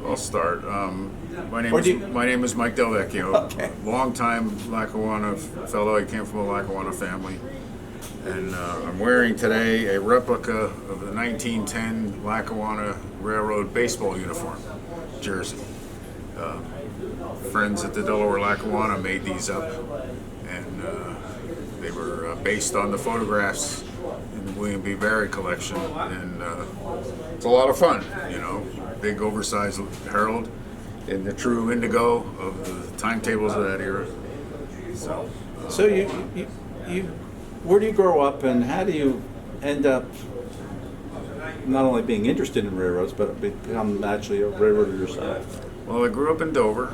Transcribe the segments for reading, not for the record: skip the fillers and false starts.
I'll start. My name is Mike Del Vecchio. Okay. Longtime Lackawanna fellow. I came from a Lackawanna family, and I'm wearing today a replica of the 1910 Lackawanna Railroad baseball uniform jersey. Friends at the Delaware Lackawanna made these up, and they were based on the photographs in the William B. Barry collection, and it's a lot of fun, you know. Big oversized herald in the true indigo of the timetables of that era. So you where do you grow up, and how do you end up not only being interested in railroads, but become actually a railroader yourself? Well, I grew up in Dover,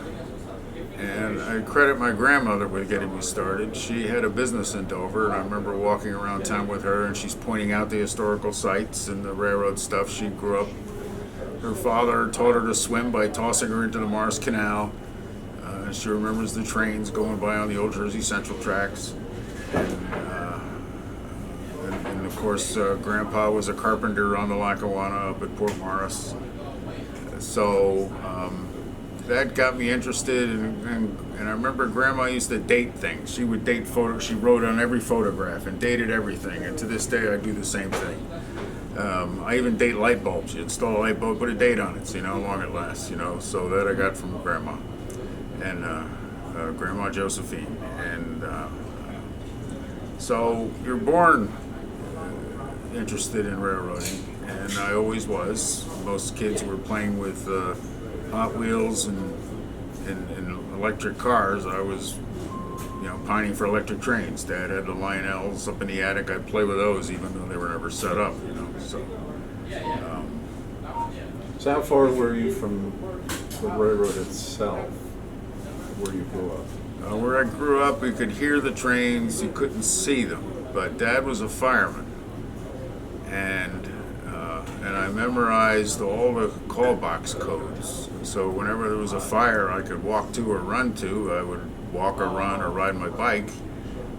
and I credit my grandmother with getting me started. She had a business in Dover, and I remember walking around town with her, and she's pointing out the historical sites and the railroad stuff. She grew up, her father taught her to swim by tossing her into the Mars Canal. She remembers the trains going by on the old Jersey Central tracks. And of course, Grandpa was a carpenter on the Lackawanna up at Port Morris. So that got me interested, and I remember Grandma used to date things. She would date photos. She wrote on every photograph and dated everything, and to this day I do the same thing. I even date light bulbs. You install a light bulb, put a date on it, so you know how long it lasts, you know. So that I got from Grandma, and Grandma Josephine. And so you're born interested in railroading, and I always was. Most kids were playing with Hot Wheels and electric cars. I was, you know, pining for electric trains. Dad had the Lionels up in the attic. I'd play with those, even though they were never set up, you know. So how far were you from the railroad itself, where you grew up? Where I grew up, you could hear the trains. You couldn't see them, but Dad was a fireman, and I memorized all the call box codes. So whenever there was a fire I could walk to or run to, I would walk or run or ride my bike.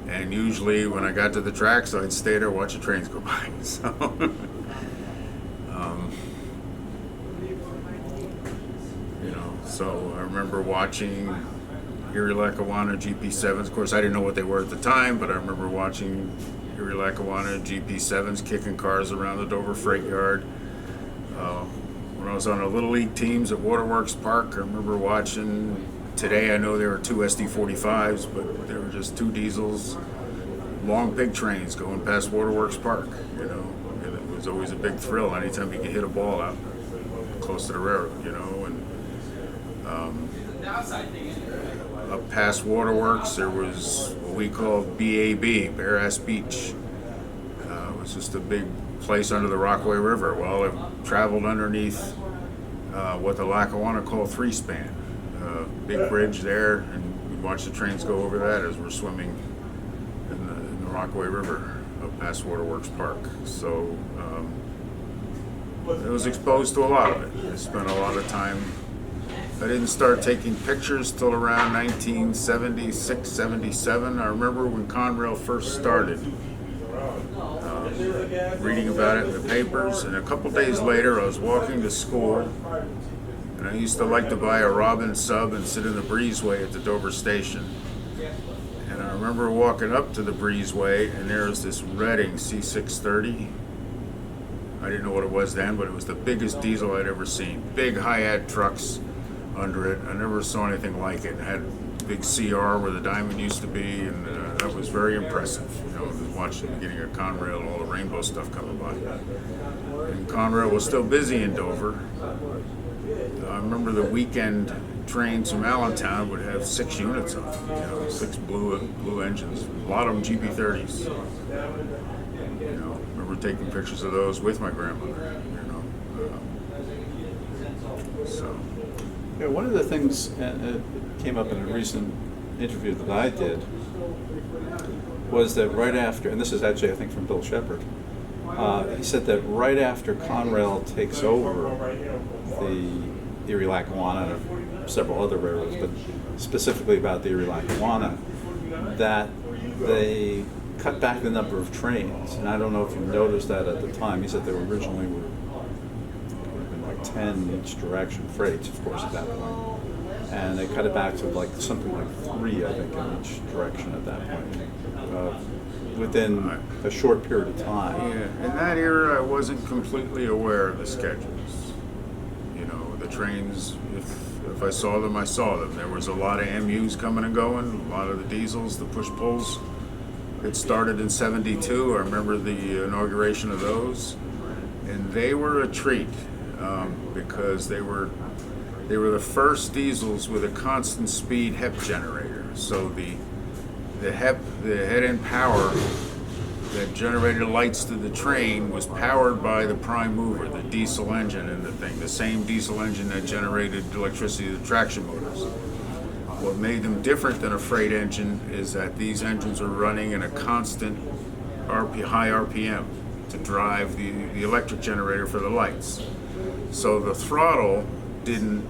And usually when I got to the tracks, I'd stay there, watch the trains go by. So, you know, so I remember watching Erie Lackawanna GP7s. Of course, I didn't know what they were at the time, but I remember watching Erie Lackawanna GP7s kicking cars around the Dover Freight Yard. When I was on the Little League teams at Waterworks Park, I remember watching. Today I know there were two SD45s, but they were just two diesels, long pig trains going past Waterworks Park, you know. And it was always a big thrill anytime you could hit a ball out close to the railroad, you know. And up past Waterworks there was what we called BAB, Bare Ass Beach. It was just a big place under the Rockaway River. Well, it traveled underneath what the Lackawanna call three-span. Big bridge there, and we'd watch the trains go over that as we're swimming in the Rockaway River up past Waterworks Park. So I was exposed to a lot of it. I spent a lot of time. I didn't start taking pictures till around 1976, 77. I remember when Conrail first started, reading about it in the papers, and a couple days later I was walking to school, and I used to like to buy a Robin sub and sit in the breezeway at the Dover station. And I remember walking up to the breezeway, and there was this Reading C630. I didn't know what it was then, but it was the biggest diesel I'd ever seen. Big hi-hat trucks under it. I never saw anything like it. It had a big CR where the diamond used to be, and that was very impressive. You know, watching the beginning of Conrail and all the rainbow stuff coming by. And Conrail was still busy in Dover. I remember the weekend trains from Allentown would have 6 units on them, you know, 6 blue engines. A lot of them GP30s. You know, I remember taking pictures of those with my grandmother, you know. So. Yeah, one of the things that came up in a recent interview that I did was that right after, and this is actually I think from Bill Shepard, he said that right after Conrail takes over the Erie Lackawanna and several other railroads, but specifically about the Erie Lackawanna, that they cut back the number of trains. And I don't know if you noticed that at the time. He said they originally were like 10 each direction, freights, of course, at that point. And they cut it back to like something like 3, I think, in each direction at that point, within a short period of time. Yeah, in that era, I wasn't completely aware of the schedules. You know, the trains, if I saw them, I saw them. There was a lot of MUs coming and going, a lot of the diesels, the push-pulls. It started in '72. I remember the inauguration of those. And they were a treat because they were the first diesels with a constant speed HEP generator. So the head-end power that generated lights to the train was powered by the prime mover, the diesel engine in the thing, the same diesel engine that generated electricity to the traction motors. What made them different than a freight engine is that these engines are running in a constant high RPM to drive the electric generator for the lights. So the throttle didn't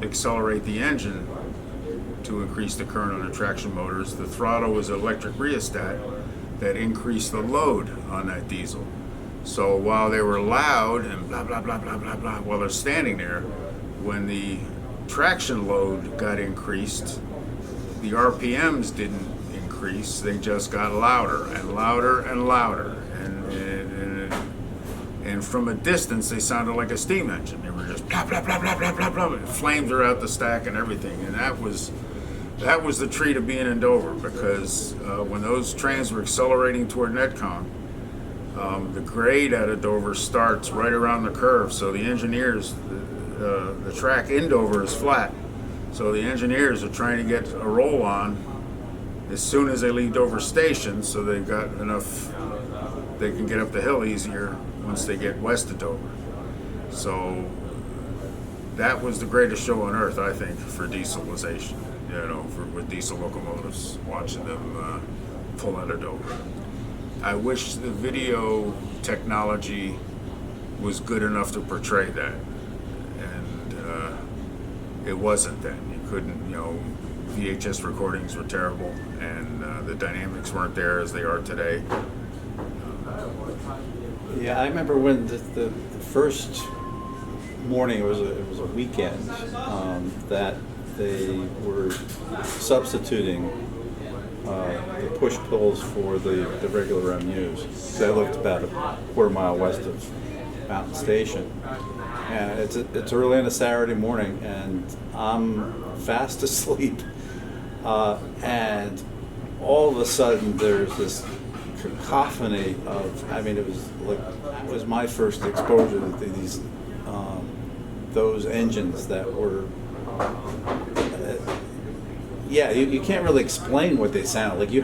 accelerate the engine to increase the current on the traction motors. The throttle was an electric rheostat that increased the load on that diesel. So while they were loud and blah, blah, blah, blah, blah, blah, while they're standing there, when the traction load got increased, the RPMs didn't increase, they just got louder and louder and louder. And from a distance, they sounded like a steam engine. They were just blah, blah, blah, blah, blah, blah, blah. Flames are out the stack and everything. And that was the treat of being in Dover, because when those trains were accelerating toward Netcon, the grade out of Dover starts right around the curve. So the engineers, the track in Dover is flat. So the engineers are trying to get a roll on as soon as they leave Dover Station, so they've got enough, they can get up the hill easier once they get west of Dover. So that was the greatest show on earth, I think, for dieselization, with diesel locomotives, watching them pull out of Dover. I wish the video technology was good enough to portray that, and it wasn't then. You couldn't, VHS recordings were terrible, and the dynamics weren't there as they are today. Yeah, I remember when the first morning, it was a weekend, that they were substituting the push pulls for the regular MUs. So I lived about a quarter mile west of Mountain Station, and it's early on a Saturday morning, and I'm fast asleep, and all of a sudden there's this cacophony of, it was my first exposure to these those engines that were you can't really explain what they sound like. You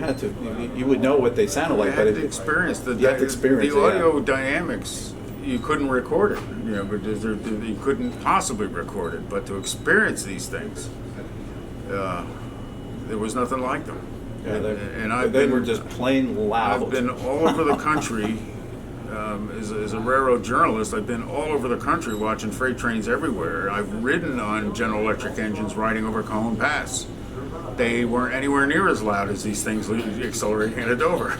would know what they sounded like, but to experience the audio dynamics. You couldn't record it, because you couldn't possibly record it. But to experience these things, there was nothing like them. Yeah, they were just plain loud. I've been all over the country. As a railroad journalist, I've been all over the country watching freight trains everywhere. I've ridden on General Electric engines riding over Cajon Pass. They weren't anywhere near as loud as these things accelerating out of Dover.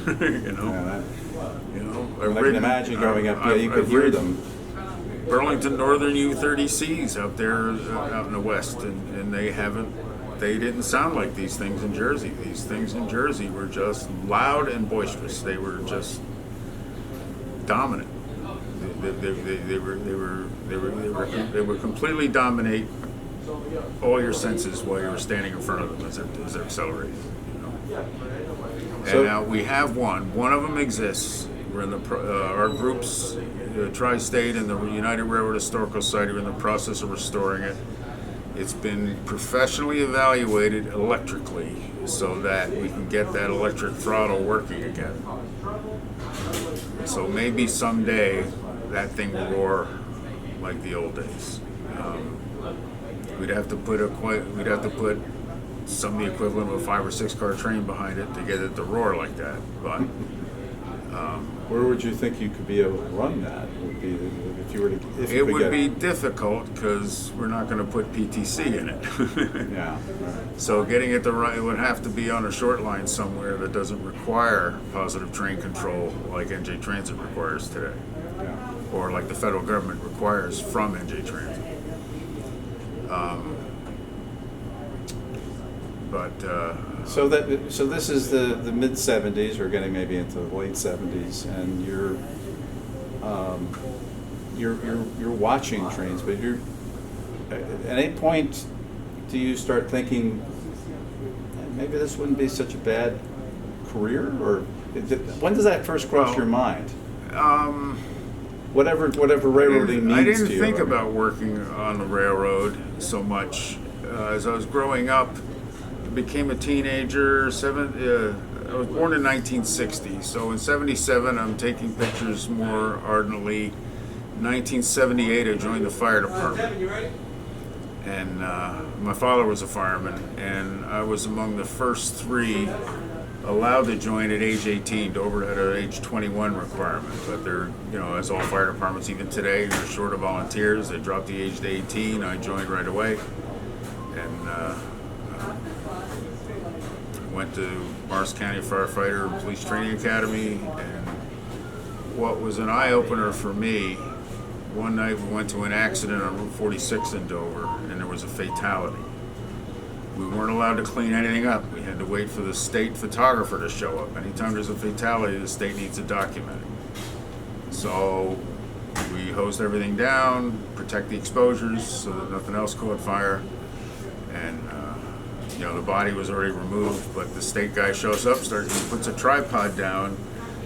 I can imagine growing up. You could hear them. Burlington Northern U30Cs out there out in the west, and they didn't sound like these things in Jersey. These things in Jersey were just loud and boisterous. They were just dominant. They would completely dominate all your senses while you were standing in front of them as they're accelerating. And now we have one. One of them exists. We're in our groups, Tri-State and the United Railroad Historical Society, are in the process of restoring it. It's been professionally evaluated electrically so that we can get that electric throttle working again. So maybe someday that thing will roar like the old days. We'd have to put some of the equivalent of a 5 or 6 car train behind it to get it to roar like that. But where would you think you could be able to run that? It would be difficult because we're not going to put PTC in it. Yeah. So getting it to run, it would have to be on a short line somewhere that doesn't require positive train control like NJ Transit requires today. Yeah. or like the federal government requires from NJ Transit. So this is the mid '70s. We're getting maybe into the late '70s, and you're watching trains, but at any point do you start thinking maybe this wouldn't be such a bad career, or when does that first cross your mind? Whatever railroading means to you. I didn't think about working on the railroad so much. As I was growing up, I became a teenager. I was born in 1960, so in '77 I'm taking pictures more ardently. In 1978 I joined the fire department, and my father was a fireman, and I was among the first 3 allowed to join at age 18. Dover had an age 21 requirement, but they're, as all fire departments even today, they're short of volunteers. They dropped the age to 18. I joined right away, and went to Morris County Firefighter and Police Training Academy. And what was an eye-opener for me, one night we went to an accident on Route 46 in Dover, and there was a fatality. We weren't allowed to clean anything up. We had to wait for the state photographer to show up. Anytime there's a fatality, the state needs to document it. So we hosed everything down, protect the exposures so that nothing else caught fire. And the body was already removed, but the state guy shows up, he puts a tripod down,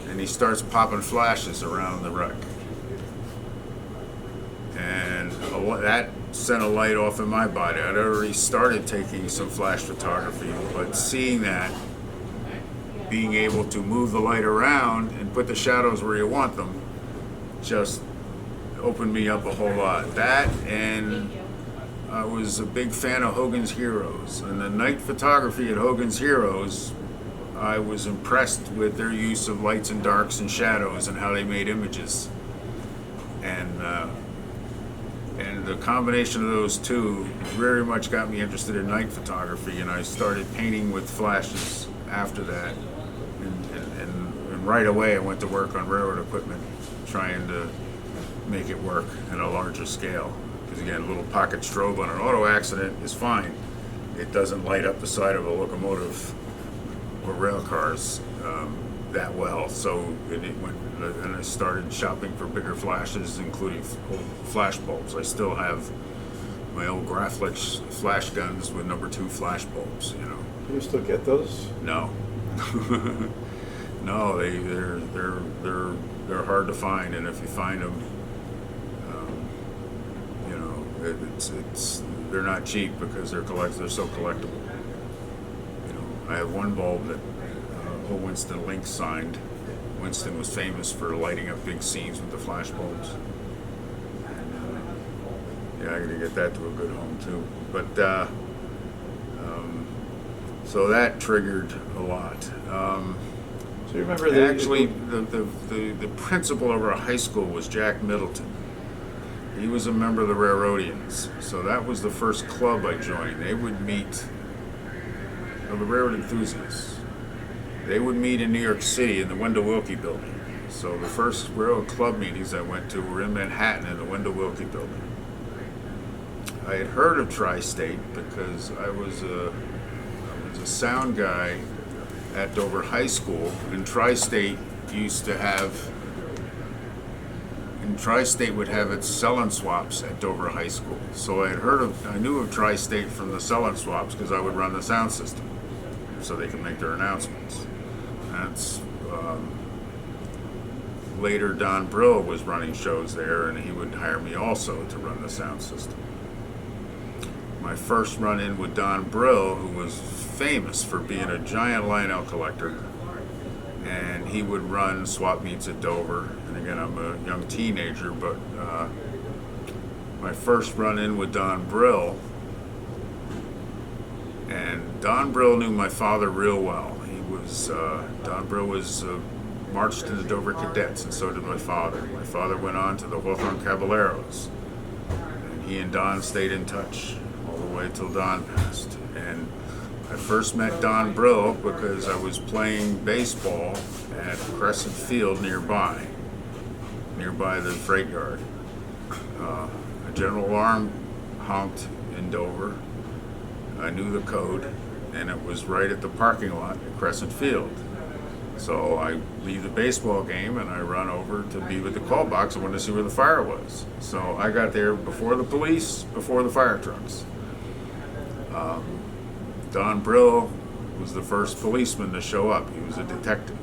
and he starts popping flashes around the wreck. And that sent a light off in my body. I'd already started taking some flash photography, but seeing that, being able to move the light around and put the shadows where you want them, just opened me up a whole lot. That, and I was a big fan of Hogan's Heroes, and the night photography at Hogan's Heroes, I was impressed with their use of lights and darks and shadows and how they made images. And the combination of those two very much got me interested in night photography, and I started painting with flashes after that. And right away I went to work on railroad equipment, trying to make it work at a larger scale. Because again, a little pocket strobe on an auto accident is fine. It doesn't light up the side of a locomotive or rail cars that well. So and I started shopping for bigger flashes, including flash bulbs. I still have my old Graflex flash guns with number 2 flash bulbs. Do you still get those? No, no. They're hard to find, and if you find them, they're not cheap because they're so collectible. I have one bulb that Winston Link signed. Winston was famous for lighting up big scenes with the flash bulbs. And, I got to get that to a good home too. But so that triggered a lot. So you remember the principal of our high school was Jack Middleton. He was a member of the Railroadians, so that was the first club I joined. They would meet, the railroad enthusiasts. They would meet in New York City in the Wendell Willkie building. So the first railroad club meetings I went to were in Manhattan in the Wendell Willkie building. I had heard of Tri-State because I was a sound guy at Dover High School, and Tri-State would have its sell-and swaps at Dover High School. So I knew of Tri-State from the sell-and swaps because I would run the sound system so they could make their announcements. That's later Don Brill was running shows there, and he would hire me also to run the sound system. My first run-in with Don Brill, who was famous for being a giant Lionel collector, and he would run swap meets at Dover. And again, I'm a young teenager, but my first run-in with Don Brill, and Don Brill knew my father real well. Don Brill was marched in the Dover Cadets, and so did my father. My father went on to the Hawthorne Caballeros, and he and Don stayed in touch all the way till Don passed. And I first met Don Brill because I was playing baseball at Crescent Field nearby. nearby the freight yard. A general alarm honked in Dover. I knew the code, and it was right at the parking lot at Crescent Field. So I leave the baseball game and I run over to be with the call box. I wanted to see where the fire was. So I got there before the police, before the fire trucks. Don Brill was the first policeman to show up. He was a detective.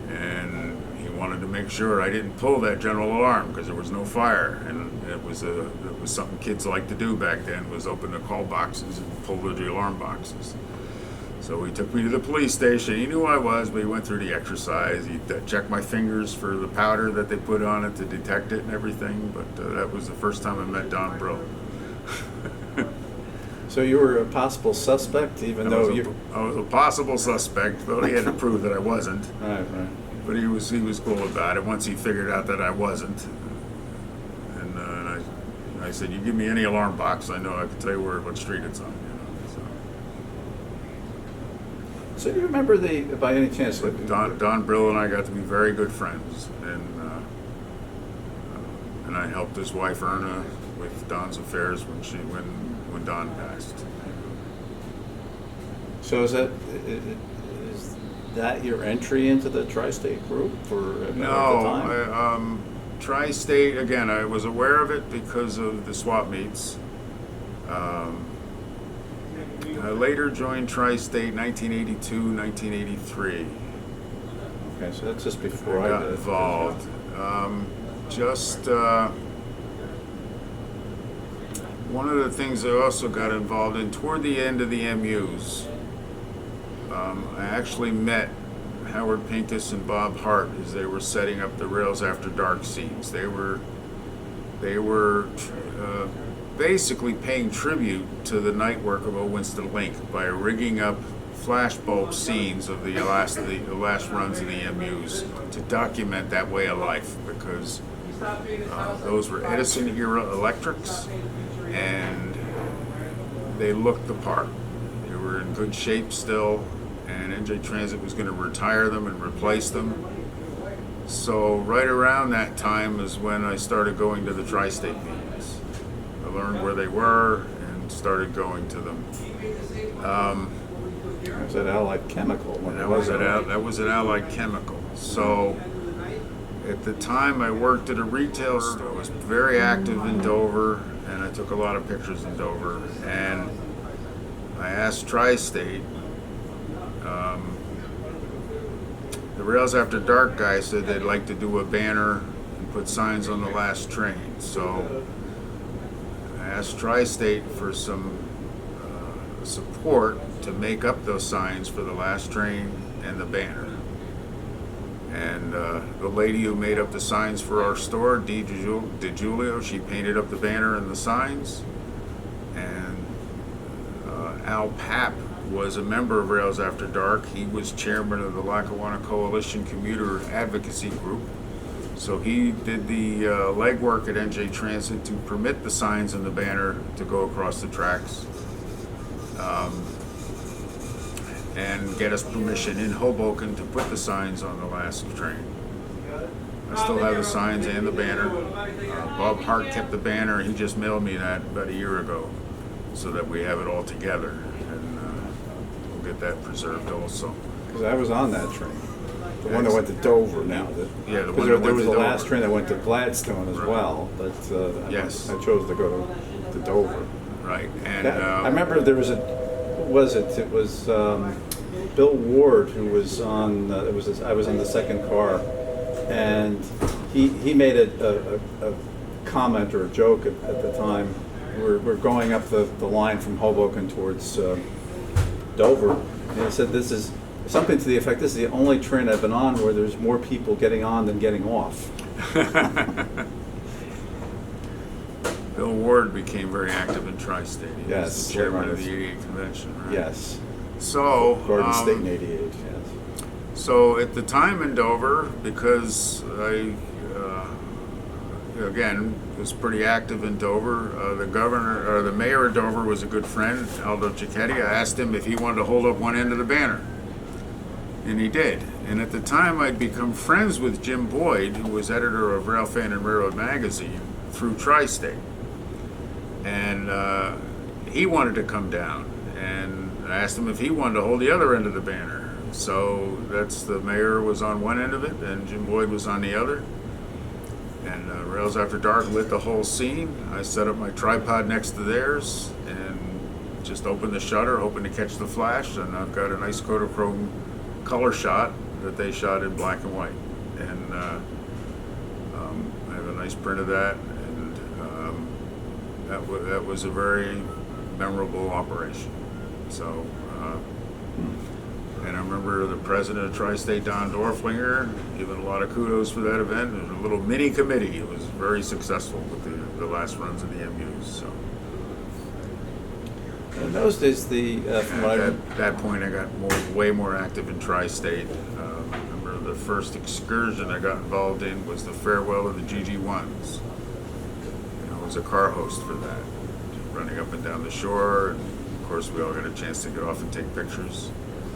And he wanted to make sure I didn't pull that general alarm because there was no fire. And it was something kids liked to do back then, was open the call boxes and pull the alarm boxes. So he took me to the police station. He knew who I was, but he went through the exercise. He checked my fingers for the powder that they put on it to detect it and everything. But that was the first time I met Don Brill. So you were a possible suspect, even though you... I was a possible suspect, but he had to prove that I wasn't. Right. But he was cool about it once he figured out that I wasn't. And I said, "You give me any alarm box, I know I can tell you what street it's on." So do you remember by any chance... Don Brill and I got to be very good friends, and I helped his wife Erna with Don's affairs when Don passed. So is that your entry into the Tri-State group at the time? No, Tri-State, again, I was aware of it because of the swap meets. I later joined Tri-State 1982, 1983. Okay, so that's just before I got involved. One of the things I also got involved in toward the end of the MUs, I actually met Howard Pincus and Bob Hart as they were setting up the Rails After Dark scenes. They were basically paying tribute to the night work of O. Winston Link by rigging up flashbulb scenes of the last runs of the MUs to document that way of life, because those were Edison era electrics and they looked the part. They were in good shape still, and NJ Transit was going to retire them and replace them. So right around that time is when I started going to the Tri-State meetings. I learned where they were and started going to them. That was at Allied Chemical. That was at Allied Chemical. So at the time I worked at a retail store. I was very active in Dover, and I took a lot of pictures in Dover. And I asked Tri-State, the Rails After Dark guy said they'd like to do a banner and put signs on the last train. So I asked Tri-State for some support to make up those signs for the last train and the banner. And the lady who made up the signs for our store, DiGiulio, she painted up the banner and the signs. And Al Papp was a member of Rails After Dark. He was chairman of the Lackawanna Coalition Commuter Advocacy Group. So he did the legwork at NJ Transit to permit the signs and the banner to go across the tracks. And get us permission in Hoboken to put the signs on the last train. I still have the signs and the banner. Bob Hart kept the banner. He just mailed me that about a year ago so that we have it all together. And we'll get that preserved also. Because I was on that train. The one that went to Dover now. Yeah, the one that went to Dover. There was the last train that went to Gladstone as well. But yes. I chose to go to Dover. Right. And I remember there was it was Bill Ward who was on. I was in the second car, and he made a comment or a joke at the time. We're going up the line from Hoboken towards Dover, and he said this is something to the effect, this is the only train I've been on where there's more people getting on than getting off. Bill Ward became very active in Tri-State. He was the chairman of the 88 convention, right? Yes. So, Garden State in 88, yes. So at the time in Dover, because I, again, was pretty active in Dover, the mayor of Dover was a good friend, Aldo Cicchetti. I asked him if he wanted to hold up one end of the banner. And he did. And at the time, I'd become friends with Jim Boyd, who was editor of Railfan and Railroad magazine, through Tri-State. And he wanted to come down, and I asked him if he wanted to hold the other end of the banner. So that's the mayor was on one end of it, and Jim Boyd was on the other. And Rails After Dark lit the whole scene. I set up my tripod next to theirs and just opened the shutter, hoping to catch the flash. And I've got a nice Kodachrome color shot that they shot in black and white. And I have a nice print of that. And that was a very memorable operation. So, and I remember the president of Tri-State, Don Dorflinger, giving a lot of kudos for that event. It was a little mini committee. It was very successful with the last runs of the MUs. So. In those days, from what at that point, I got way more active in Tri-State. I remember the first excursion I got involved in was the farewell of the GG1s. I was a car host for that, running up and down the shore, and of course we all got a chance to get off and take pictures.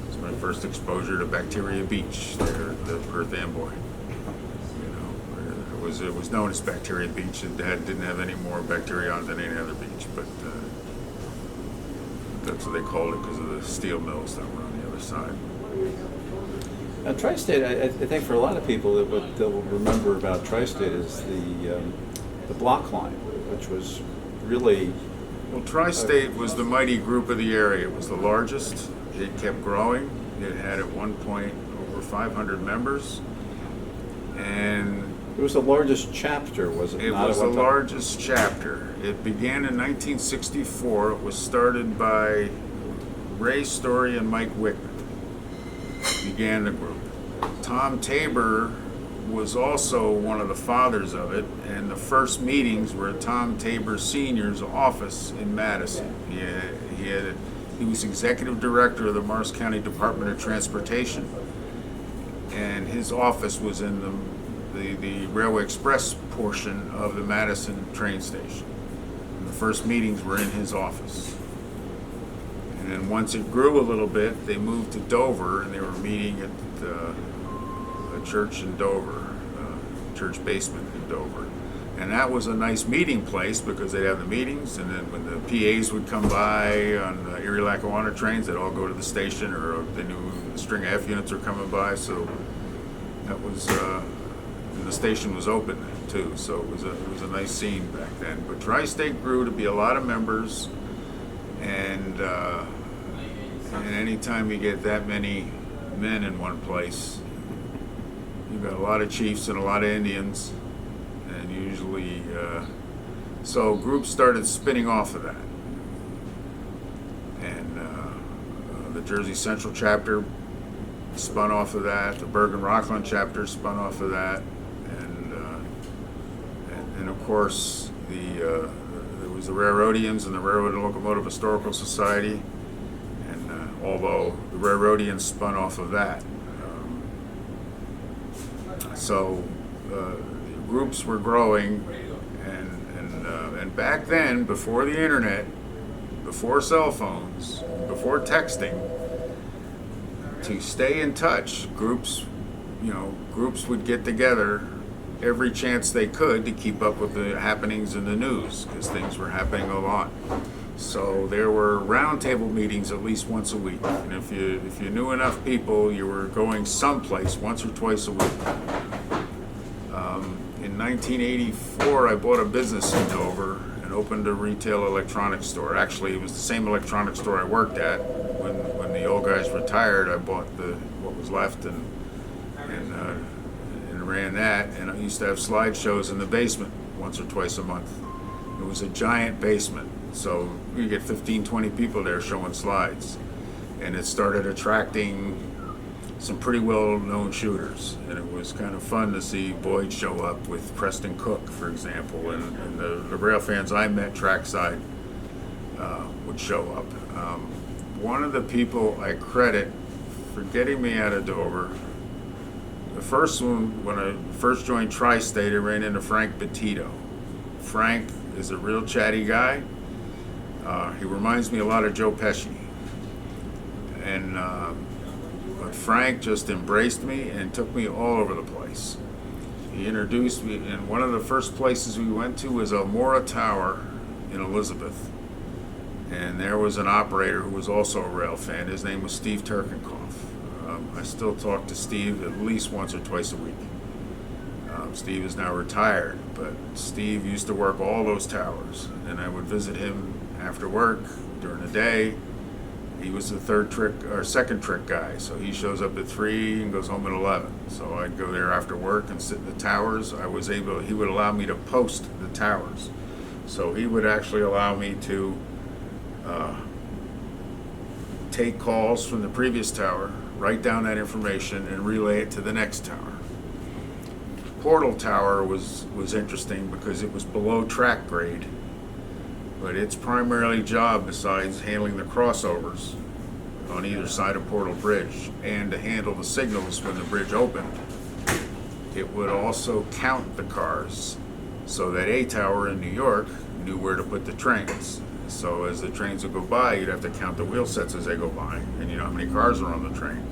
It was my first exposure to Bacteria Beach there at the Perth Amboy. It was known as Bacteria Beach, and didn't have any more bacteria on it than any other beach, but that's what they called it because of the steel mills that were on the other side. Now, Tri-State, I think for a lot of people, what they'll remember about Tri-State is the block line, which was really... Well, Tri-State was the mighty group of the area. It was the largest. It kept growing. It had at one point over 500 members. And it was the largest chapter, was it? It was the largest chapter. It began in 1964. It was started by Ray Story and Mike Wickman. Began the group. Tom Tabor was also one of the fathers of it, and the first meetings were at Tom Tabor Sr.'s office in Madison. He was executive director of the Morris County Department of Transportation, and his office was in the Railway Express portion of the Madison train station. And the first meetings were in his office. And then once it grew a little bit, they moved to Dover, and they were meeting at a church in Dover, church basement in Dover. And that was a nice meeting place because they'd have the meetings, and then when the PAs would come by on the Erie Lackawanna trains, they'd all go to the station, or they knew a string of F units were coming by, so that was, and the station was open then too, so it was a nice scene back then. But Tri-State grew to be a lot of members, and anytime you get that many men in one place, you've got a lot of chiefs and a lot of Indians, and usually, so groups started spinning off of that. And the Jersey Central chapter spun off of that, the Bergen-Rockland chapter spun off of that, and of course, there was the Railroadians and the Railroad and Locomotive Historical Society, and although the Railroadians spun off of that. So groups were growing, and back then, before the internet, before cell phones, before texting, to stay in touch, groups would get together every chance they could to keep up with the happenings in the news, because things were happening a lot. So there were roundtable meetings at least once a week, and if you knew enough people, you were going someplace once or twice a week. In 1984, I bought a business in Dover and opened a retail electronics store. Actually, it was the same electronics store I worked at. When the old guys retired, I bought what was left and ran that. And I used to have slideshows in the basement once or twice a month. It was a giant basement, so you get 15, 20 people there showing slides. And it started attracting some pretty well-known shooters, and it was kind of fun to see Boyd show up with Preston Cook, for example, and the rail fans I met trackside would show up. One of the people I credit for getting me out of Dover, the first one, when I first joined Tri-State, I ran into Frank Petito. Frank is a real chatty guy. He reminds me a lot of Joe Pesci. And But Frank just embraced me and took me all over the place. He introduced me, and one of the first places we went to was Elmora Tower in Elizabeth. And there was an operator who was also a rail fan. His name was Steve Turkenkoff. I still talk to Steve at least once or twice a week. Steve is now retired, but Steve used to work all those towers, and I would visit him after work during the day. He was the second trick guy, so he shows up at 3 and goes home at 11. So I'd go there after work and sit in the towers. He would allow me to post the towers. So he would actually allow me to take calls from the previous tower, write down that information, and relay it to the next tower. Portal Tower was interesting because it was below track grade, but its primarily job, besides handling the crossovers on either side of Portal Bridge and to handle the signals when the bridge opened, it would also count the cars so that A Tower in New York knew where to put the trains. So as the trains would go by, you'd have to count the wheel sets as they go by, and you know how many cars are on the train.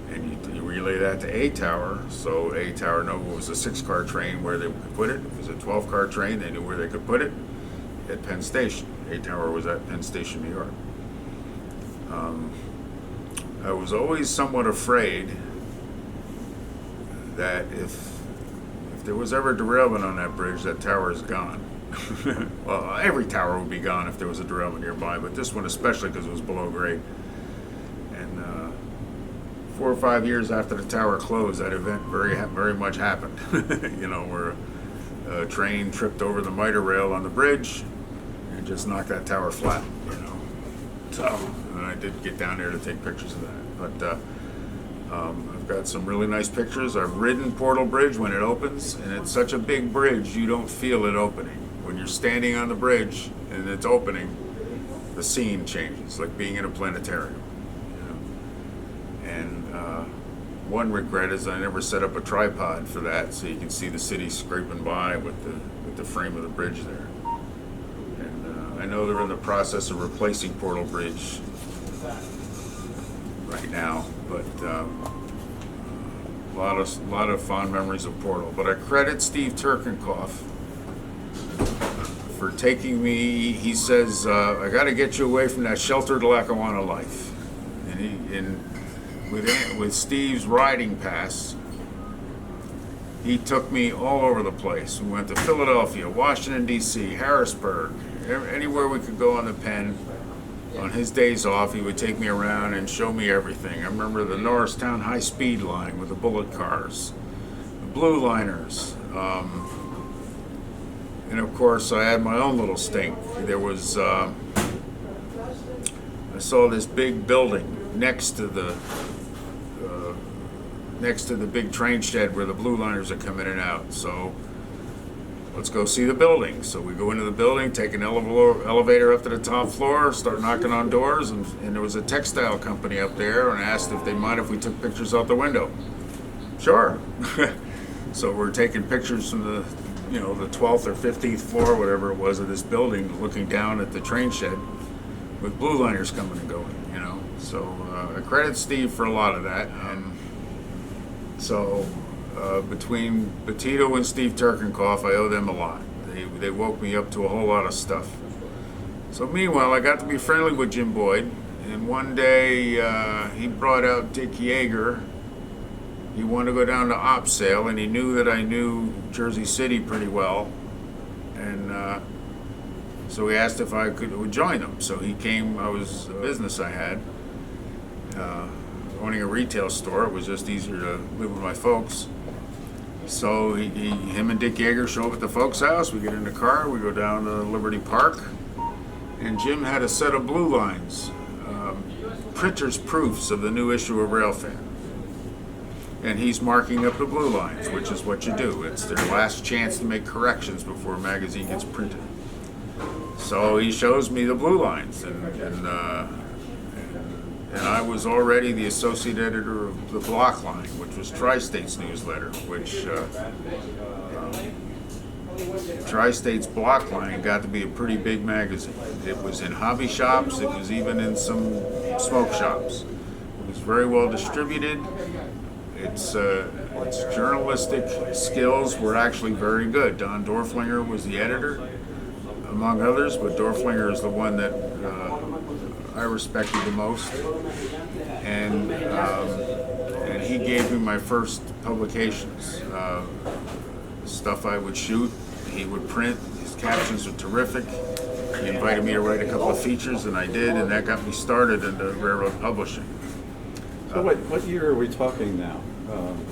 And you relay that to A Tower, so A Tower knew it was a 6-car train where they could put it. If it was a 12-car train, they knew where they could put it at Penn Station. A Tower was at Penn Station, New York. I was always somewhat afraid that if there was ever derailment on that bridge, that tower is gone. Well, every tower would be gone if there was a derailment nearby, but this one especially because it was below grade. And 4 or 5 years after the tower closed, that event very much happened. You know, where a train tripped over the miter rail on the bridge and just knocked that tower flat. You know, so and I did get down there to take pictures of that. But I've got some really nice pictures. I've ridden Portal Bridge when it opens, and it's such a big bridge you don't feel it opening. When you're standing on the bridge and it's opening, the scene changes, like being in a planetarium. You know? And one regret is I never set up a tripod for that, so you can see the city scraping by with the frame of the bridge there. And I know they're in the process of replacing Portal Bridge right now, but a lot of fond memories of Portal. But I credit Steve Turkenkoff for taking me. He says, I got to get you away from that sheltered Lackawanna life. And with Steve's riding pass, he took me all over the place. We went to Philadelphia, Washington, D.C., Harrisburg, anywhere we could go on the Penn. On his days off, he would take me around and show me everything. I remember the Norristown high-speed line with the bullet cars, the blue liners, and of course I had my own little stink. There was, I saw this big building next to the big train shed where the blue liners would come in and out. So let's go see the building. So we go into the building, take an elevator up to the top floor, start knocking on doors, and there was a textile company up there, and asked if they mind if we took pictures out the window. Sure. So we're taking pictures from the 12th or 15th floor, whatever it was, of this building, looking down at the train shed with blue liners coming and going, you know. So I credit Steve for a lot of that. And so between Petito and Steve Turkenkoff, I owe them a lot. They woke me up to a whole lot of stuff. So meanwhile, I got to be friendly with Jim Boyd, and one day he brought out Dick Yeager. He wanted to go down to op sale, and he knew that I knew Jersey City pretty well, and so he asked if I would join them. So he came. I was a business I had, owning a retail store. It was just easier to live with my folks. So him and Dick Yeager show up at the folks' house. We get in the car. We go down to Liberty Park, and Jim had a set of blue lines, printer's proofs of the new issue of Railfan. And he's marking up the blue lines, which is what you do. It's their last chance to make corrections before a magazine gets printed. So he shows me the blue lines, and I was already the associate editor of the Block Line, which was Tri-State's newsletter, which Tri-State's Block Line got to be a pretty big magazine. It was in hobby shops. It was even in some smoke shops. It was very well distributed. Its journalistic skills were actually very good. Don Dorflinger was the editor, among others, but Dorflinger is the one that I respected the most. And he gave me my first publications. Stuff I would shoot, he would print. His captions are terrific. He invited me to write a couple of features, and I did, and that got me started into railroad publishing. So what year are we talking now?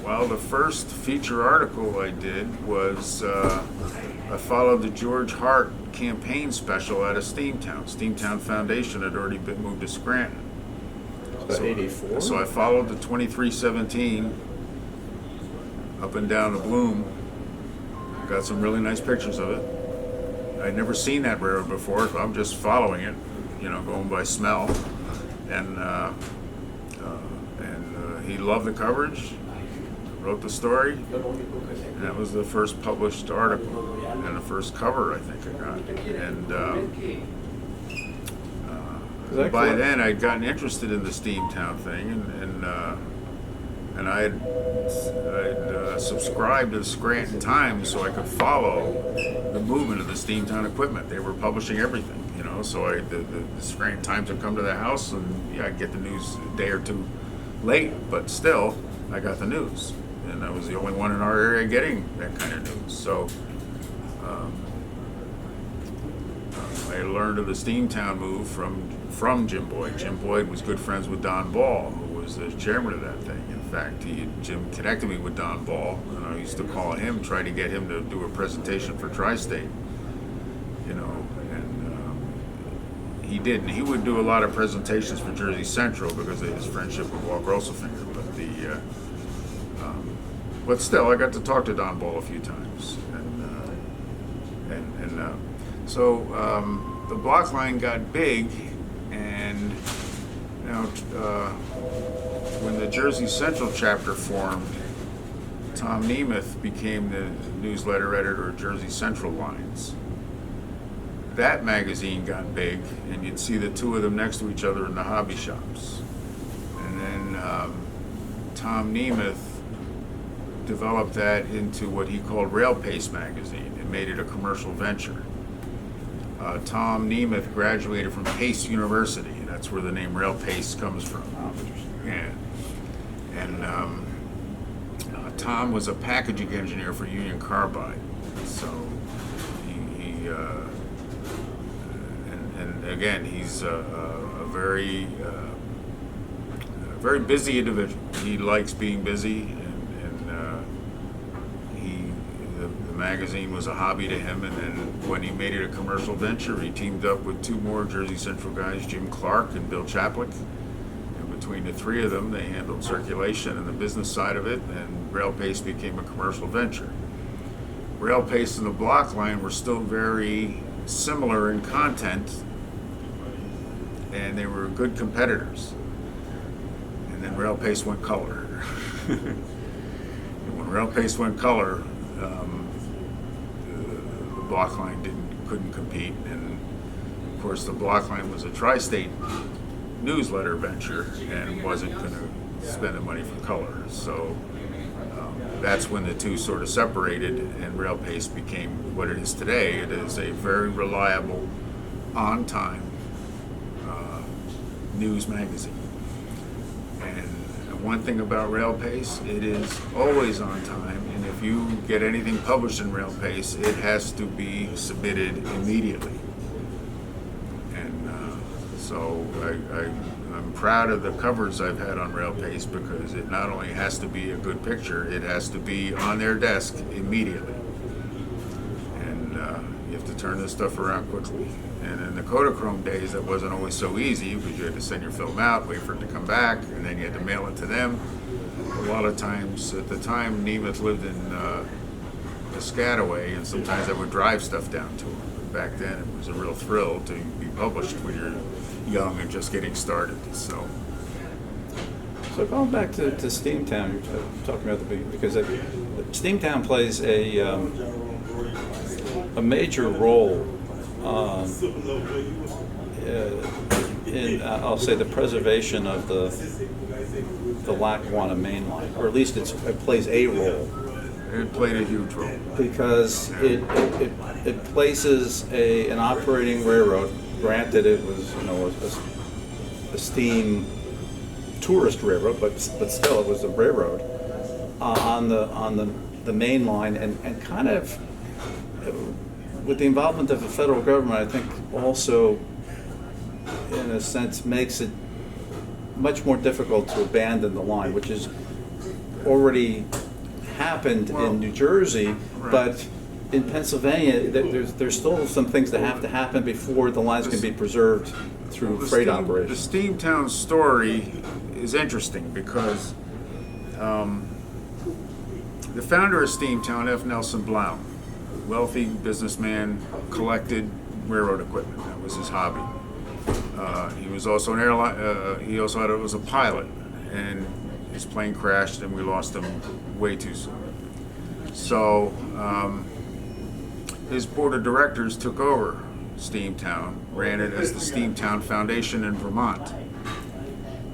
Well, the first feature article I did was I followed the George Hart campaign special out of Steamtown. Steamtown Foundation had already been moved to Scranton. So 84? So I followed the 2317 up and down the Bloom. Got some really nice pictures of it. I'd never seen that railroad before, so I'm just following it, going by smell. And he loved the coverage, wrote the story, and that was the first published article and the first cover I think I got. And by then I'd gotten interested in the Steamtown thing, and I had subscribed to the Scranton Times so I could follow the movement of the Steamtown equipment. They were publishing everything, so the Scranton Times would come to the house, and I'd get the news a day or two late, but still, I got the news. And I was the only one in our area getting that kind of news. So I learned of the Steamtown move from Jim Boyd. Jim Boyd was good friends with Don Ball, who was the chairman of that thing. In fact, Jim connected me with Don Ball, and I used to call him, try to get him to do a presentation for Tri-State, he did, and he would do a lot of presentations for Jersey Central because of his friendship with Walt Grosselfinger. But still, I got to talk to Don Ball a few times, so the block line got big, and when the Jersey Central chapter formed, Tom Nemeth became the newsletter editor of Jersey Central Lines. That magazine got big, and you'd see the two of them next to each other in the hobby shops. And then Tom Nemeth developed that into what he called Railpace magazine and made it a commercial venture. Tom Nemeth graduated from Pace University. That's where the name Railpace comes from. Oh, interesting. Yeah. And Tom was a packaging engineer for Union Carbide. So and again, he's a very busy individual. He likes being busy, and the magazine was a hobby to him. And then when he made it a commercial venture, he teamed up with two more Jersey Central guys, Jim Clark and Bill Chaplik. And between the three of them, they handled circulation and the business side of it, and Railpace became a commercial venture. Railpace and the block line were still very similar in content, and they were good competitors. And then Railpace went color. And when Railpace went color, the block line couldn't compete. And of course, the block line was a tri-state newsletter venture and wasn't going to spend the money for color. So that's when the two sort of separated, and Railpace became what it is today. It is a very reliable, on-time news magazine. And one thing about Railpace, it is always on time, and if you get anything published in Railpace, it has to be submitted immediately. And so I'm proud of the covers I've had on Railpace, because it not only has to be a good picture, it has to be on their desk immediately. And you have to turn this stuff around quickly. And in the Kodachrome days, that wasn't always so easy, because you had to send your film out, wait for it to come back, and then you had to mail it to them. A lot of times, at the time, Nemeth lived in Piscataway, and sometimes I would drive stuff down to him. Back then, it was a real thrill to be published when you're young and just getting started. So going back to Steamtown, you're talking about because Steamtown plays a major role in, I'll say, the preservation of the Lackawanna Mainline, or at least it plays a role. It played a huge role. Because it places an operating railroad. Granted, it was a steam tourist railroad, but still it was a railroad on the main line, and kind of with the involvement of the federal government, I think also in a sense makes it much more difficult to abandon the line, which is already happened in New Jersey, right. But in Pennsylvania, there's still some things that have to happen before the lines can be preserved through freight operations. The Steamtown story is interesting because the founder of Steamtown, F. Nelson Blount, wealthy businessman, collected railroad equipment. That was his hobby. He was also an airline. He also was a pilot, and his plane crashed, and we lost him way too soon. So his board of directors took over Steamtown, ran it as the Steamtown Foundation in Vermont.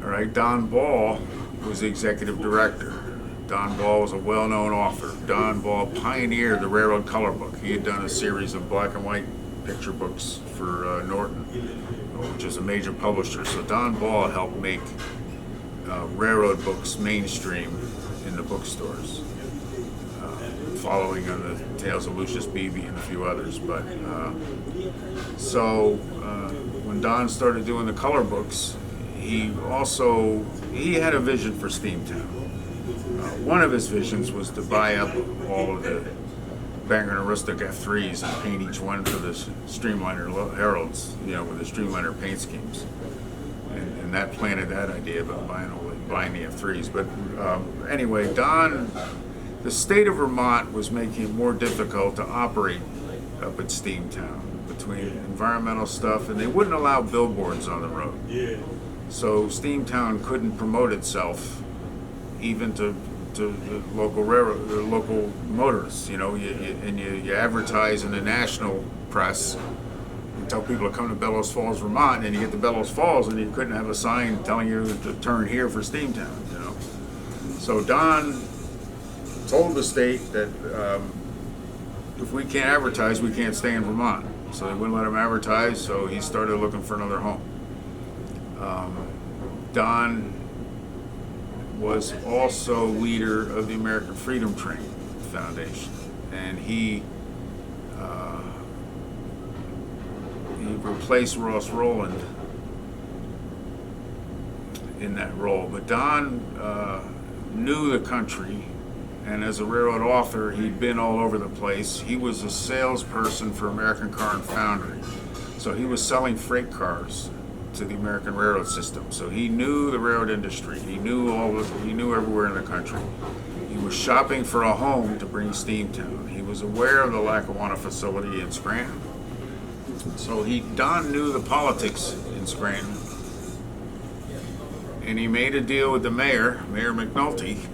All right, Don Ball was the executive director. Don Ball was a well-known author. Don Ball pioneered the railroad color book. He had done a series of black and white picture books for Norton, which is a major publisher. So Don Ball helped make railroad books mainstream in the bookstores, following on the tales of Lucius Beebe and a few others. But when Don started doing the color books, he had a vision for Steamtown. One of his visions was to buy up all of the Bangor and Aroostook F3s and paint each one for the Streamliner Heralds, with the Streamliner paint schemes. And that planted that idea about buying the F3s. But anyway, the state of Vermont was making it more difficult to operate up at Steamtown between environmental stuff, and they wouldn't allow billboards on the road. Yeah. So Steamtown couldn't promote itself even to the local railroad, the local motorists. You advertise in the national press and tell people to come to Bellows Falls, Vermont, and you get to Bellows Falls and you couldn't have a sign telling you to turn here for Steamtown. So Don told the state that if we can't advertise, we can't stay in Vermont. So they wouldn't let him advertise, so he started looking for another home. Don was also leader of the American Freedom Train Foundation, and he replaced Ross Rowland in that role. But Don knew the country, and as a railroad author, he'd been all over the place. He was a salesperson for American Car and Foundry, so he was selling freight cars to the American railroad system. So he knew the railroad industry. He knew everywhere in the country. He was shopping for a home to bring Steamtown. He was aware of the Lackawanna facility in Scranton. So Don knew the politics in Scranton, and he made a deal with the Mayor McNulty,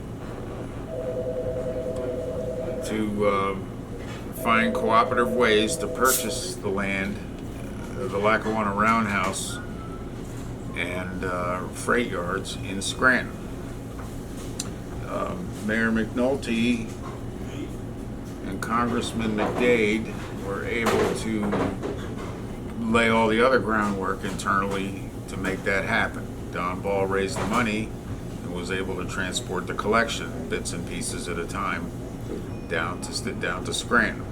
to find cooperative ways to purchase the land, the Lackawanna Roundhouse and freight yards in Scranton. Mayor McNulty and Congressman McDade were able to lay all the other groundwork internally to make that happen. Don Ball raised the money and was able to transport the collection, bits and pieces at a time, down to Scranton.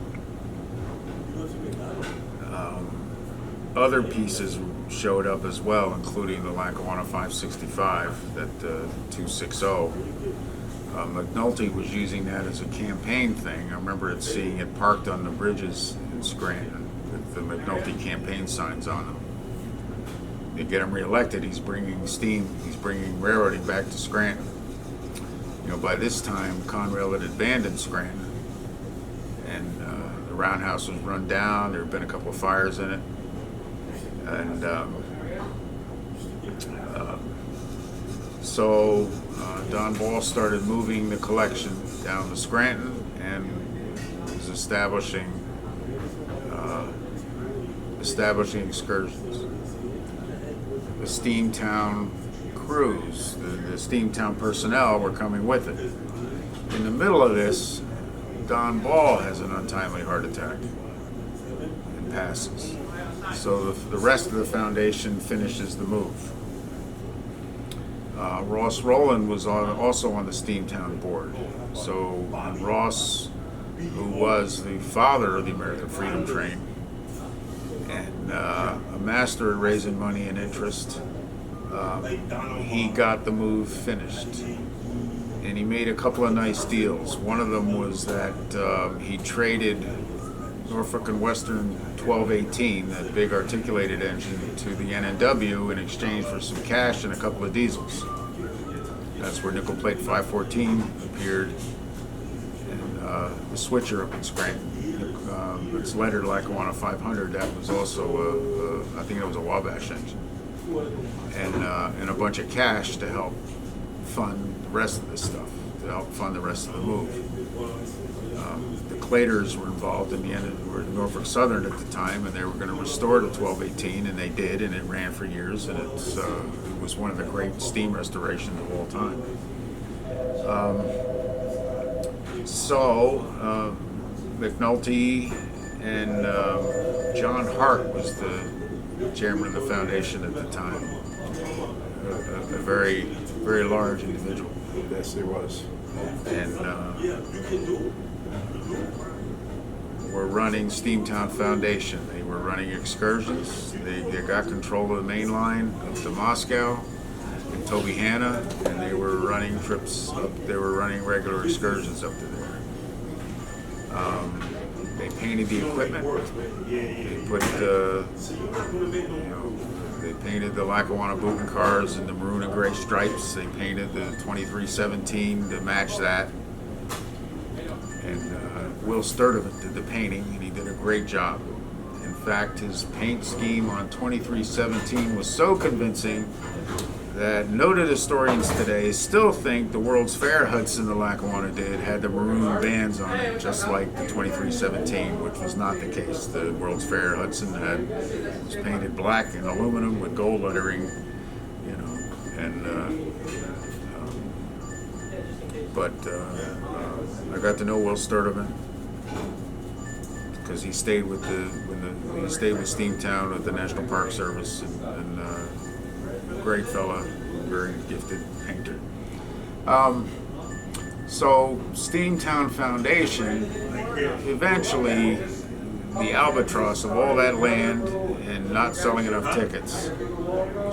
Other pieces showed up as well, including the Lackawanna 565, that 260. McNulty was using that as a campaign thing. I remember seeing it parked on the bridges in Scranton with the McNulty campaign signs on them. To get him reelected, he's bringing railroading back to Scranton. By this time, Conrail had abandoned Scranton, and the roundhouse was run down. There had been a couple of fires in it, and so Don Ball started moving the collection down to Scranton and was establishing Excursions. The Steamtown crews. The Steamtown personnel were coming with it. In the middle of this, Don Ball has an untimely heart attack and passes. So the rest of the foundation finishes the move. Ross Rowland was also on the Steamtown board. So Ross, who was the father of the American Freedom Train and a master at raising money and interest, he got the move finished. And he made a couple of nice deals. One of them was that he traded Norfolk and Western 1218, that big articulated engine, to the NNW in exchange for some cash and a couple of diesels. That's where nickel plate 514 appeared, and the switcher up in Scranton. It's lettered Lackawanna 500. That was also I think it was a Wabash engine, and a bunch of cash to help fund the rest of this stuff, to help fund the rest of the move. The Claters were involved in the end, were Norfolk Southern at the time, and they were going to restore the 1218, and they did, and it ran for years, and it was one of the great steam restorations of all time. So McNulty and John Hart was the chairman of the foundation at the time, a very, very large individual. Yes, he was. And were running Steamtown Foundation. They were running excursions. They got control of the Mainline up to Moscow and Tobyhanna, and they were running trips up. They were running regular excursions up to there. They painted the equipment. They put, they painted the Lackawanna Booten cars in the maroon and gray stripes. They painted the 2317 to match that. And Will Sturdivant did the painting, and he did a great job. In fact, his paint scheme on 2317 was so convincing that noted historians today still think the World's Fair Hudson the Lackawanna did had the maroon bands on it, just like the 2317, which was not the case. The World's Fair Hudson was painted black and aluminum with gold lettering, and I got to know Will Sturdivant because he stayed with Steamtown at the National Park Service, and great fella, very gifted painter. So Steamtown Foundation, eventually, the albatross of all that land and not selling enough tickets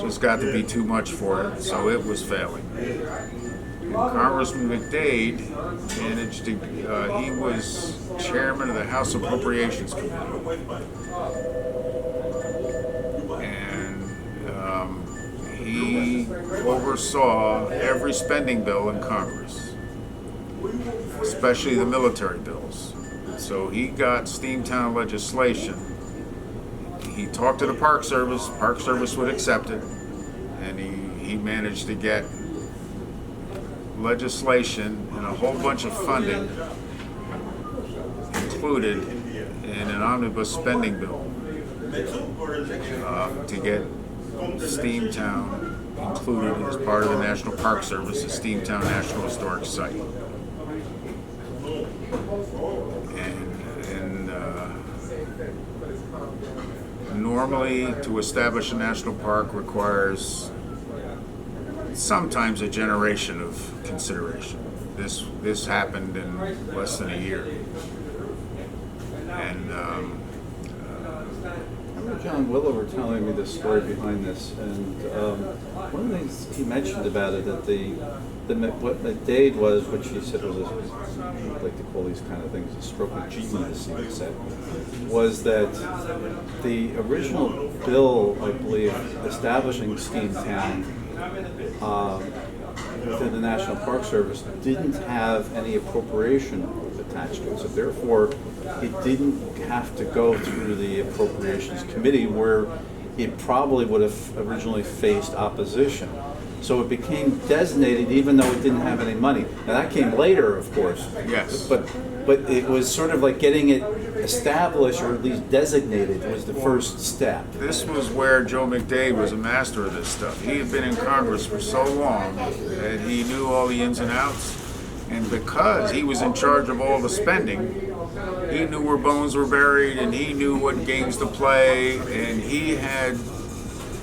just got to be too much for it, so it was failing. And Congressman McDade managed to, he was chairman of the House Appropriations Committee. He oversaw every spending bill in Congress, especially the military bills. So he got Steamtown legislation. He talked to the Park Service would accept it, and he managed to get legislation and a whole bunch of funding included in an omnibus spending bill to get Steamtown included as part of the National Park Service, the Steamtown National Historic Site. And normally to establish a national park requires sometimes a generation of consideration. This happened in less than a year. And John Willover telling me the story behind this, and one of the things he mentioned about it, that what McDade was, which he said was I like to call these kind of things a stroke of genius, he would say, was that the original bill, I believe, establishing Steamtown within the National Park Service didn't have any appropriation attached to it, so therefore it didn't have to go through the Appropriations Committee, where it probably would have originally faced opposition. So it became designated even though it didn't have any money. Now that came later, of course. Yes. But but it was sort of like getting it established or at least designated was the first step. This was where Joe McDade was a master of this stuff. He had been in Congress for so long that he knew all the ins and outs. And because he was in charge of all the spending, he knew where bones were buried, and he knew what games to play, and he had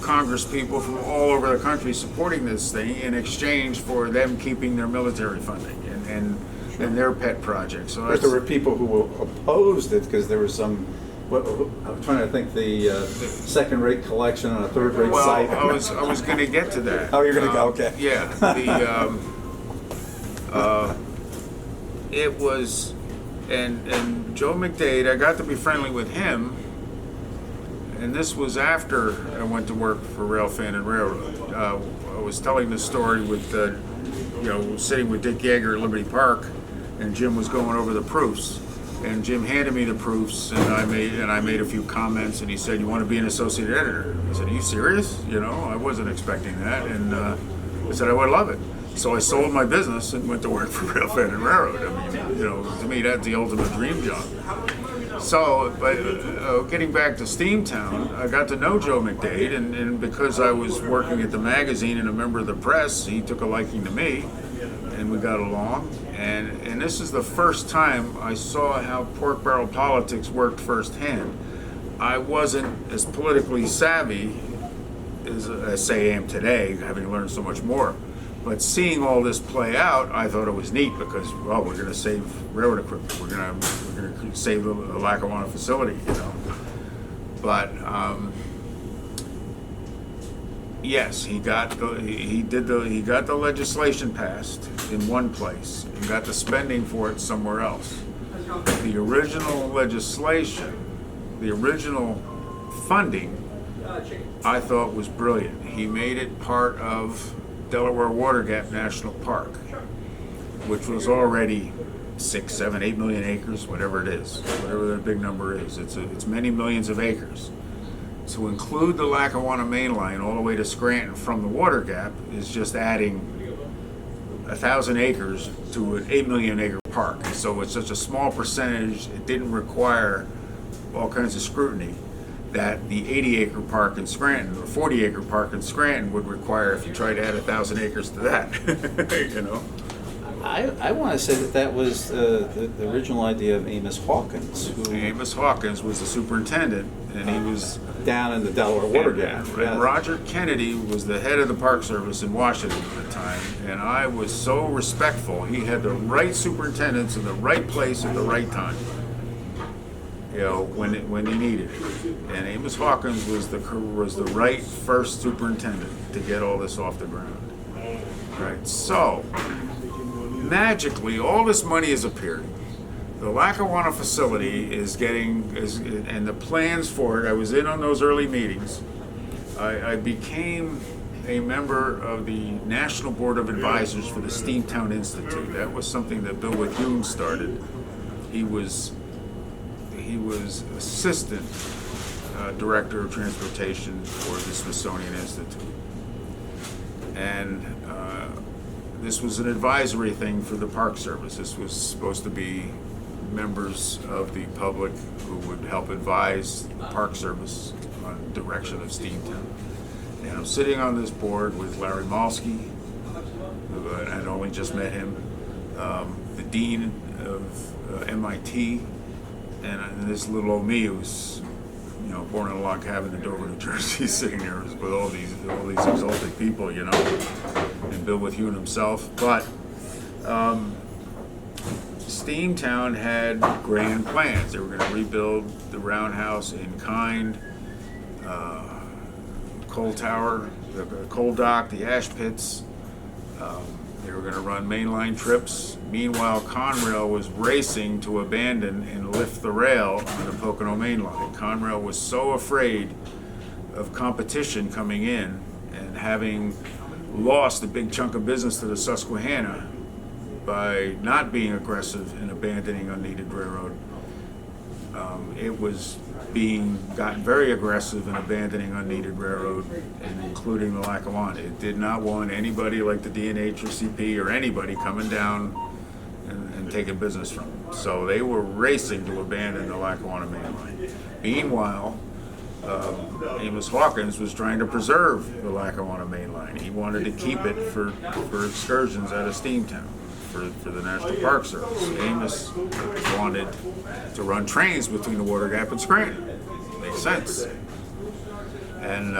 Congress people from all over the country supporting this thing in exchange for them keeping their military funding and their pet projects. So But there were people who opposed it because there was some. I'm trying to think the second-rate collection on a third-rate site. I was going to get to that. Oh, you're going to go? Okay. Yeah. It was, and Joe McDade. I got to be friendly with him, and this was after I went to work for Railfan and Railroad. I was telling the story with, sitting with Dick Yeager at Liberty Park, and Jim was going over the proofs. And Jim handed me the proofs, and I made a few comments, and he said, "You want to be an associate editor?" I said, "Are you serious?" I wasn't expecting that, and I said I would love it. So I sold my business and went to work for Railfan and Railroad. I mean, to me that's the ultimate dream job. So, but getting back to Steamtown, I got to know Joe McDade, and because I was working at the magazine and a member of the press, he took a liking to me, and we got along. And this is the first time I saw how pork barrel politics worked firsthand. I wasn't as politically savvy as say I am today, having learned so much more. But seeing all this play out, I thought it was neat because, well, we're going to save railroad equipment. We're going to save the Lackawanna facility, But yes, he got the legislation passed in one place and got the spending for it somewhere else. The original legislation, the original funding, I thought was brilliant. He made it part of Delaware Water Gap National Park, which was already 6, 7, 8 million acres, whatever it is, whatever the big number is. It's many millions of acres. To include the Lackawanna Mainline all the way to Scranton from the Water Gap is just adding 1,000 acres to an 8 million acre park. So it's such a small percentage, it didn't require all kinds of scrutiny that the 80 acre park in Scranton or 40 acre park in Scranton would require if you tried to add 1,000 acres to that. I want to say that was the original idea of Amos Hawkins. Amos Hawkins was the superintendent, and he was down in the Delaware Water Gap. And Roger Kennedy was the head of the Park Service in Washington at the time, and I was so respectful. He had the right superintendents in the right place at the right time, when he needed it. And Amos Hawkins was the right first superintendent to get all this off the ground. Right, so magically, all this money is appearing. The Lackawanna facility and the plans for it, I was in on those early meetings. I became a member of the National Board of Advisors for the Steamtown Institute. That was something that Bill Witthuhn started. He was assistant director of transportation for the Smithsonian Institute. And this was an advisory thing for the Park Service. This was supposed to be members of the public who would help advise the Park Service on direction of Steamtown. And I'm sitting on this board with Larry Malsky, who I'd only just met him, the dean of MIT, and this little old me who was, born in a log cabin in Dover, New Jersey, sitting there with all these exalted people, and Bill Witthuhn himself. But Steamtown had grand plans. They were going to rebuild the roundhouse in kind, coal tower, the coal dock, the ash pits. They were going to run mainline trips. Meanwhile, Conrail was racing to abandon and lift the rail on the Pocono Mainline. Conrail was so afraid of competition coming in and having lost a big chunk of business to the Susquehanna by not being aggressive and abandoning unneeded railroad. It was gotten very aggressive in abandoning unneeded railroad, and including the Lackawanna. It did not want anybody like the D&H or CP or anybody coming down and taking business from them. So they were racing to abandon the Lackawanna Mainline. Meanwhile, Amos Hawkins was trying to preserve the Lackawanna Mainline. He wanted to keep it for excursions out of Steamtown for the National Park Service. Amos wanted to run trains between the Water Gap and Scranton. Makes sense. And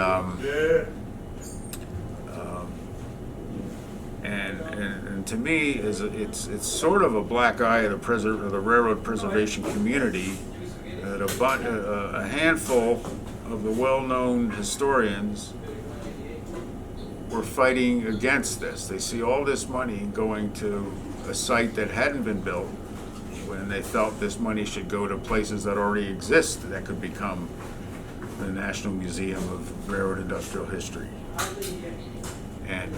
and to me, it's sort of a black eye of the railroad preservation community that a handful of the well-known historians were fighting against this. They see all this money going to a site that hadn't been built when they felt this money should go to places that already exist that could become the National Museum of Railroad Industrial History. And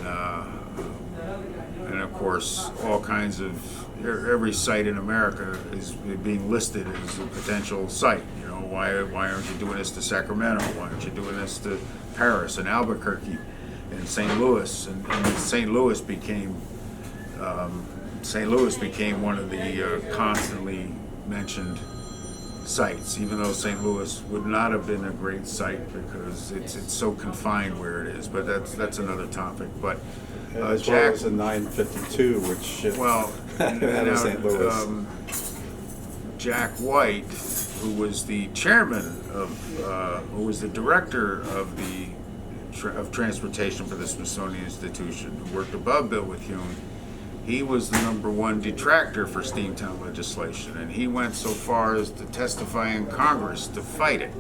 of course, all kinds of, every site in America is being listed as a potential site. You know, why aren't you doing this to Sacramento? Why aren't you doing this to Paris and Albuquerque and St. Louis? And St. Louis became one of the constantly mentioned sites, even though St. Louis would not have been a great site because it's so confined where it is. But that's another topic. But as well as the 952, which well, out of St. Louis. Jack White, who was the chairman of, who was the director of the of transportation for the Smithsonian Institution, who worked above Bill Hume, he was the #1 detractor for Steamtown legislation, and he went so far as to testify in Congress to fight it.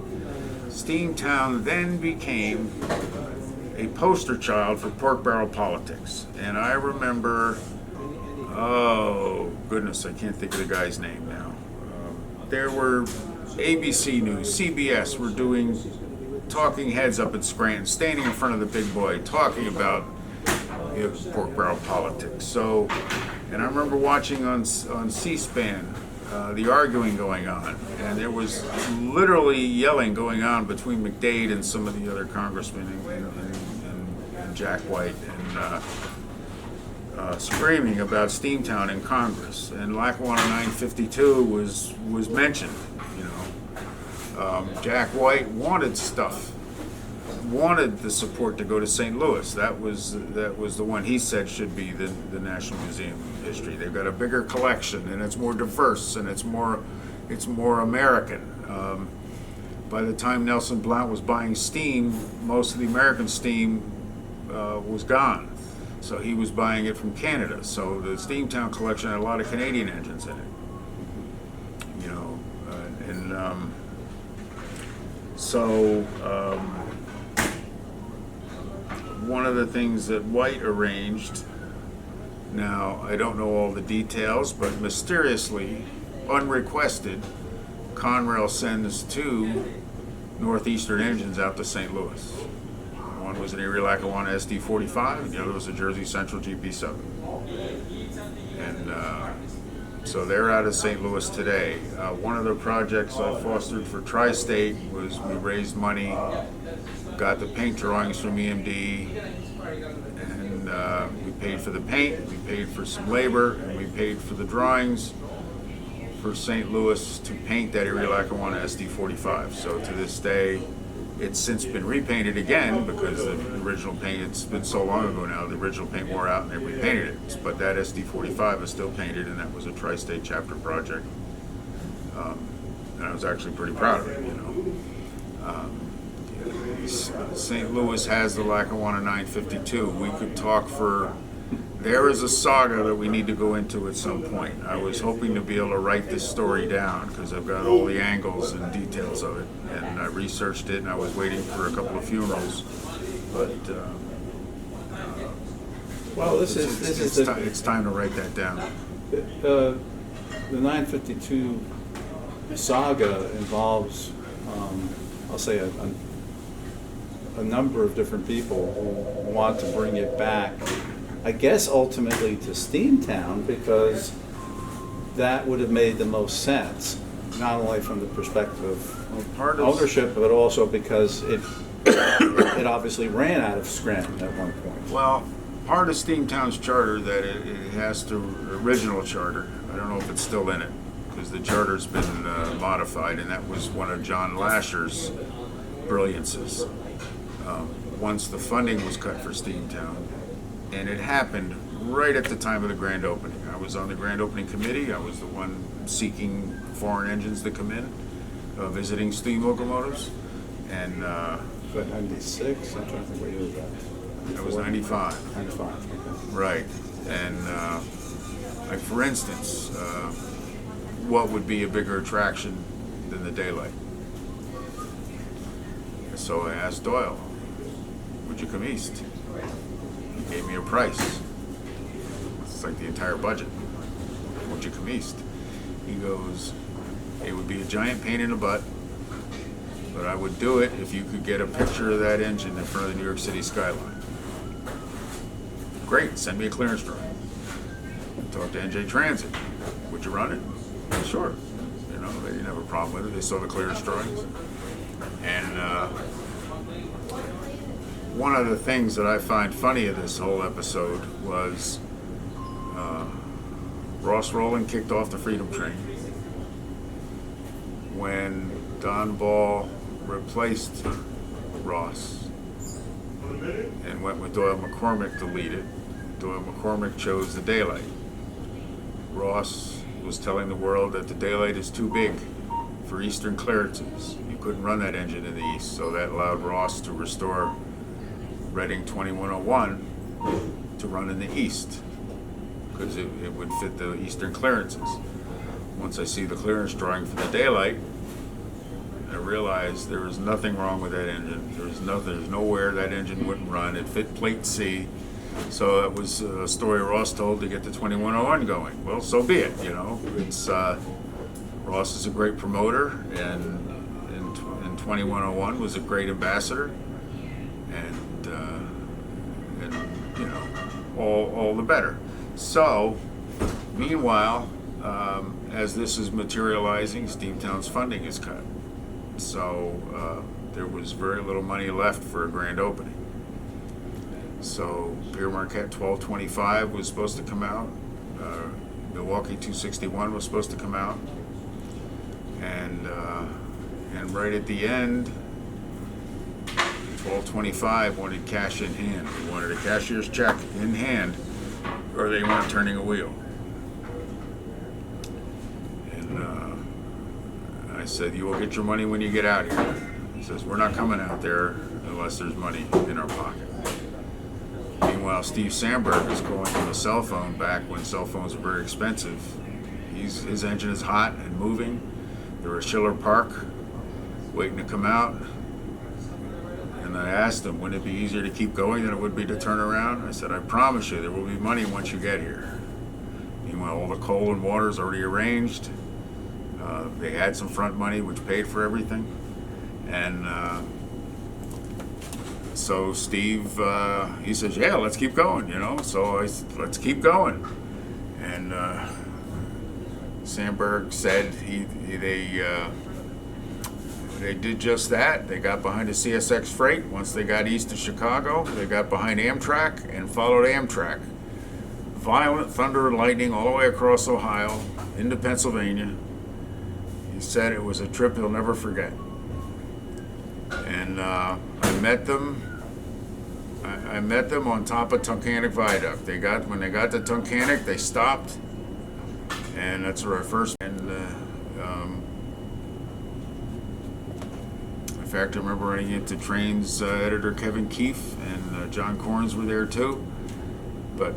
Steamtown then became a poster child for pork barrel politics, and I remember, oh goodness, I can't think of the guy's name now. There were ABC News, CBS were doing talking heads up at Scranton, standing in front of the big boy, talking about pork barrel politics. So, and I remember watching on C-SPAN the arguing going on, and there was literally yelling going on between McDade and some of the other congressmen and Jack White, and screaming about Steamtown in Congress. And Lackawanna 952 was mentioned. Jack White wanted the support to go to St. Louis. That was the one he said should be the National Museum of History. They've got a bigger collection, and it's more diverse, and it's more American. By the time Nelson Blount was buying steam, most of the American steam was gone. So he was buying it from Canada. So the Steamtown collection had a lot of Canadian engines in it. One of the things that White arranged, now I don't know all the details, but mysteriously, unrequested, Conrail sends 2 Northeastern engines out to St. Louis. One was an Erie Lackawanna SD45, and the other was a Jersey Central GP7. And so they're out of St. Louis today. One of the projects I fostered for Tri-State was we raised money, got the paint drawings from EMD, and we paid for the paint, we paid for some labor, and we paid for the drawings for St. Louis to paint that Erie Lackawanna SD45. So to this day, it's since been repainted again because the original paint, it's been so long ago now, the original paint wore out and they repainted it. But that SD45 is still painted, and that was a Tri-State chapter project. And I was actually pretty proud of it, St. Louis has the Lackawanna 952. We could talk there is a saga that we need to go into at some point. I was hoping to be able to write this story down because I've got all the angles and details of it, and I researched it, and I was waiting for a couple of funerals, but well, it's time to write that down. The 952 saga involves, I'll say, a number of different people who want to bring it back, I guess ultimately to Steamtown, because that would have made the most sense, not only from the perspective of ownership, but also because it obviously ran out of Scranton at one point. Well, part of Steamtown's charter that it has to, original charter, I don't know if it's still in it, because the charter's been modified, and that was one of John Lasher's brilliances. Once the funding was cut for Steamtown, and it happened right at the time of the grand opening. I was on the grand opening committee. I was the one seeking foreign engines to come in, visiting steam locomotives, and But 96, I'm trying to think what year was that? it was 95. 95, okay. Right, and like for instance, what would be a bigger attraction than the daylight? So I asked Doyle, would you come east? He gave me a price. It's like the entire budget. Would you come east? He goes, it would be a giant pain in the butt, but I would do it if you could get a picture of that engine in front of the New York City skyline. Great, send me a clearance drawing. Talk to NJ Transit. Would you run it? Sure. You know, they didn't have a problem with it. They saw the clearance drawings. And one of the things that I find funny of this whole episode was Ross Rowland kicked off the Freedom Train when Don Ball replaced Ross and went with Doyle McCormick to lead it. Doyle McCormick chose the daylight. Ross was telling the world that the daylight is too big for eastern clearances. You couldn't run that engine in the east, so that allowed Ross to restore Reading 2101 to run in the east because it would fit the eastern clearances. Once I see the clearance drawing for the daylight, I realized there was nothing wrong with that engine. There's nowhere that engine wouldn't run. It fit plate C. So that was a story Ross told to get the 2101 going. Well, so be it, you know. It's Ross is a great promoter, and in 2101 was a great ambassador, and you know, all the better. So, meanwhile, as this is materializing, Steamtown's funding is cut. So there was very little money left for a grand opening. So Pier Marquette 1225 was supposed to come out. Milwaukee 261 was supposed to come out. And right at the end, 1225 wanted cash in hand. They wanted a cashier's check in hand, or they weren't turning a wheel. And I said, you will get your money when you get out here. He says, we're not coming out there unless there's money in our pocket. Meanwhile, Steve Sandberg is calling from a cell phone back when cell phones were very expensive. His engine is hot and moving. They're at Schiller Park, waiting to come out. And I asked him, wouldn't it be easier to keep going than it would be to turn around? I said, I promise you, there will be money once you get here. Meanwhile, all the coal and water is already arranged. They had some front money, which paid for everything. And so Steve, he says, yeah, let's keep going, you know. So I said, let's keep going. And Sandberg said they did just that. They got behind a CSX freight. Once they got east of Chicago, they got behind Amtrak and followed Amtrak. Violent thunder and lightning all the way across Ohio into Pennsylvania. He said it was a trip he'll never forget. And I met them. I met them on top of Tunkhannock Viaduct. When they got to Tunkhannock, they stopped, and that's where I first. And in fact, I remember running into Trains editor Kevin Keefe and John Corns were there too. But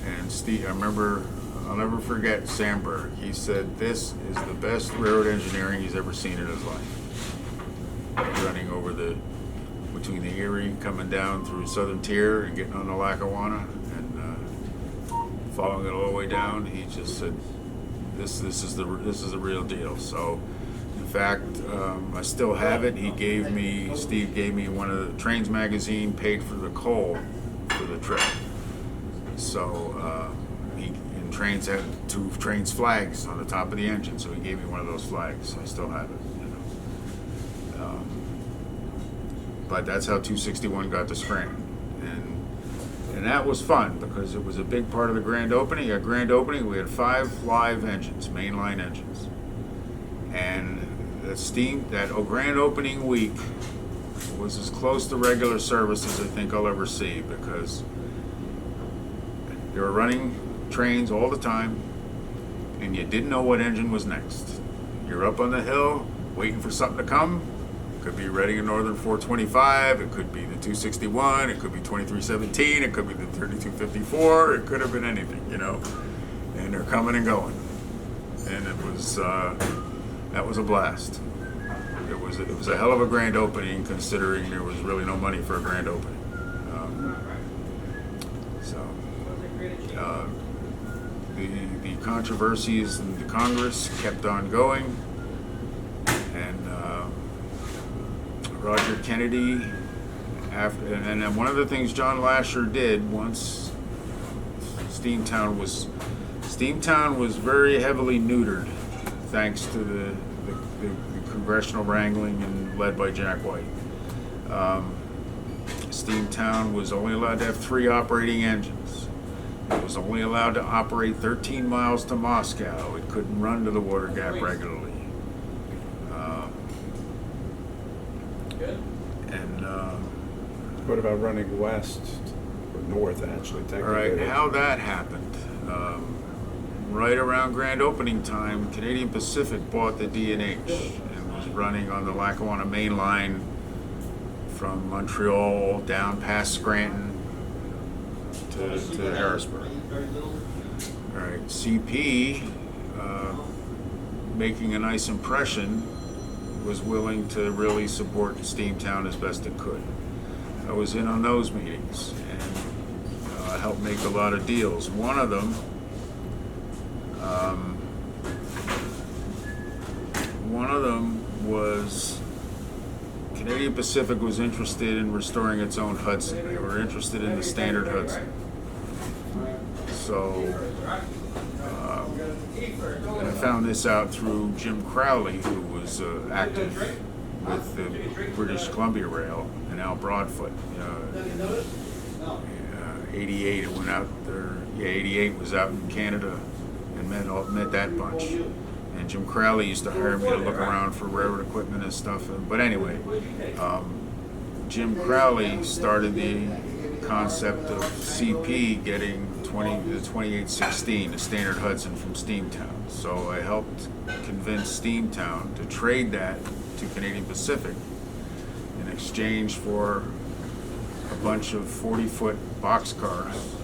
and Steve, I remember. I'll never forget Sandberg. He said this is the best railroad engineering he's ever seen in his life. Running over between the Erie, coming down through Southern Tier and getting on the Lackawanna and following it all the way down. He just said, "This is the real deal." So, in fact, I still have it. Steve gave me one of the Trains magazine, paid for the coal for the trip. So Trains had two Trains flags on the top of the engine, so he gave me one of those flags. I still have it. But that's how 261 got to Scranton. And that was fun because it was a big part of the grand opening. At grand opening, we had 5 live engines, mainline engines. And that grand opening week was as close to regular service as I think I'll ever see, because they were running trains all the time, and you didn't know what engine was next. You're up on the hill waiting for something to come. It could be Reading and Northern 425, it could be the 261, it could be 2317, it could be the 3254, it could have been anything, you know. And they're coming and going. And it was that was a blast. It was a hell of a grand opening, considering there was really no money for a grand opening. The controversies in the Congress kept on going, and Roger Kennedy, and then one of the things John Lasher did once Steamtown was very heavily neutered, thanks to the congressional wrangling and led by Jack White. Steamtown was only allowed to have 3 operating engines. It was only allowed to operate 13 miles to Moscow. It couldn't run to the Water Gap regularly. What about running west or north, actually? All right, how that happened. Right around grand opening time, Canadian Pacific bought the D&H and was running on the Lackawanna Mainline from Montreal down past Scranton to Harrisburg. All right, CP, making a nice impression, was willing to really support Steamtown as best it could. I was in on those meetings and helped make a lot of deals. One of them was Canadian Pacific was interested in restoring its own Hudson. They were interested in the standard Hudson. So, and I found this out through Jim Crowley, who was active with the British Columbia Rail, and Al Broadfoot. 88, it went out there. Yeah, 88 was out in Canada and met that bunch. And Jim Crowley used to hire me to look around for railroad equipment and stuff. But anyway, Jim Crowley started the concept of CP getting the 2816, the standard Hudson from Steamtown. So I helped convince Steamtown to trade that to Canadian Pacific in exchange for a bunch of 40-foot boxcars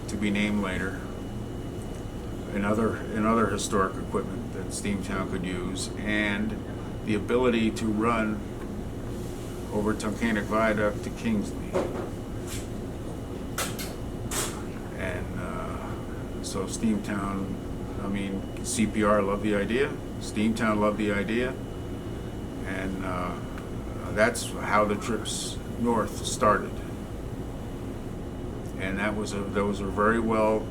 to be named later, and other historic equipment that Steamtown could use, and the ability to run over Tunkhannock Viaduct to Kingsley. And so Steamtown, CPR loved the idea, Steamtown loved the idea, and that's how the trips north started. And those were very well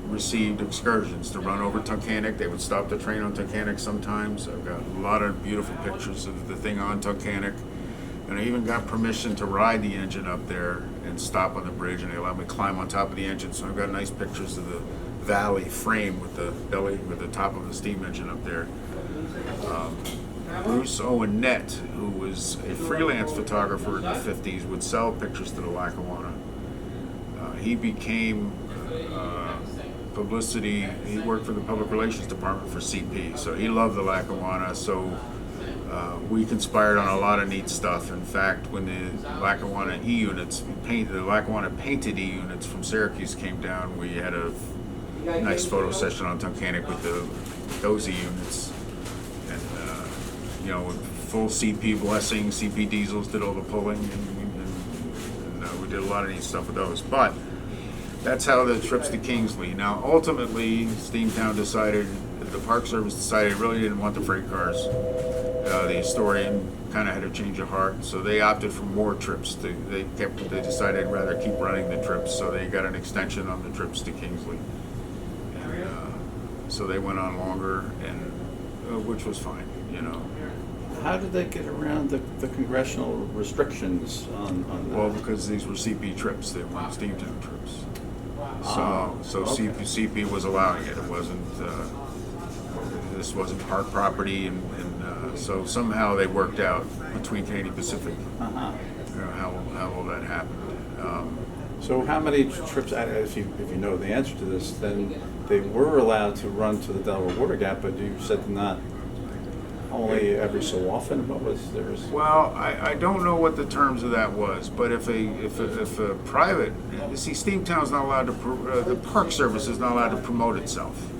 received excursions to run over Tunkhannock. They would stop the train on Tunkhannock sometimes. I've got a lot of beautiful pictures of the thing on Tunkhannock. And I even got permission to ride the engine up there and stop on the bridge, and they allowed me to climb on top of the engine. So I've got nice pictures of the valley frame with the belly, with the top of the steam engine up there. Bruce Owen Nett, who was a freelance photographer in the 50s, would sell pictures to the Lackawanna. He became publicity. He worked for the public relations department for CP, so he loved the Lackawanna. So we conspired on a lot of neat stuff. In fact, when the Lackawanna E-units, the Lackawanna painted E-units from Syracuse came down, we had a nice photo session on Tunkhannock with those E-units. And, with full CP blessing, CP diesels did all the pulling, and we did a lot of neat stuff with those. But that's how the trips to Kingsley. Now, ultimately, Steamtown decided, the Park Service decided it really didn't want the freight cars. The historian kind of had a change of heart, so they opted for more trips. They decided they'd rather keep running the trips, so they got an extension on the trips to Kingsley. And, so they went on longer, and which was fine, how did they get around the congressional restrictions on that? Well, because these were CP trips, they weren't Steamtown trips. So okay. CP was allowing it. It wasn't. This wasn't park property, and so somehow they worked out between Canadian Pacific. Uh-huh. You know, how all that happened. So how many trips, if you know the answer to this, then they were allowed to run to the Delaware Water Gap, but you said not only every so often. What was theirs? Well, I don't know what the terms of that was, but if a private, you see, Steamtown's not allowed to, the Park Service is not allowed to promote itself.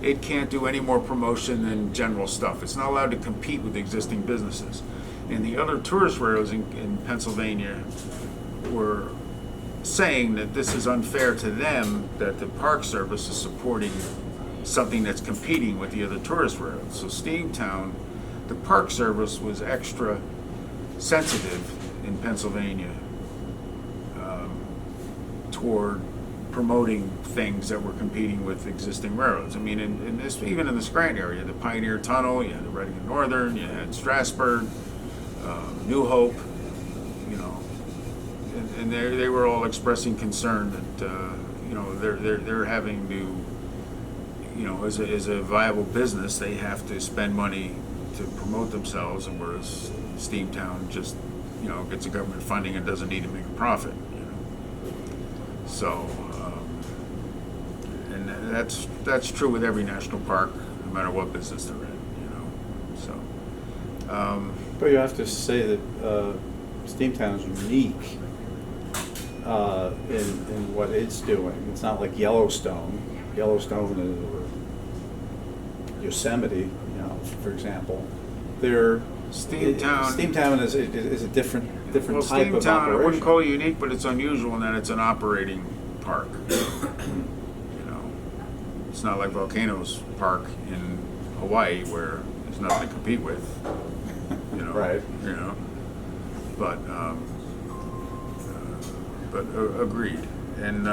It can't do any more promotion than general stuff. It's not allowed to compete with existing businesses. And the other tourist railroads in Pennsylvania were saying that this is unfair to them, that the Park Service is supporting something that's competing with the other tourist railroads. So Steamtown, the Park Service was extra sensitive in Pennsylvania toward promoting things that were competing with existing railroads. I mean, in this, even in the Scranton area, the Pioneer Tunnel, you had the Reading and Northern, you had Strasburg, New Hope, you know, and they were all expressing concern that you know, they're having to, you know, as a viable business, they have to spend money to promote themselves, and whereas Steamtown just, you know, gets a government funding and doesn't need to make a profit, you know. So, and that's true with every national park, no matter what business they're in, you know. So, But you have to say that Steamtown is unique in what it's doing. It's not like Yellowstone. Yellowstone or Yosemite, you know, for example. Steamtown is a different well, type of Steamtown, I wouldn't operation. call it unique, but it's unusual in that it's an operating park. You know, it's not like Volcanoes Park in Hawaii where there's nothing to compete with. You know, Right. You know, but agreed. And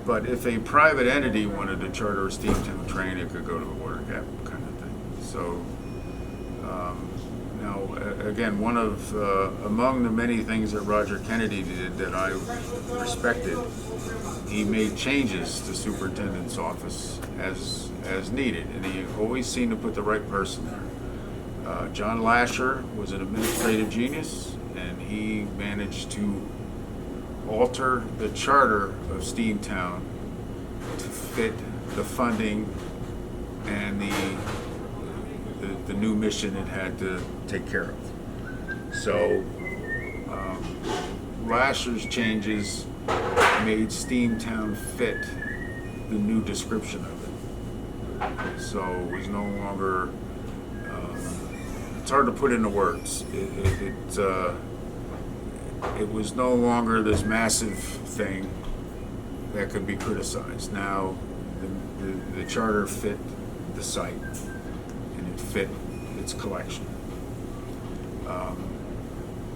but if a private entity wanted to charter a Steamtown train, it could go to the Water Gap kind of thing. So now, again, one of among the many things that Roger Kennedy did that I respected, he made changes to superintendent's office as needed, and he always seemed to put the right person there. John Lasher was an administrative genius, and he managed to alter the charter of Steamtown to fit the funding and the new mission it had to take care of. So Lasher's changes made Steamtown fit the new description of it. So it was no longer, it's hard to put into words. It was no longer this massive thing that could be criticized. Now the charter fit the site, and it fit its collection.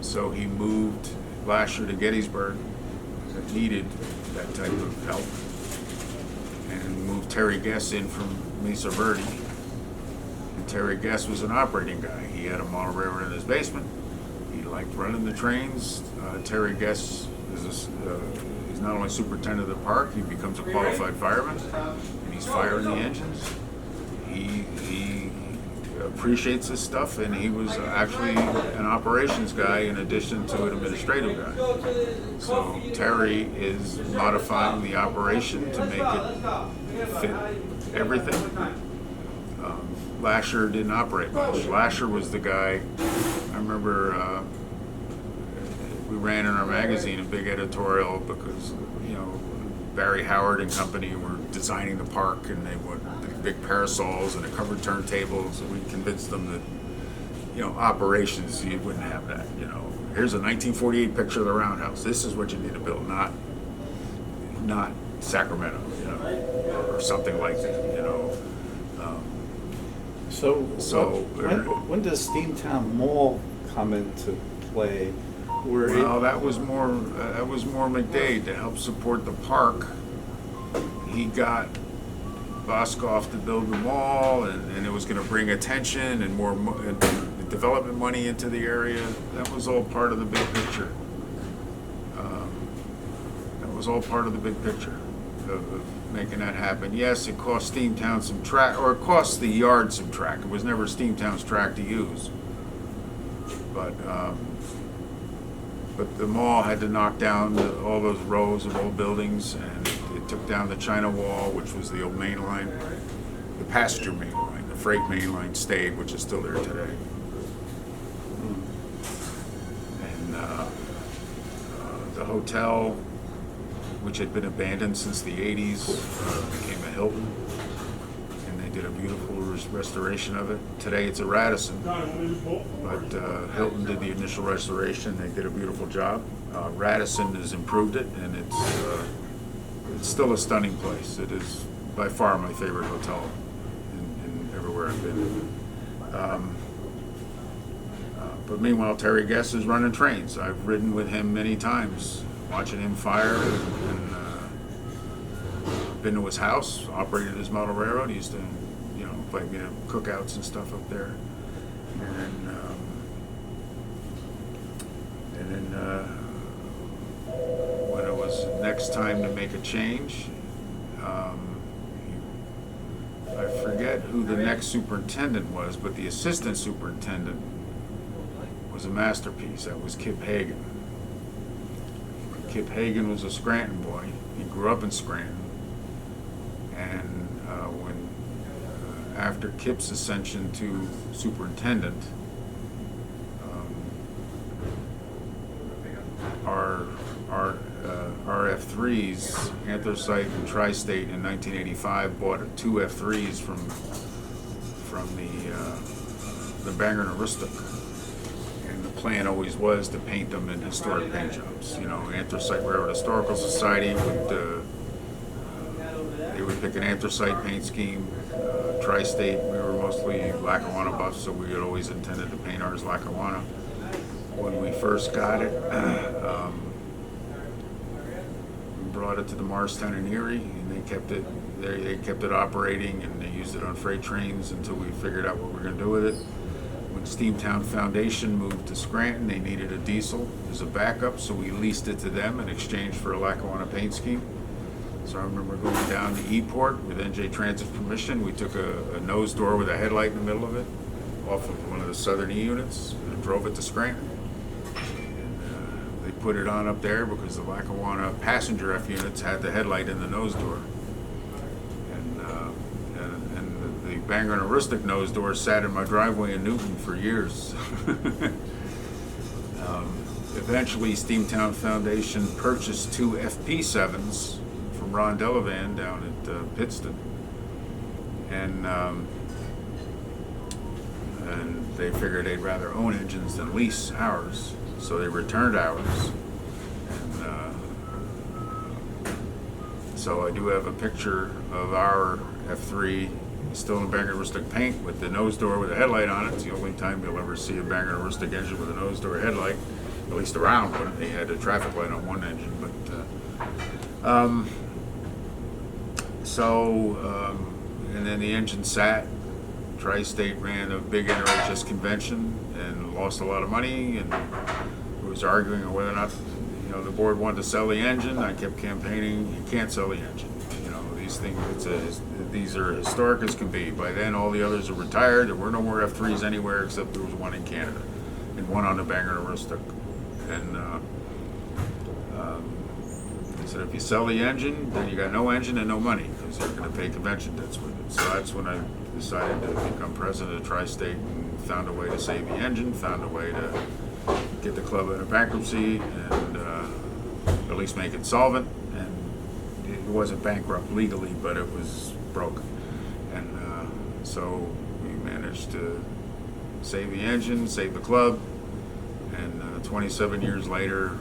So he moved Lasher to Gettysburg that needed that type of help, and moved Terry Guess in from Mesa Verde. And Terry Guess was an operating guy. He had a model railroad in his basement. He liked running the trains. Terry Guess is not only superintendent of the park, he becomes a qualified fireman, and he's firing the engines. He appreciates this stuff, and he was actually an operations guy in addition to an administrative guy. So Terry is modifying the operation to make it fit everything. Lasher didn't operate much. Lasher was the guy, I remember we ran in our magazine a big editorial because, you know, Barry Howard and company were designing the park, and they wanted big parasols and a covered turntable, so we convinced them that, you know, operations, you wouldn't have that. You know, here's a 1948 picture of the roundhouse. This is what you need to build, not Sacramento, you know, or something like that, you know. When does Steamtown Mall come into play? Well, that was more McDade to help support the park. He got Boscoff to build the mall, and it was going to bring attention and more and development money into the area. That was all part of the big picture. That was all part of the big picture of making that happen. Yes, it cost Steamtown some track, or it cost the yard some track. It was never Steamtown's track to use. But the mall had to knock down all those rows of old buildings, and it took down the China Wall, which was the old main line, the passenger main line. The freight main line stayed, which is still there today. And the hotel, which had been abandoned since the 80s, became a Hilton, and they did a beautiful restoration of it. Today it's a Radisson, but Hilton did the initial restoration. They did a beautiful job. Radisson has improved it, and it's still a stunning place. It is by far my favorite hotel in everywhere I've been. But meanwhile, Terry Guest is running trains. I've ridden with him many times, watching him fire, and been to his house, operated his model railroad. He used to, invite me to cookouts and stuff up there. And then when it was next time to make a change, I forget who the next superintendent was, but the assistant superintendent was a masterpiece. That was Kip Hagan. Kip Hagan was a Scranton boy. He grew up in Scranton. And after Kip's ascension to superintendent, our F3s, Anthracite and Tri-State in 1985, bought two F3s from the Bangor and Aroostook. And the plan always was to paint them in historic paint jobs. Anthracite Railroad Historical Society would pick an anthracite paint scheme. Tri-State, we were mostly Lackawanna buffs, so we had always intended to paint ours Lackawanna. When we first got it, we brought it to the Morristown and Erie, and they kept it operating, and they used it on freight trains until we figured out what we were going to do with it. When Steamtown Foundation moved to Scranton, they needed a diesel as a backup, so we leased it to them in exchange for a Lackawanna paint scheme. So I remember going down to E-Port with NJ Transit's permission. We took a nose door with a headlight in the middle of it off of one of the Southern E units and drove it to Scranton. And they put it on up there because the Lackawanna passenger F units had the headlight in the nose door. And the Bangor and Aroostook nose door sat in my driveway in Newton for years. Eventually, Steamtown Foundation purchased two FP7s from Ron Delavan down at Pittston, and they figured they'd rather own engines than lease ours, so they returned ours. And so I do have a picture of our F3 still in Bangor Aroostook paint with the nose door with a headlight on it. It's the only time you'll ever see a Bangor Aroostook engine with a nose door headlight, at least around one. They had a traffic light on one engine, but and then the engine sat. Tri-State ran a big NRHS convention and lost a lot of money, and was arguing on whether or not the board wanted to sell the engine. I kept campaigning, you can't sell the engine. These things, these are historic as can be. By then, all the others are retired. There were no more F3s anywhere except there was one in Canada and one on the Bangor and Aroostook. And I said, if you sell the engine, then you got no engine and no money because you're going to pay convention debts with it. So that's when I decided to become president of Tri-State and found a way to save the engine, found a way to get the club out of bankruptcy and at least make it solvent. And it wasn't bankrupt legally, but it was broke. And so we managed to save the engine, save the club, and 27 years later,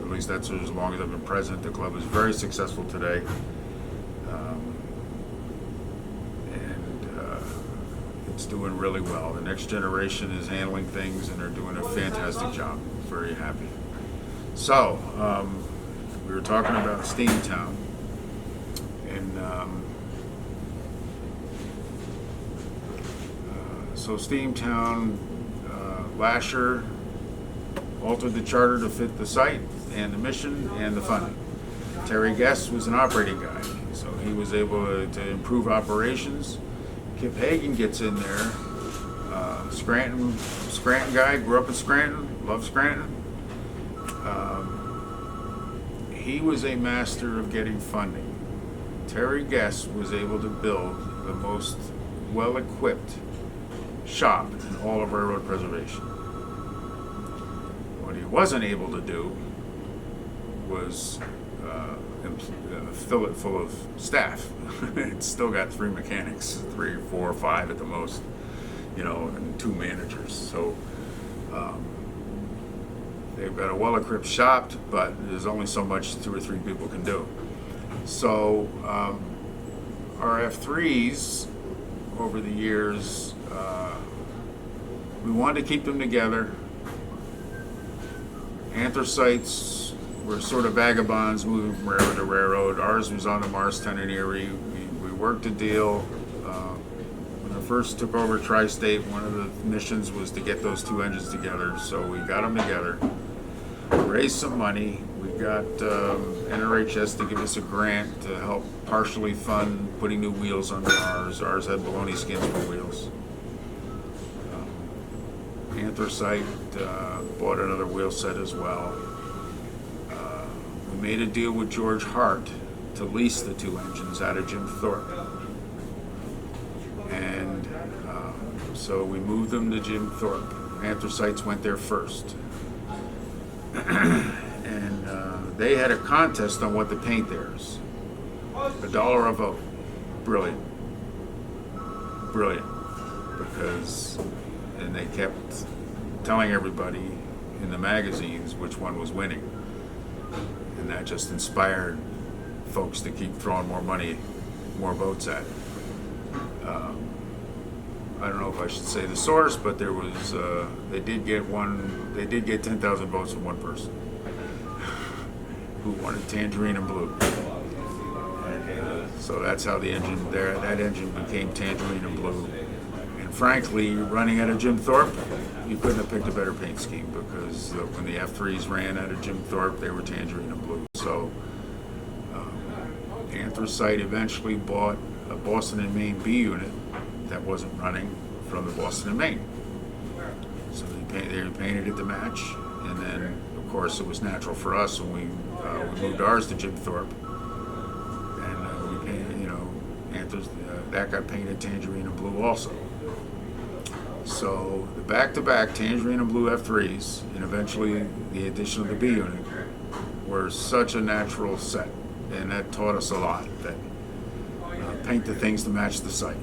at least that's as long as I've been president, the club is very successful today. It's doing really well. The next generation is handling things and they're doing a fantastic job. Very happy. So, we were talking about Steamtown, And so Steamtown, Lasher altered the charter to fit the site and the mission and the funding. Terry Guest was an operating guy, so he was able to improve operations. Kip Hagen gets in there. Scranton guy, grew up in Scranton, loved Scranton. He was a master of getting funding. Terry Guest was able to build the most well-equipped shop in all of railroad preservation. What he wasn't able to do was fill it full of staff. It's still got 3 mechanics, 3, 4, 5 at the most, and 2 managers. So they've got a well-equipped shop, but there's only so much 2 or 3 people can do. So our F3s over the years, we wanted to keep them together. Anthracites were sort of vagabonds moving from railroad to railroad. Ours was on the Morristown and Erie. We worked a deal. When I first took over Tri-State, one of the missions was to get those 2 engines together. So we got them together, raised some money. We got NRHS to give us a grant to help partially fund putting new wheels on ours. Ours had baloney skins for wheels. Anthracite bought another wheel set as well. We made a deal with George Hart to lease the 2 engines out of Jim Thorpe. And so we moved them to Jim Thorpe. Anthracites went there first. And they had a contest on what to paint theirs. $1 a vote. Brilliant. Brilliant. And they kept telling everybody in the magazines which one was winning. And that just inspired folks to keep throwing more money, more votes at it. I don't know if I should say the source, but there was, they did get 10,000 votes from one person who wanted tangerine and blue. So that's how that engine became tangerine and blue. And frankly, running out of Jim Thorpe, you couldn't have picked a better paint scheme, because when the F3s ran out of Jim Thorpe, they were tangerine and blue. So Anthracite eventually bought a Boston and Maine B unit that wasn't running from the Boston and Maine. So they painted it to match, and then of course it was natural for us when we moved ours to Jim Thorpe, and we painted, that got painted tangerine and blue also. So the back-to-back tangerine and blue F3s, and eventually the addition of the B unit, were such a natural set, and that taught us a lot. That paint the things to match the site,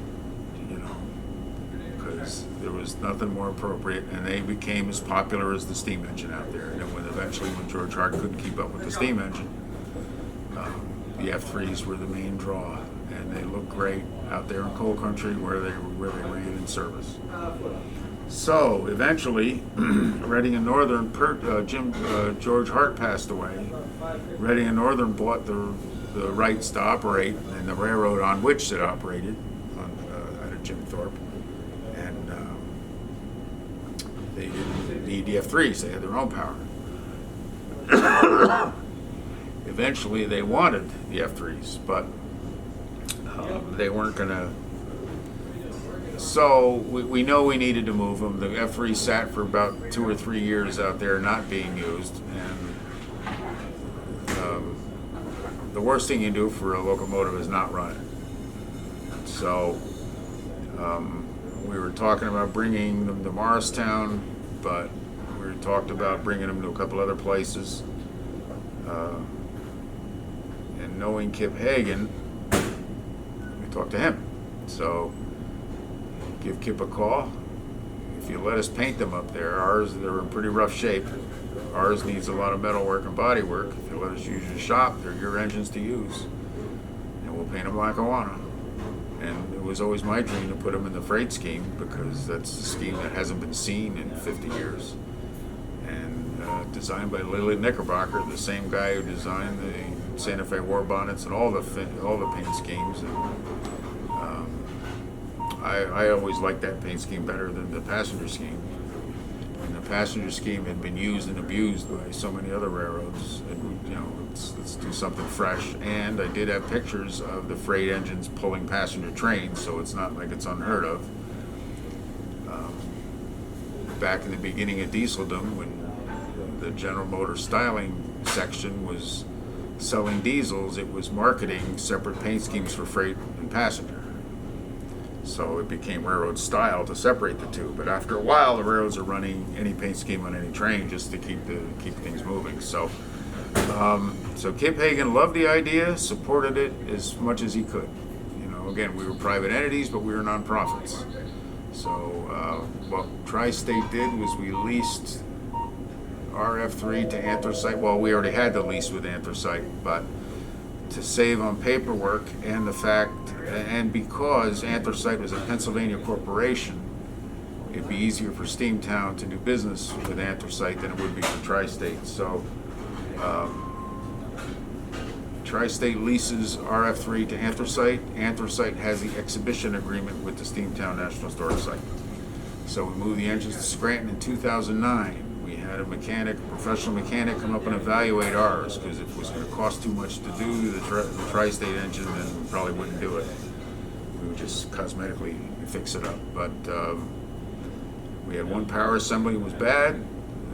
because there was nothing more appropriate, and they became as popular as the steam engine out there. And then when George Hart couldn't keep up with the steam engine, the F3s were the main draw, and they looked great out there in coal country where they ran in service. So eventually, Reading and Northern, George Hart passed away. Reading and Northern bought the rights to operate, and the railroad on which it operated out of Jim Thorpe, and they didn't need the F3s; they had their own power. Eventually, they wanted the F3s, but they weren't going to. So we know we needed to move them. The F3 sat for about 2 or 3 years out there not being used, and the worst thing you do for a locomotive is not run it. So we were talking about bringing them to Morristown, but we talked about bringing them to a couple other places. And knowing Kip Hagen, we talked to him. So give Kip a call. If you let us paint them up there, they're in pretty rough shape. Ours needs a lot of metal work and body work. If you let us use your shop, they're your engines to use. And we'll paint them Lackawanna. And it was always my dream to put them in the freight scheme, because that's a scheme that hasn't been seen in 50 years. And designed by Lily Knickerbocker, the same guy who designed the Santa Fe war bonnets and all the paint schemes. And, I always liked that paint scheme better than the passenger scheme. And the passenger scheme had been used and abused by so many other railroads. And, let's do something fresh. And I did have pictures of the freight engines pulling passenger trains, so it's not like it's unheard of. Back in the beginning of dieseldom, when the General Motors styling section was selling diesels, it was marketing separate paint schemes for freight and passenger. So it became railroad style to separate the two. But after a while, the railroads are running any paint scheme on any train just to keep things moving. So Kip Hagan loved the idea, supported it as much as he could. Again, we were private entities, but we were nonprofits. So what Tri-State did was we leased RF3 to Anthracite. Well, we already had the lease with Anthracite, but to save on paperwork and the fact, and because Anthracite was a Pennsylvania corporation, it'd be easier for Steamtown to do business with Anthracite than it would be for Tri-State. So Tri-State leases RF3 to Anthracite. Anthracite has the exhibition agreement with the Steamtown National Historic Site. So we moved the engines to Scranton in 2009. We had a professional mechanic, come up and evaluate ours, because if it was going to cost too much to do the Tri-State engine, then we probably wouldn't do it. We would just cosmetically fix it up. But we had one power assembly that was bad.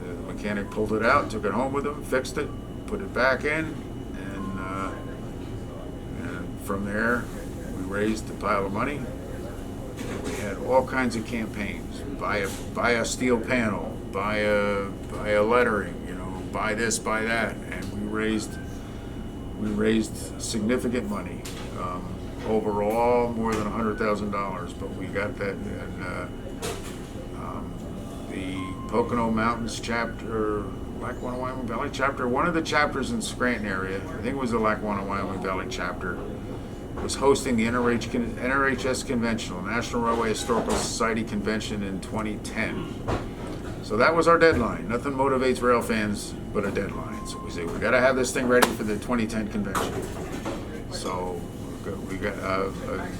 The mechanic pulled it out, took it home with him, fixed it, put it back in, and from there we raised a pile of money. We had all kinds of campaigns: buy a steel panel, buy a lettering, buy this, buy that, and we raised significant money. Overall, more than $100,000, but we got that. And the Pocono Mountains chapter, Lackawanna Wyoming Valley chapter, one of the chapters in Scranton area, I think it was the Lackawanna Wyoming Valley chapter, was hosting the NRHS Convention, National Railway Historical Society Convention, in 2010. So that was our deadline. Nothing motivates rail fans but a deadline. So we say, we got to have this thing ready for the 2010 convention. So we got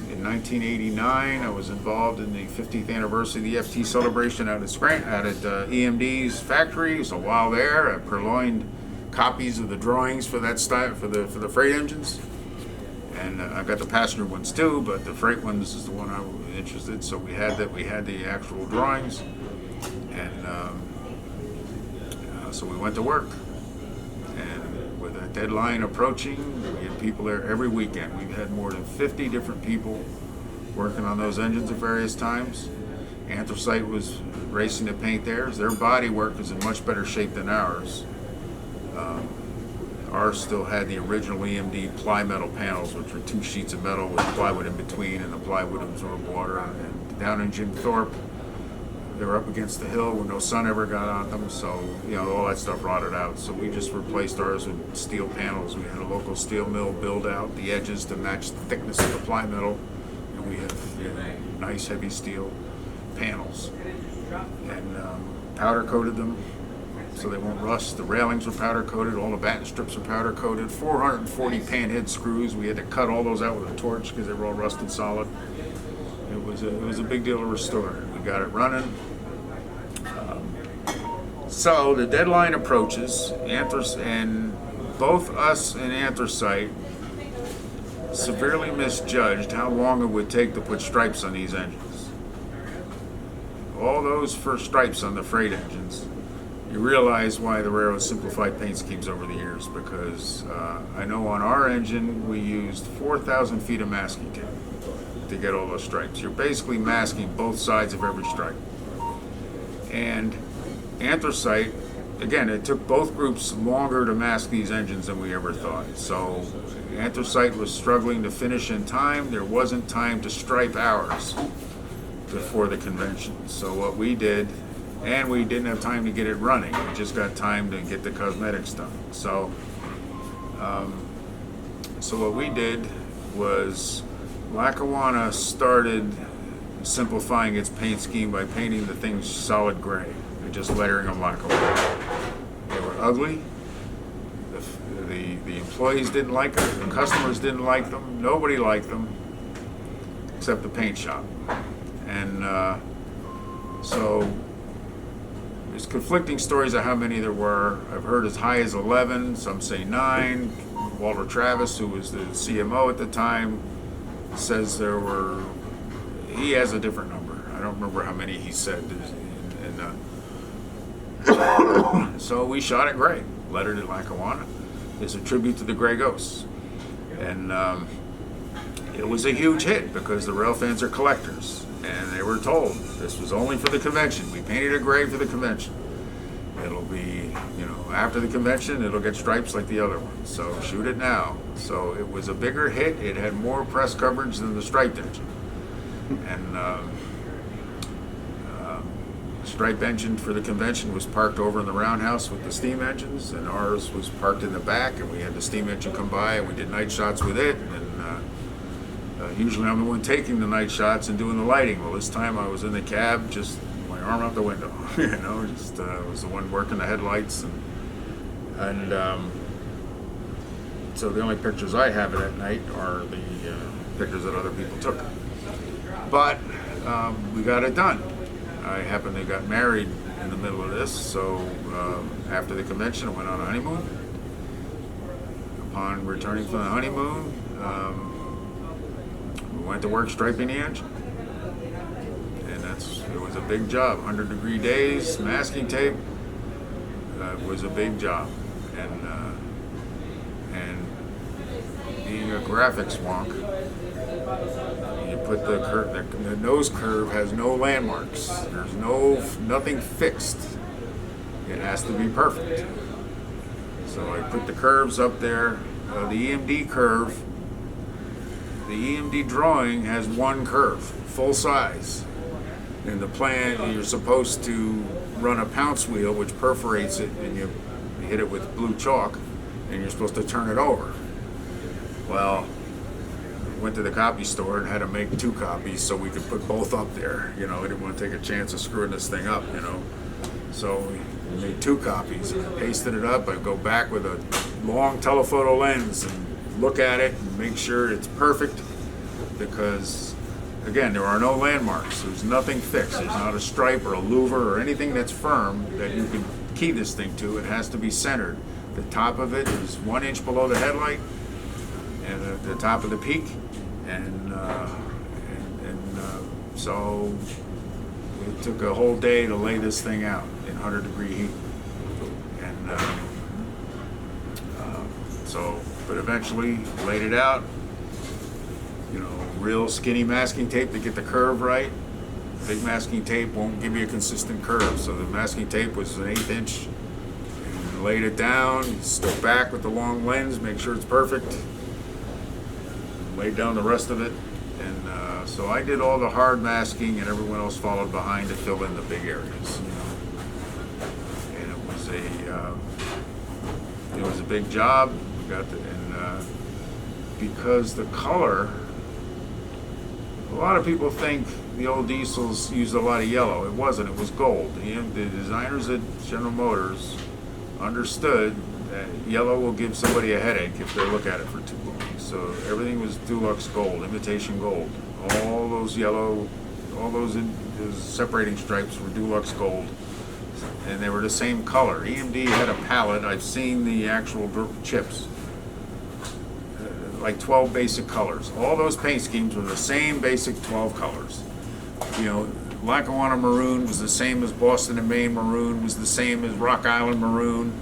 in 1989, I was involved in the 50th anniversary of the FT celebration out at Scranton, out at EMD's factory. So while there, I purloined copies of the drawings for that style, for the freight engines. And I got the passenger ones too, but the freight ones is the one I was interested in. So we had the actual drawings, and so we went to work. And with that deadline approaching, we had people there every weekend. We've had more than 50 different people working on those engines at various times. Anthracite was racing to paint theirs. Their body work was in much better shape than ours. Ours still had the original EMD ply metal panels, which were 2 sheets of metal with plywood in between, and the plywood absorbed water. And down in Jim Thorpe, they were up against the hill where no sun ever got on them, so all that stuff rotted out. So we just replaced ours with steel panels. We had a local steel mill build out the edges to match the thickness of the ply metal, and we have nice heavy steel panels. And powder coated them so they won't rust. The railings were powder coated, all the batten strips were powder coated. 440 pan head screws. We had to cut all those out with a torch because they were all rusted solid. It was a big deal to restore. We got it running. So the deadline approaches, and both us and Anthracite severely misjudged how long it would take to put stripes on these engines. All those first stripes on the freight engines, you realize why the railroad simplified paint schemes over the years, because I know on our engine we used 4,000 feet of masking tape to get all those stripes. You're basically masking both sides of every stripe. And Anthracite, again, it took both groups longer to mask these engines than we ever thought. So Anthracite was struggling to finish in time. There wasn't time to stripe ours before the convention. So what we did, and we didn't have time to get it running. We just got time to get the cosmetics done. So what we did was Lackawanna started simplifying its paint scheme by painting the things solid gray and just lettering them Lackawanna. They were ugly. The employees didn't like them, the customers didn't like them, nobody liked them except the paint shop. And so there's conflicting stories of how many there were. I've heard as high as 11, some say 9. Walter Travis, who was the CMO at the time, says there were, he has a different number. I don't remember how many he said. So we shot it gray. Lettered at Lackawanna is a tribute to the Gray Ghosts. And it was a huge hit because the rail fans are collectors. And they were told this was only for the convention. We painted it gray for the convention. It'll be, after the convention, it'll get stripes like the other one. So shoot it now. So it was a bigger hit. It had more press coverage than the striped engine. And stripe engine for the convention was parked over in the roundhouse with the steam engines, and ours was parked in the back, and we had the steam engine come by, and we did night shots with it. And usually I'm the one taking the night shots and doing the lighting. Well, this time I was in the cab, just my arm out the window, just was the one working the headlights, and so the only pictures I have of that night are the pictures that other people took. But we got it done. I happened to got married in the middle of this, so after the convention I went on a honeymoon. Upon returning from the honeymoon, we went to work striping the engine. And it was a big job, 100-degree days, masking tape. It was a big job. And being a graphics wonk, you put the nose curve has no landmarks. There's nothing fixed. It has to be perfect. So I put the curves up there. The EMD curve, the EMD drawing has one curve, full size. In the plan, you're supposed to run a pounce wheel which perforates it, and you hit it with blue chalk, and you're supposed to turn it over. Well, went to the copy store and had to make 2 copies so we could put both up there. I didn't want to take a chance of screwing this thing up, So we made 2 copies and I pasted it up. I go back with a long telephoto lens and look at it and make sure it's perfect, because again, there are no landmarks. There's nothing fixed. There's not a stripe or a louver or anything that's firm that you can key this thing to. It has to be centered. The top of it is 1 inch below the headlight, and at the top of the peak, so it took a whole day to lay this thing out in 100-degree heat, and but eventually laid it out. Real skinny masking tape to get the curve right. Big masking tape won't give you a consistent curve, so the masking tape was an 1/8 inch. And laid it down, stood back with the long lens, make sure it's perfect. Laid down the rest of it, and so I did all the hard masking, and everyone else followed behind to fill in the big areas. And it was a big job. We got because the color. A lot of people think the old diesels used a lot of yellow. It wasn't. It was gold. The designers at General Motors understood that yellow will give somebody a headache if they look at it for too long. So everything was Dulux gold, imitation gold. All those yellow, those separating stripes were Dulux gold, and they were the same color. EMD had a palette. I've seen the actual chips. Like 12 basic colors. All those paint schemes were the same basic 12 colors. Lackawanna maroon was the same as Boston and Maine maroon, was the same as Rock Island maroon.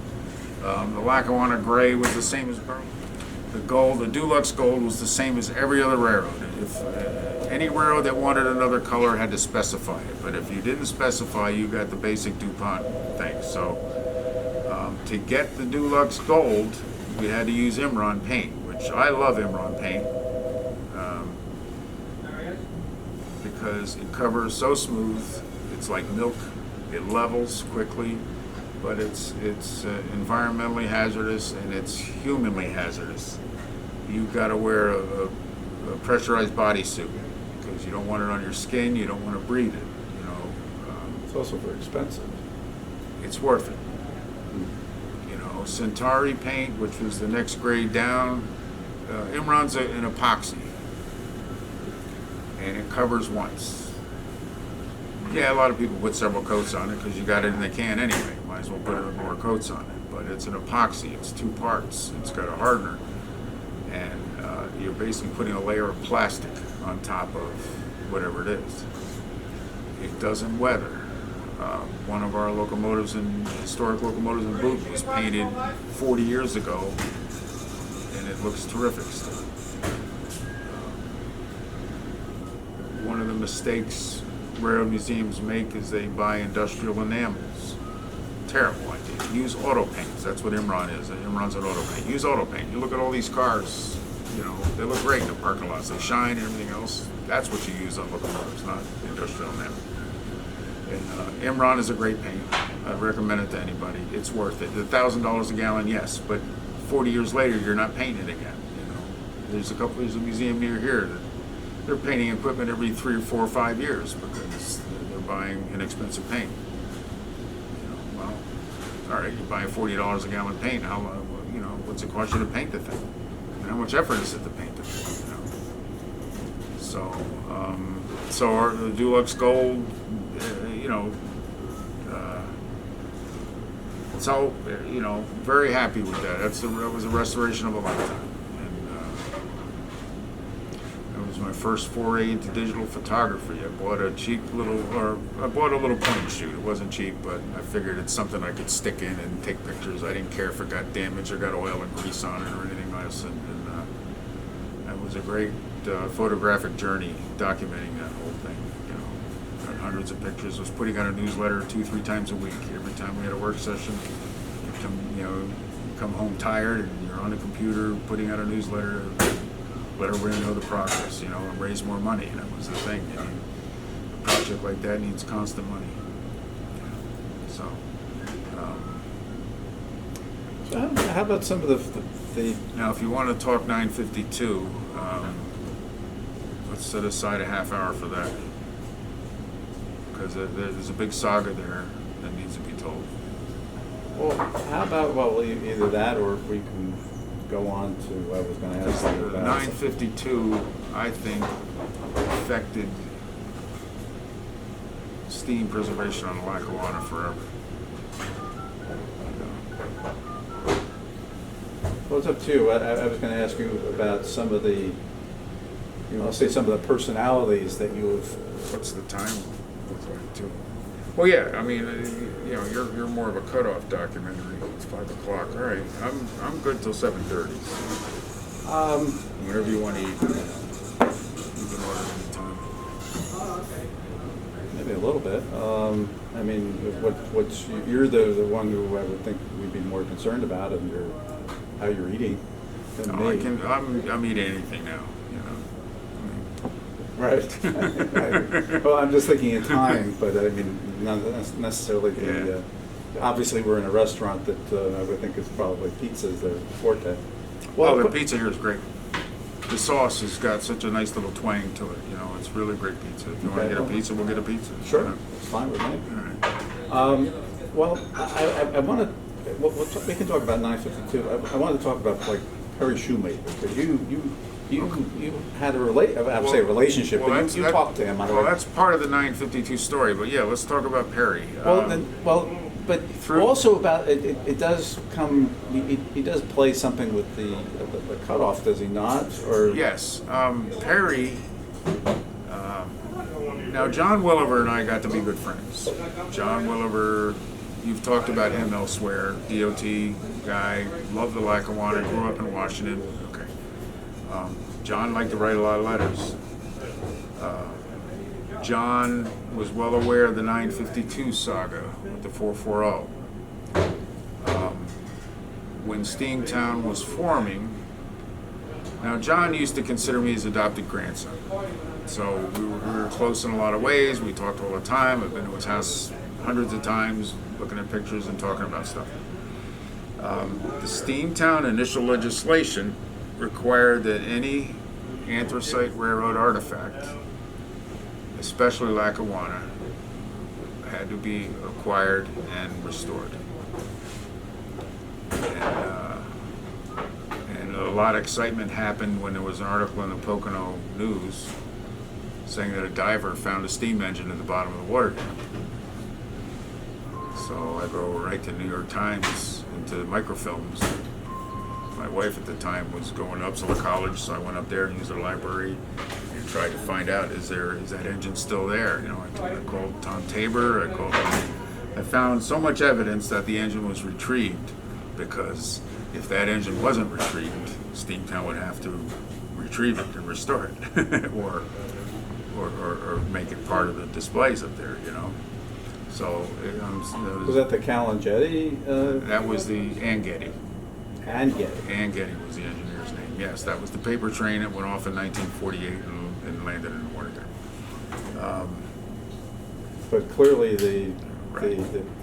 The Lackawanna gray was the same as the gold. The Dulux gold was the same as every other railroad. If any railroad that wanted another color had to specify it, but if you didn't specify, you got the basic DuPont thing. So to get the Dulux gold, we had to use Imron paint. I love Imron paint because it covers so smooth. It's like milk. It levels quickly, but it's environmentally hazardous and it's humanly hazardous. You've got to wear a pressurized bodysuit because you don't want it on your skin. You don't want to breathe it. It's also very expensive. It's worth it. Centauri paint, which was the next grade down. Imron's an epoxy, and it covers once. Yeah, a lot of people put several coats on it because you got it in the can anyway. Might as well put more coats on it. But it's an epoxy. It's 2 parts. It's got a hardener, and you're basically putting a layer of plastic on top of whatever it is. It doesn't weather. One of our locomotives, historic locomotives in Boot, was painted 40 years ago, and it looks terrific still. One of the mistakes railroad museums make is they buy industrial enamels. Terrible idea. Use auto paint. That's what Imron is. Imron's an auto paint. Use auto paint. You look at all these cars, they look great in the parking lots. They shine and everything else. That's what you use on locomotives, not industrial enamel. And Imron is a great paint. I'd recommend it to anybody. It's worth it. $1,000 a gallon, yes, but 40 years later, you're not painting it again. There's a museum near here that they're painting equipment every 3 or 4 or 5 years because they're buying inexpensive paint. Well, all right, you're buying $40 a gallon paint. How what's it cost you to paint the thing? And how much effort is it to paint the thing? So our the Dulux Gold. So very happy with that. That was a restoration of a lifetime, and that was my first foray into digital photography. I bought a little point and shoot. It wasn't cheap, but I figured it's something I could stick in and take pictures. I didn't care if it got damaged or got oil and grease on it or anything else, and that was a great photographic journey documenting that whole thing. Got hundreds of pictures. Was putting out a newsletter 2-3 times a week. Every time we had a work session, you come home tired and you're on the computer putting out a newsletter, let everybody know the progress, and raise more money. And that was the thing. A project like that needs constant money. So how about some of the now, if you want to talk 952, let's set aside a half hour for that. Because there's a big saga there that needs to be told. Well, how about either that or we can go on to I was going to ask you about 952. I think affected steam preservation on Lackawanna forever. Well, it's up to you. I was going to ask you about some of the, I'll say some of the personalities that you have. What's the time? Well, yeah. I mean, you're more of a cut-off documentary. It's 5 o'clock. All right, I'm good till 7:30. Whenever you want to eat, you can order any time. Maybe a little bit. I mean, you're the one who I would think we'd be more concerned about, and how you're eating. Than me. I'm eating anything now. Right. Right. Well, I'm just thinking in time, but I mean, not necessarily the. Obviously, we're in a restaurant that I would think is probably pizza's their forte. Well, the pizza here is great. The sauce has got such a nice little twang to it. It's really great pizza. If you want to get a pizza, we'll get a pizza. Sure, it's fine with me. All right. Well, I want to. We can talk about 952. I want to talk about Perry Shoemaker, because you had a relationship, but you talked to him. That's part of the 952 story. But yeah, let's talk about Perry. But also about it does come. He does play something with the cutoff, does he not? Or yes, Perry. Now John Williver and I got to be good friends. John Williver, you've talked about him elsewhere. DOT guy, loved the Lackawanna, grew up in Washington. Okay. John liked to write a lot of letters. John was well aware of the 952 saga with the 440. When Steamtown was forming, now John used to consider me his adopted grandson. So we were close in a lot of ways. We talked all the time. I've been to his house hundreds of times, looking at pictures and talking about stuff. The Steamtown initial legislation required that any anthracite railroad artifact, especially Lackawanna, had to be acquired and restored. And lot of excitement happened when there was an article in the Pocono News saying that a diver found a steam engine at the bottom of the water tank. So I go right to New York Times and to the microfilms. My wife at the time was going to Uppsala College, so I went up there and used the library and tried to find out, is that engine still there? You know, I called Tom Tabor, I found so much evidence that the engine was retrieved, because if that engine wasn't retrieved, Steamtown would have to retrieve it and restore it, or make it part of the displays up there, you know. So was that the Callan Jetty? That was the Angetty. Angetty. Angetty was the engineer's name. Yes, that was the paper train that went off in 1948 and landed in the water tank. But clearly the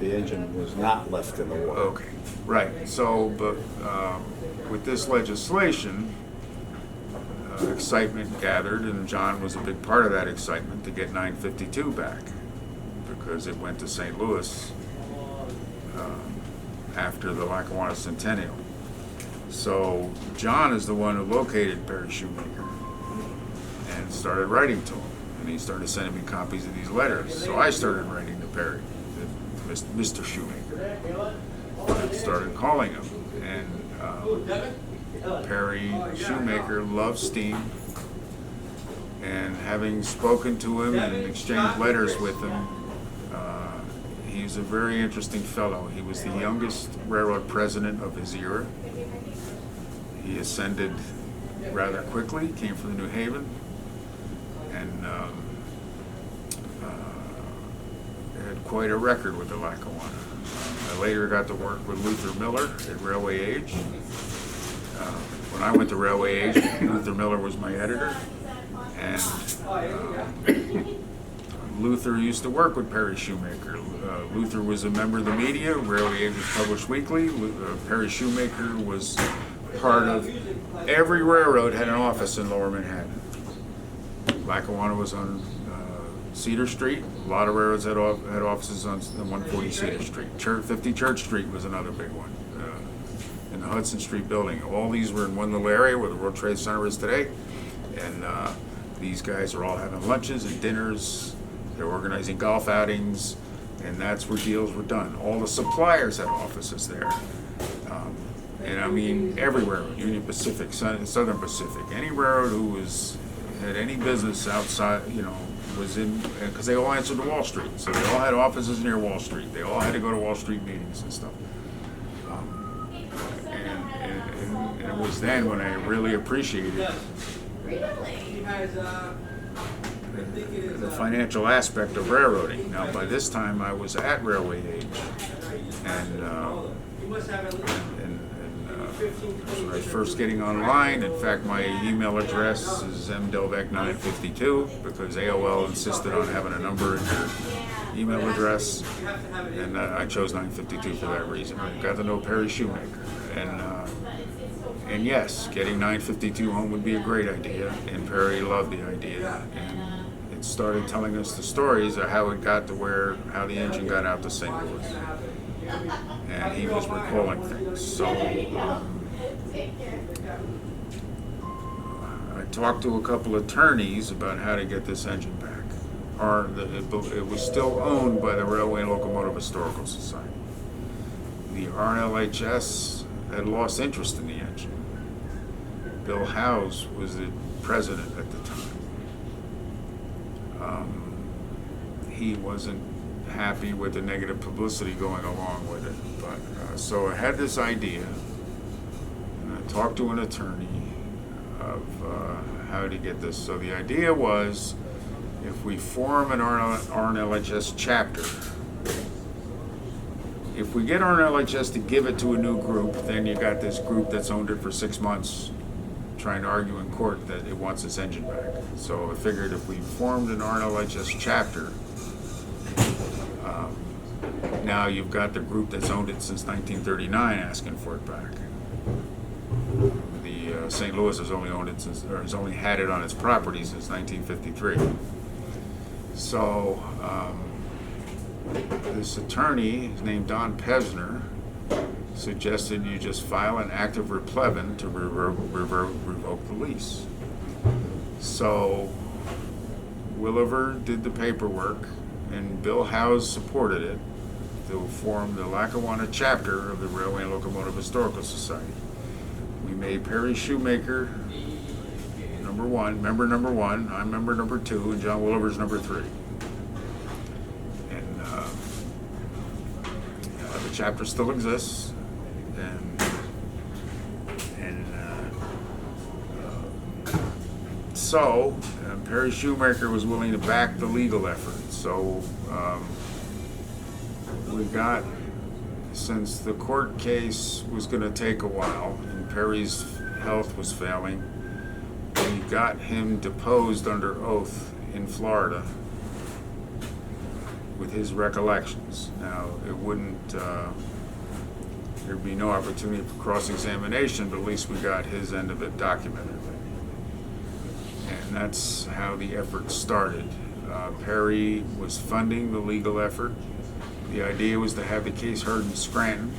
engine was not left in the water. Okay, right. So, but with this legislation, excitement gathered, and John was a big part of that excitement to get 952 back, because it went to St. Louis after the Lackawanna Centennial. So John is the one who located Perry Shoemaker and started writing to him, and he started sending me copies of these letters. So I started writing to Perry, Mr. Shoemaker, and started calling him. And Perry Shoemaker loved steam, and having spoken to him and exchanged letters with him, he's a very interesting fellow. He was the youngest railroad president of his era. He ascended rather quickly, came from New Haven, and had quite a record with the Lackawanna. I later got to work with Luther Miller at Railway Age. When I went to Railway Age, Luther Miller was my editor, and Luther used to work with Perry Shoemaker. Luther was a member of the media. Railway Age was published weekly. Perry Shoemaker was part of every railroad had an office in Lower Manhattan. Lackawanna was on Cedar Street. A lot of railroads had offices on 140 Cedar Street. 50 Church Street was another big one. In the Hudson Street building. All these were in one little area where the World Trade Center is today. And these guys are all having lunches and dinners. They're organizing golf outings, and that's where deals were done. All the suppliers had offices there. And I mean, everywhere, Union Pacific, Southern Pacific, any railroad who had any business outside, you know, was in, because they all answered to Wall Street. So they all had offices near Wall Street. They all had to go to Wall Street meetings and stuff. And it was then when I really appreciated the financial aspect of railroading. Now, by this time, I was at Railway Age, and I was first getting online. In fact, my email address is mdelvec952, because AOL insisted on having a number in your email address, and I chose 952 for that reason. I got to know Perry Shoemaker, and yes, getting 952 home would be a great idea, and Perry loved the idea, and it started telling us the stories of how it got to how the engine got out to St. Louis, and he was recalling things. So I talked to a couple attorneys about how to get this engine back. It was still owned by the Railway and Locomotive Historical Society. The RLHS had lost interest in the engine. Bill Howes was the president at the time. He wasn't happy with the negative publicity going along with it. But so I had this idea, and I talked to an attorney of how to get this. So the idea was, if we form an RLHS chapter, if we get RLHS to give it to a new group, then you got this group that's owned it for 6 months trying to argue in court that it wants its engine back. So I figured if we formed an RLHS chapter, now you've got the group that's owned it since 1939 asking for it back. The St. Louis has only owned it has only had it on its property since 1953. So this attorney is named Don Pesner. suggested you just file an act of replevin to revoke the lease. So Williver did the paperwork, and Bill Howes supported it to form the Lackawanna chapter of the Railway and Locomotive Historical Society. We made Perry Shoemaker member number one, I'm member number 2, and John Williver's number 3. And the chapter still exists, and so Perry Shoemaker was willing to back the legal effort. So we got, since the court case was going to take a while and Perry's health was failing, we got him deposed under oath in Florida with his recollections. Now, it wouldn't, there'd be no opportunity for cross-examination, but at least we got his end of it documented. And that's how the effort started. Perry was funding the legal effort. The idea was to have the case heard in Scranton.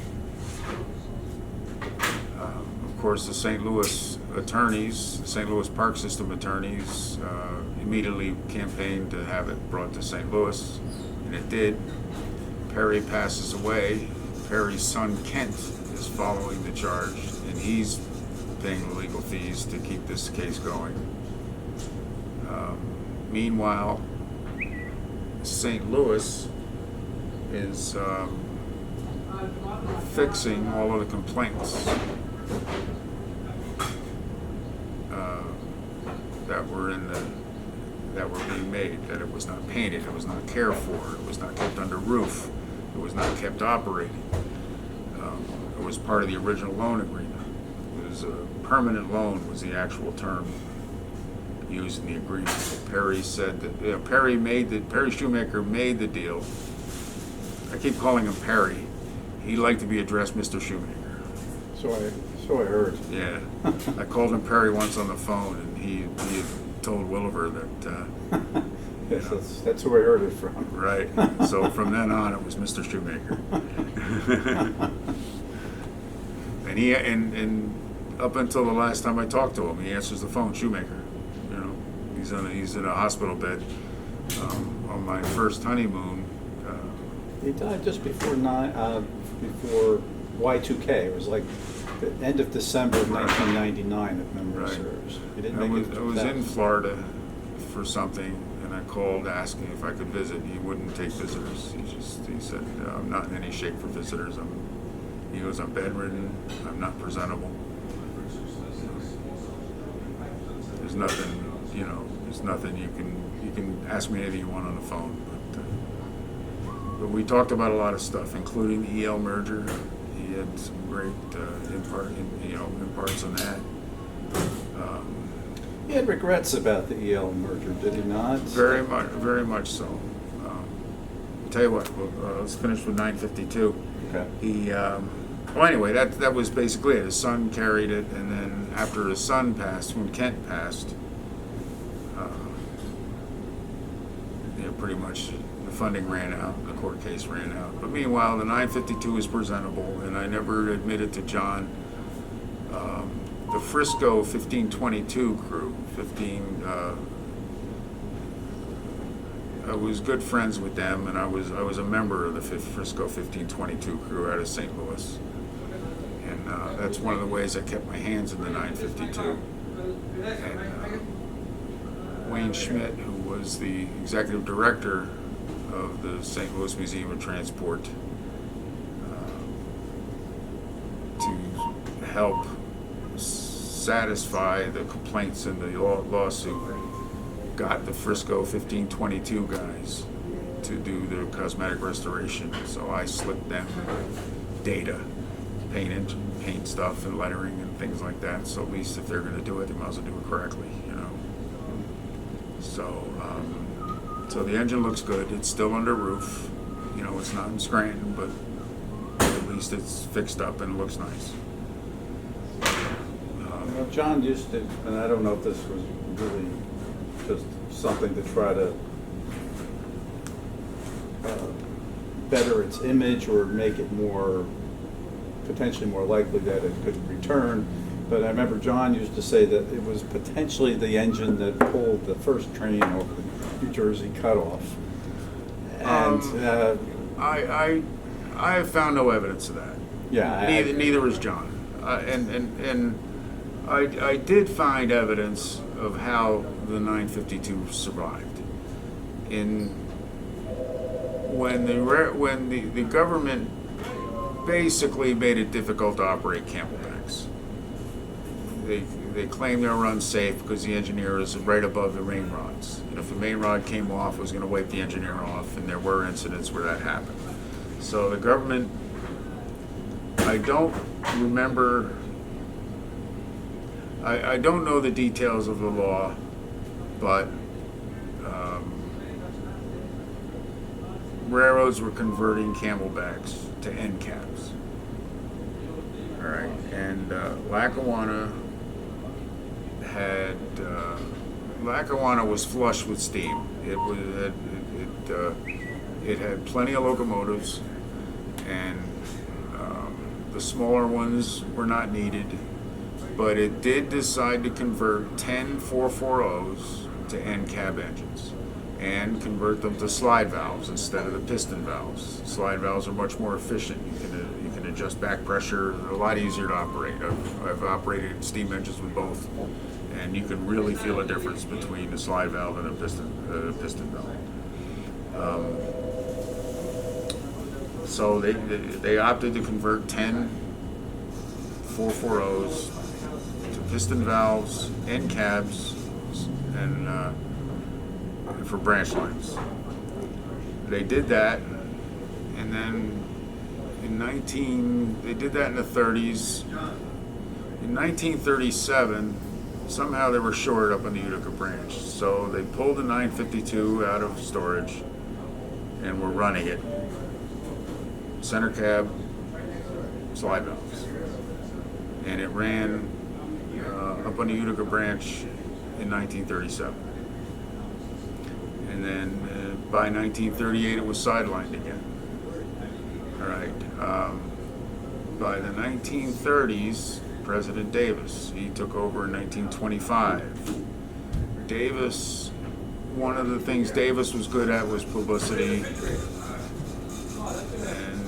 Of course, the St. Louis attorneys, the St. Louis Park System attorneys, immediately campaigned to have it brought to St. Louis, and it did. Perry passes away. Perry's son Kent is following the charge, and he's paying the legal fees to keep this case going. Meanwhile, St. Louis is fixing all of the complaints that were being made, that it was not painted, it was not cared for, it was not kept under roof, it was not kept operating. It was part of the original loan agreement. It was a permanent loan was the actual term used in the agreement. Perry said that Perry Shoemaker made the deal. I keep calling him Perry. He'd like to be addressed Mr. Shoemaker. So I heard. Yeah. I called him Perry once on the phone, and he had told Williver that. Yes, that's who I heard it from. Right. So from then on, it was Mr. Shoemaker. And up until the last time I talked to him, he answers the phone, Shoemaker. You know, he's in a hospital bed. On my first honeymoon. He died just before Y2K. It was like the end of December of 1999, if memory serves. He didn't make it. I was in Florida for something, and I called asking if I could visit. He wouldn't take visitors. He said, I'm not in any shape for visitors. He goes, I'm bedridden. I'm not presentable. There's nothing, there's nothing you can ask me anything you want on the phone. But we talked about a lot of stuff, including the EL merger. He had some great imparts on that. He had regrets about the EL merger, did he not? Very much so. I'll tell you what. Let's finish with 952. Okay. Anyway, that was basically it. His son carried it, and then after his son passed, when Kent passed, pretty much the funding ran out, the court case ran out. But meanwhile, the 952 is presentable, and I never admitted to John, the Frisco 1522 crew, I was good friends with them, and I was a member of the Frisco 1522 crew out of St. Louis. And that's one of the ways I kept my hands in the 952. And Wayne Schmidt, who was the executive director of the St. Louis Museum of Transport, to help satisfy the complaints in the lawsuit, got the Frisco 1522 guys to do the cosmetic restoration. So I slipped them data, paint stuff and lettering and things like that. So at least if they're going to do it, they might as well do it correctly, So the engine looks good. It's still under roof. It's not in Scranton, but at least it's fixed up and it looks nice. John used to, and I don't know if this was really just something to try to better its image or make it more potentially more likely that it could return. But I remember John used to say that it was potentially the engine that pulled the first train over the New Jersey Cut-Off. And I have found no evidence of that. yeah, Neither is John. And I did find evidence of how the 952 survived. When the government basically made it difficult to operate camelbacks. They claimed they were unsafe because the engineer is right above the main rods. And if the main rod came off, it was going to wipe the engineer off, and there were incidents where that happened. So the government, I don't remember, I don't know the details of the law, but railroads were converting camelbacks to end caps. All right, and Lackawanna was flush with steam. It had plenty of locomotives, and the smaller ones were not needed, but it did decide to convert 10 440s to end cab engines and convert them to slide valves instead of the piston valves. Slide valves are much more efficient. You can adjust back pressure. They're a lot easier to operate. I've operated steam engines with both, and you can really feel a difference between a slide valve and a piston valve. So they opted to convert 10 440s to piston valves, end cabs, and for branch lines. They did that, and then they did that in the 30s. In 1937, somehow they were short up on the Utica branch, so they pulled the 952 out of storage and were running it. Center cab, slide valves. And it ran up on the Utica branch in 1937. And then by 1938 it was sidelined again. All right. By the 1930s, President Davis, he took over in 1925. One of the things Davis was good at was publicity. And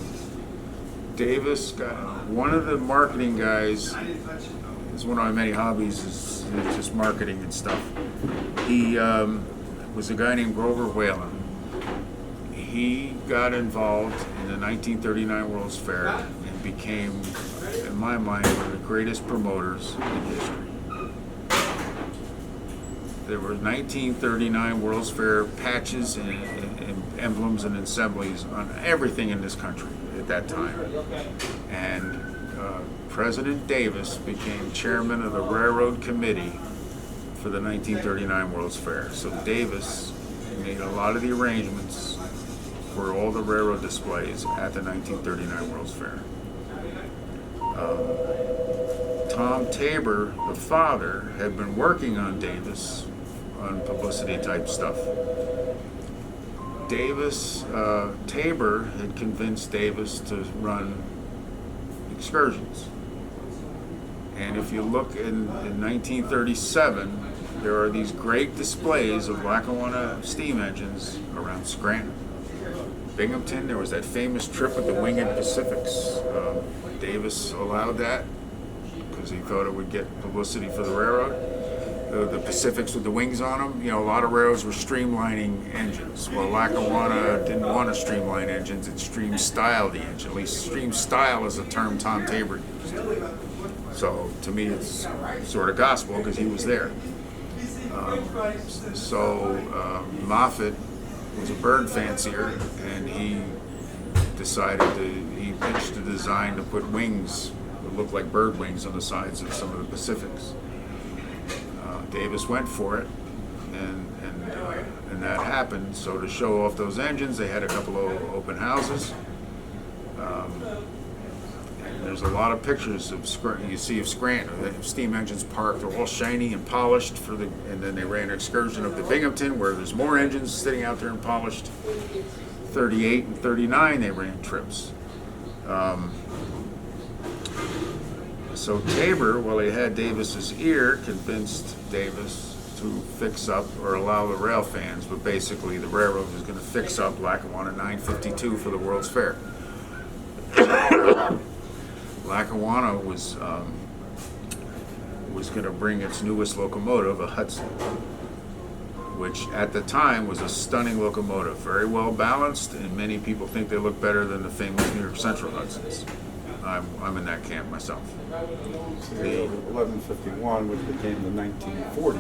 Davis got one of the marketing guys. It's one of my many hobbies is just marketing and stuff. He was a guy named Grover Whalen. He got involved in the 1939 World's Fair and became, in my mind, one of the greatest promoters in history. There were 1939 World's Fair patches and emblems and assemblies on everything in this country at that time. And President Davis became chairman of the Railroad Committee for the 1939 World's Fair. So Davis made a lot of the arrangements for all the railroad displays at the 1939 World's Fair. Tom Tabor, the father, had been working on Davis on publicity type stuff. Tabor had convinced Davis to run Excursions. And if you look in 1937, there are these great displays of Lackawanna steam engines around Scranton. Binghamton, there was that famous trip with the winged Pacifics. Davis allowed that because he thought it would get publicity for the railroad. The Pacifics with the wings on them, a lot of railroads were streamlining engines. Well, Lackawanna didn't want to streamline engines, it stream styled the engine. At least stream style is a term Tom Tabor used. So to me it's sort of gospel because he was there. Moffett was a bird fancier, and he pitched a design to put wings that looked like bird wings on the sides of some of the Pacifics. Davis went for it, and that happened. So to show off those engines, they had a couple of open houses. And there's a lot of pictures of Scranton. The steam engines parked, they're all shiny and polished and then they ran an excursion up to Binghamton where there's more engines sitting out there and polished. 38 and 39 they ran trips. So Tabor, while he had Davis's ear, convinced Davis to fix up or allow the rail fans, but basically the railroad was going to fix up Lackawanna 952 for the World's Fair. Lackawanna was going to bring its newest locomotive, a Hudson, which at the time was a stunning locomotive, very well balanced, and many people think they look better than the famous New York Central Hudsons. I'm in that camp myself. The 1151, which became the 1940.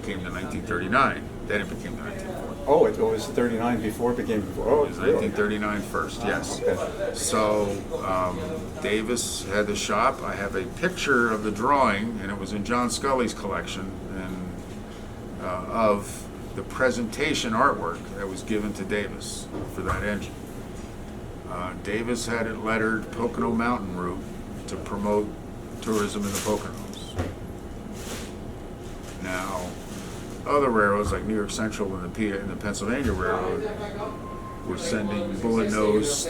Became the 1939. Then it became the 1940. Oh, it was 39 before it became before. Oh, It was 1939 first, yes. Okay. So Davis had the shop. I have a picture of the drawing, and it was in John Scully's collection, and of the presentation artwork that was given to Davis for that engine. Davis had it lettered Pocono Mountain Route to promote tourism in the Poconos. Now, other railroads like New York Central and the Pennsylvania Railroad were sending bullet-nosed,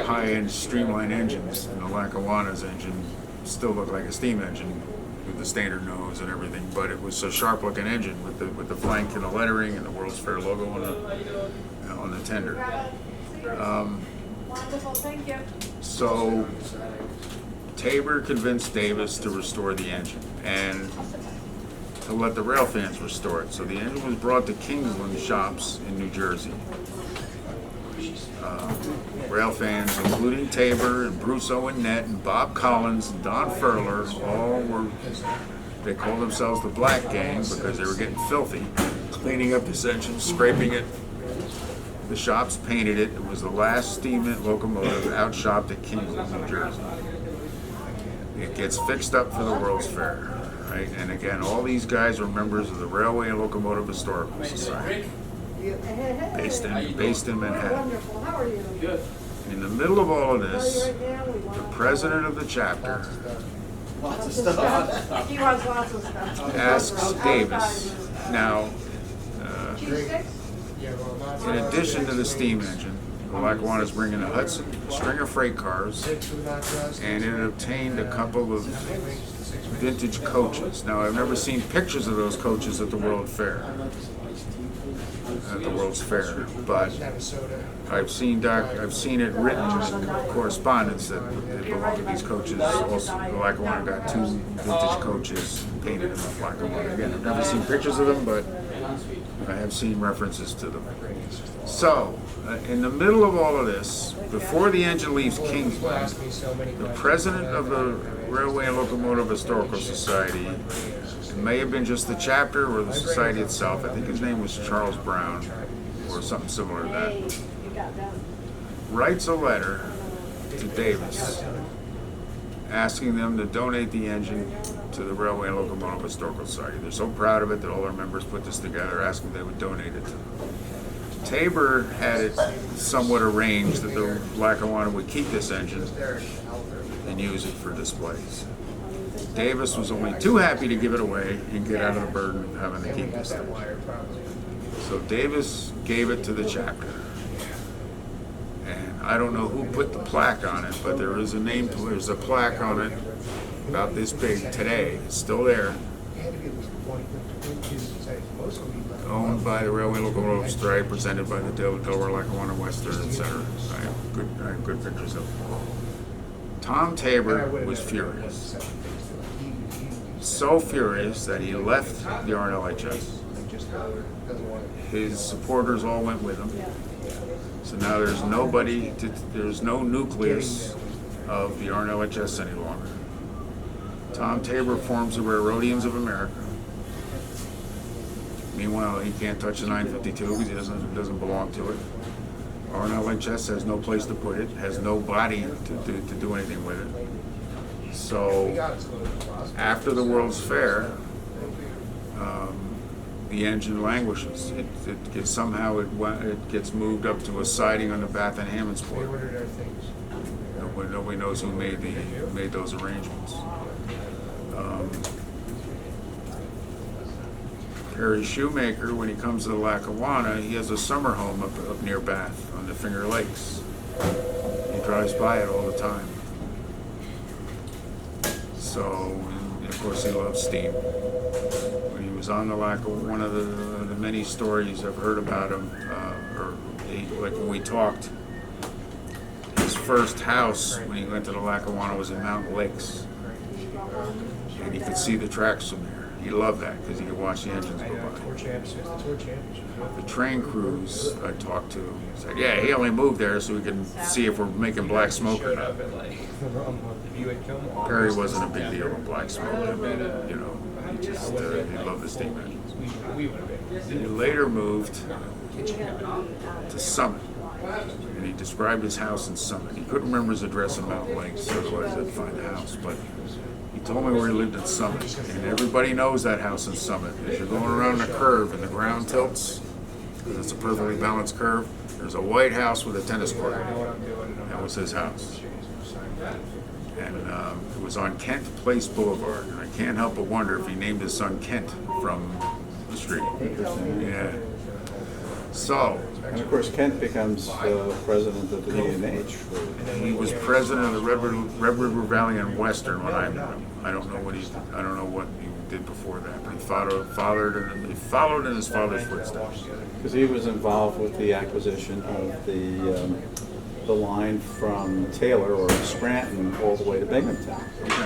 high-end streamline engines, and the Lackawanna's engine still looked like a steam engine with the standard nose and everything, but it was a sharp-looking engine with the flank and the lettering and the World's Fair logo on the tender. Wonderful, thank you. So Tabor convinced Davis to restore the engine and to let the rail fans restore it. So the engine was brought to Kingsley shops in New Jersey. Rail fans, including Tabor and Bruce Owen Nett and Bob Collins and Don Furler, they called themselves the Black Gang because they were getting filthy, cleaning up this engine, scraping it. The shops painted it. It was the last steam locomotive out-shopped at Kingsley, New Jersey. It gets fixed up for the World's Fair, right? And again, all these guys are members of the Railway and Locomotive Historical Society, based in Manhattan. Wonderful, how are you? Good. In the middle of all of this, the president of the chapter Lots of stuff. He wants lots of stuff. asks Davis, now, Cheese sticks? in addition to the steam engine, the Lackawanna is bringing a Hudson, a string of freight cars, and it obtained a couple of vintage coaches. Now, I've never seen pictures of those coaches at the World's Fair, but I've seen it written in correspondence that it belonged to these coaches. Also, the Lackawanna got 2 vintage coaches painted in the Lackawanna. Again, I've never seen pictures of them, but I have seen references to them. So, in the middle of all of this, before the engine leaves Kingsley, the president of the Railway and Locomotive Historical Society, it may have been just the chapter or the society itself, I think his name was Charles Brown, or something similar to that, Hey, you got that. writes a letter to Davis asking them to donate the engine to the Railway and Locomotive Historical Society. They're so proud of it that all their members put this together, asking they would donate it to them. Tabor had it somewhat arranged that the Lackawanna would keep this engine and use it for displays. Davis was only too happy to give it away and get out of the burden of having to keep this thing. So Davis gave it to the chapter. And I don't know who put the plaque on it, but there's a plaque on it about this big today. It's still there. Owned by the Railway Locomotive Strike, presented by the Doyle, Lackawanna Western, etc. I have good pictures of it. Tom Tabor was furious. So furious that he left the RLHS. His supporters all went with him. So now there's no nucleus of the RLHS any longer. Tom Tabor forms the Railroadians of America. Meanwhile, he can't touch the 952 because it doesn't belong to it. RLHS has no place to put it, has no body to do anything with it. So after the World's Fair, the engine languishes. It gets moved up to a siding on the Bath and Hammondsport. Nobody knows who made those arrangements. Harry Shoemaker, when he comes to the Lackawanna, he has a summer home up near Bath on the Finger Lakes. He drives by it all the time. So, and of course, he loves steam. When he was on the Lackawanna, one of the many stories I've heard about him, like when we talked, his first house when he went to the Lackawanna was in Mountain Lakes, and he could see the tracks from there. He loved that because he could watch the engines go by. The train crews I talked to said, yeah, he only moved there so we can see if we're making black smoke or not. Perry wasn't a big deal with black smoke. You know, he just he loved the steam engines. He later moved to Summit, and he described his house in Summit. He couldn't remember his address in Mountain Lakes, otherwise I'd find the house. But he told me where he lived in Summit, and everybody knows that house in Summit. As you're going around the curve and the ground tilts, because it's a perfectly balanced curve, there's a white house with a tennis court. That was his house. And it was on Kent Place Boulevard, and I can't help but wonder if he named his son Kent from the street. Yeah. So, And of course, Kent becomes president of the D&H. he was president of the Red River Valley and Western when I met him. I don't know what he did before that, but he followed in his father's footsteps. Because he was involved with the acquisition of the line from Taylor or Scranton all the way to Binghamton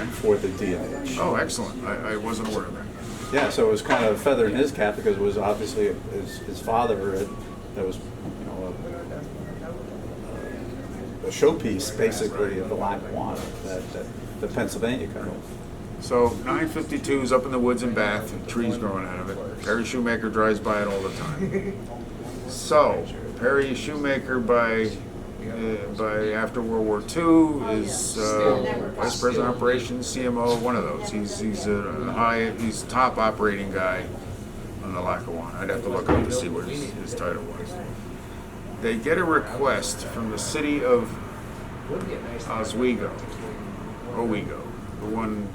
for the D&H. Oh, excellent! I wasn't aware of that. Yeah, so it was kind of a feather in his cap because it was obviously his father that was, you know, a showpiece basically of the Lackawanna, that the Pennsylvania Cut-Off. So 952 is up in the woods in Bath, and trees growing out of it. Perry Shoemaker drives by it all the time. So Perry Shoemaker by after World War II is Vice President of Operations, CMO, one of those. He's top operating guy on the Lackawanna. I'd have to look up to see what his title was. They get a request from the city of Owego, the one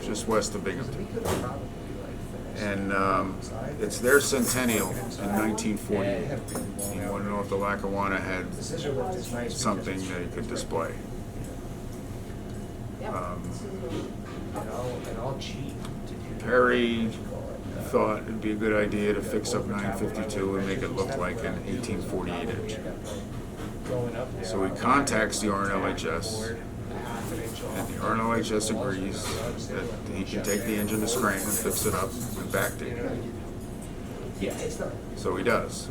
just west of Binghamton. And it's their centennial in 1948. You want to know if the Lackawanna had something they could display. Perry thought it'd be a good idea to fix up 952 and make it look like an 1848 engine. So he contacts the RNLHS, and the RNLHS agrees that he can take the engine to Scranton, fix it up, and backdate it. So he does.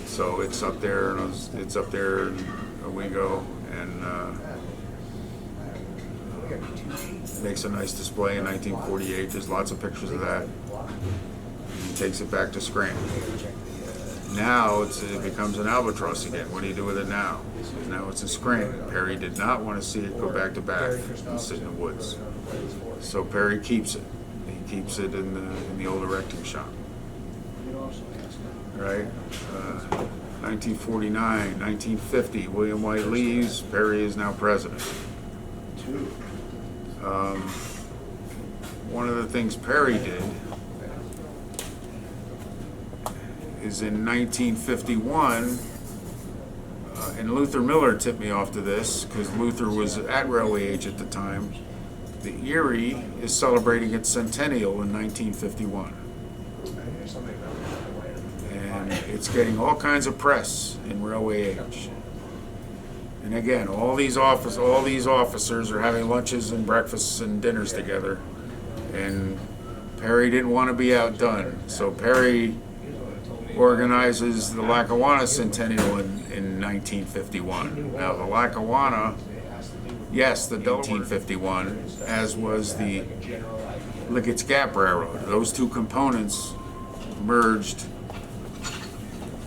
So it's up there, and it's up there in Owego, and makes a nice display in 1948. There's lots of pictures of that. He takes it back to Scranton. Now it becomes an albatross again. What do you do with it now? Now it's in Scranton. Perry did not want to see it go back to Bath and sit in the woods. So Perry keeps it. He keeps it in the old erecting shop. Right? 1949, 1950, William White leaves. Perry is now president. One of the things Perry did is in 1951, and Luther Miller tipped me off to this because Luther was at Railway Age at the time. The Erie is celebrating its centennial in 1951. And it's getting all kinds of press in Railway Age. And again, all these officers are having lunches and breakfasts and dinners together. And Perry didn't want to be outdone. So Perry organizes the Lackawanna Centennial in 1951. Now the Lackawanna, yes, the 1951, as was the Licketts Gap Railroad. Those two components merged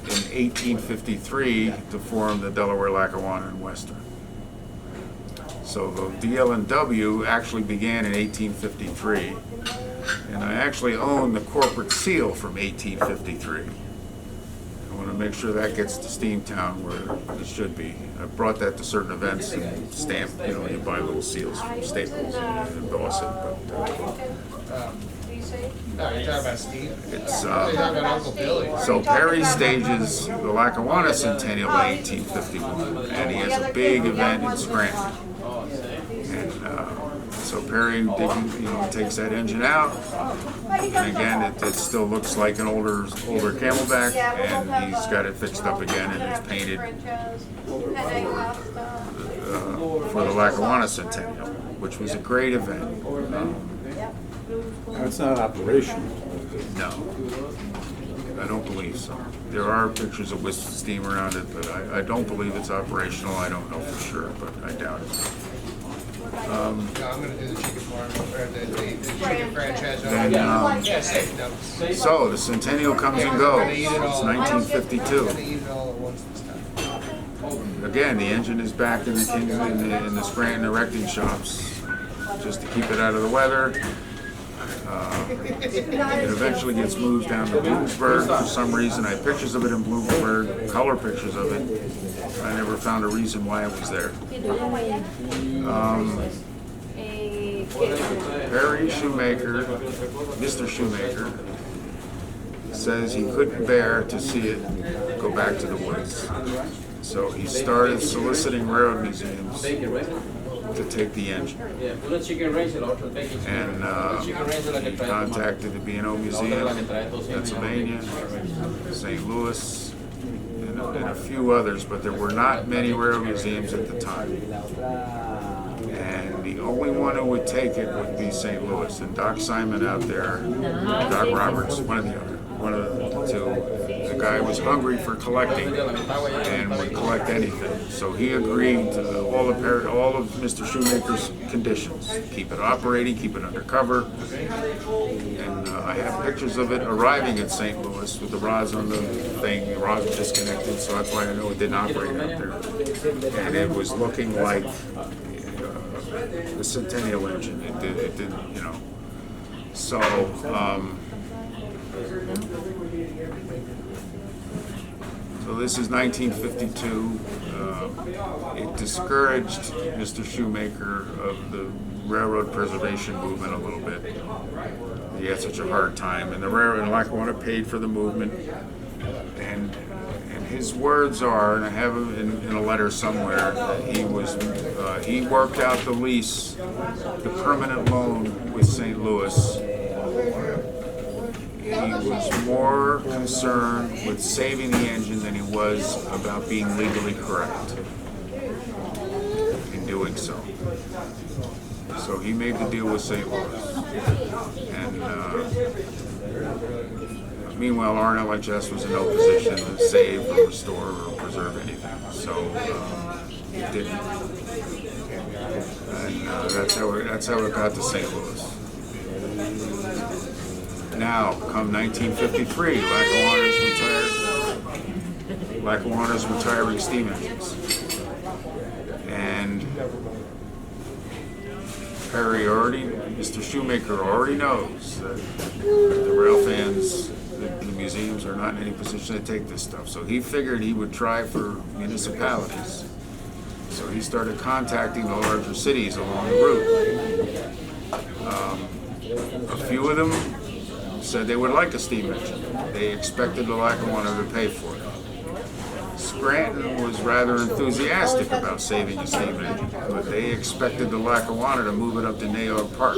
in 1853 to form the Delaware, Lackawanna, and Western. So the DL&W actually began in 1853, and I actually own the corporate seal from 1853. I want to make sure that gets to Steamtown where it should be. I brought that to certain events and stamped, you buy little seals from Staples and emboss it. But No, you're talking about Steve? it's You're talking about Uncle Billy. so Perry stages the Lackawanna Centennial in 1851, and he has a big event in Scranton. And So Perry takes that engine out, and again, it still looks like an older Camelback, and he's got it fixed up again, and it's painted for the Lackawanna Centennial, which was a great event. Now, it's not operational. No, I don't believe so. There are pictures of Whistle steam around it, but I don't believe it's operational. I don't know for sure, but I doubt it. No, I'm gonna do the chicken farm, or the chicken franchise. Then, Yeah, safe notes. So the Centennial comes and goes. It's I'm 1952. gonna eat it all at once this time. Again, the engine is back in the Kingsley in the Scranton erecting shops, just to keep it out of the weather. It eventually gets moved down to Bloomsburg for some reason. I have pictures of it in Bloomsburg, color pictures of it. I never found a reason why it was there. Perry Shoemaker, Mr. Shoemaker, says he couldn't bear to see it go back to the woods. So he started soliciting railroad museums to take the engine. And he contacted the B&O Museum, Pennsylvania, St. Louis, and a few others, but there were not many railroad museums at the time. And the only one who would take it would be St. Louis. And Doc Simon out there, Doc Roberts, one of the two, the guy was hungry for collecting and would collect anything. So he agreed to all of Mr. Shoemaker's conditions. Keep it operating, keep it undercover. And I have pictures of it arriving at St. Louis with the rods on the thing. The rods were disconnected, so that's why I know it didn't operate out there. And it was looking like the Centennial engine. It did, you know. So, so this is 1952. It discouraged Mr. Shoemaker of the railroad preservation movement a little bit. He had such a hard time, and the railroad in Lackawanna paid for the movement. And his words are, and I have it in a letter somewhere, that he worked out the lease, the permanent loan with St. Louis. He was more concerned with saving the engine than he was about being legally correct in doing so. So he made the deal with St. Louis. And meanwhile, RNLHS was in no position to save or restore or preserve anything. So it didn't. And that's how it got to St. Louis. Now, come 1953, Lackawanna's retiring steam engines. And Mr. Shoemaker already knows that the railfans, the museums are not in any position to take this stuff. So he figured he would try for municipalities. So he started contacting the larger cities along the route. A few of them said they would like a steam engine. They expected the Lackawanna to pay for it. Scranton was rather enthusiastic about saving a steam engine, but they expected the Lackawanna to move it up to Nayob Park,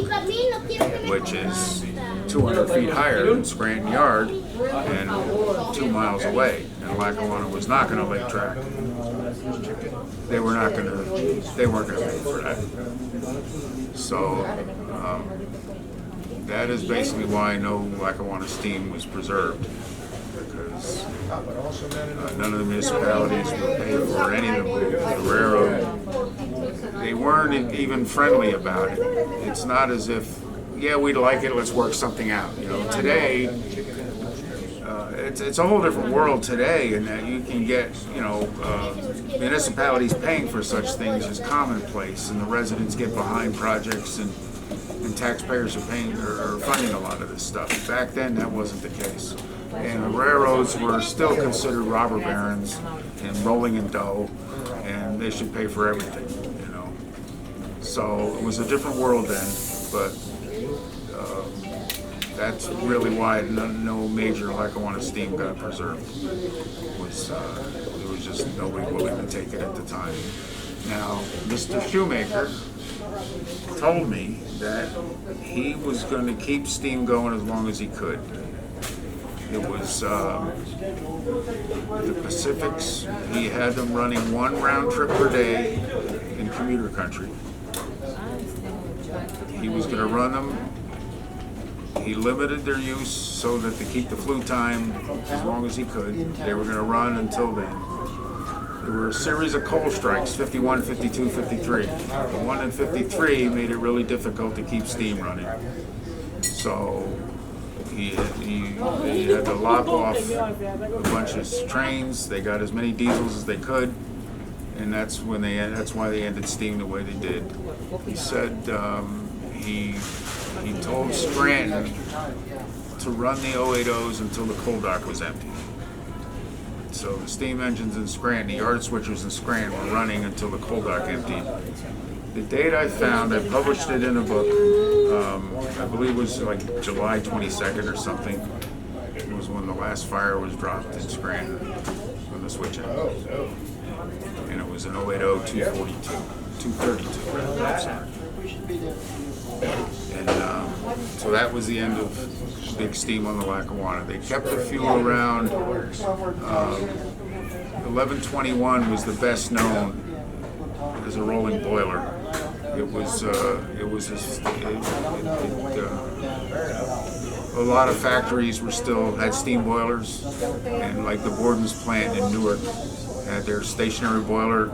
which is 200 feet higher than Scranton Yard and 2 miles away. And Lackawanna was not going to lake track. They weren't going to pay for that. So that is basically why no Lackawanna steam was preserved, because none of the municipalities would pay for any of the railroad. They weren't even friendly about it. It's not as if, yeah, we'd like it, let's work something out. You know, today, it's a whole different world today, in that you can get, municipalities paying for such things is commonplace, and the residents get behind projects, and taxpayers are funding a lot of this stuff. Back then, that wasn't the case. And the railroads were still considered robber barons and rolling in dough, and they should pay for everything, So it was a different world then, but that's really why no major Lackawanna steam got preserved. There was just nobody willing to take it at the time. Now, Mr. Shoemaker told me that he was going to keep steam going as long as he could. It was the Pacifics. He had them running one round trip per day in commuter country. He was going to run them. He limited their use so that to keep the flue time as long as he could. They were going to run until then. There were a series of coal strikes, 51, 52, 53. The one in 53 made it really difficult to keep steam running. So he had to lop off a bunch of trains. They got as many diesels as they could, and that's why they ended steam the way they did. He said he told Scranton to run the 080s until the coal dock was empty. So the steam engines in Scranton, the yard switchers in Scranton were running until the coal dock emptied. The date I found, I published it in a book, I believe it was like July 22nd or something. It was when the last fire was dropped in Scranton on the switch end. And it was an 232, I'm sorry. And so that was the end of big steam on the Lackawanna. They kept the fuel around. 1121 was the best known as a rolling boiler. A lot of factories had steam boilers, and like the Borden's plant in Newark had their stationary boiler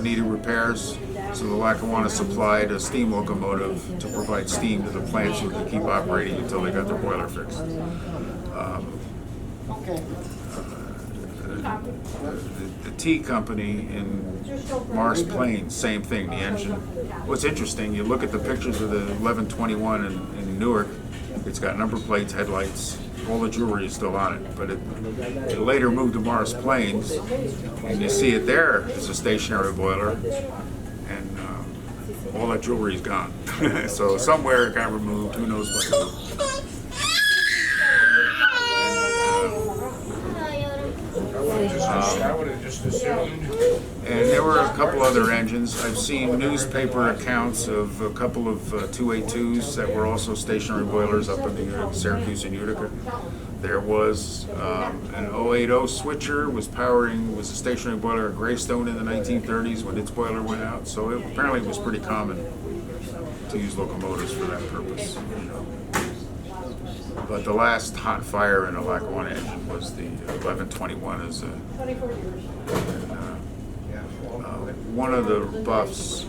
needed repairs. So the Lackawanna supplied a steam locomotive to provide steam to the plant so they could keep operating until they got their boiler fixed. The tea company in Morris Plains, same thing, the engine. What's interesting, you look at the pictures of the 1121 in Newark, it's got number plates, headlights, all the jewelry is still on it, but it later moved to Morris Plains, and you see it there as a stationary boiler, and all that jewelry is gone. So somewhere it got removed, who knows what. I would have just assumed. And there were a couple other engines. I've seen newspaper accounts of a couple of 282s that were also stationary boilers up in the Syracuse and Utica. There was an 080 switcher was a stationary boiler at Greystone in the 1930s when its boiler went out. So it apparently was pretty common to use locomotives for that purpose. But the last hot fire in a Lackawanna engine was the 1121. One of the buffs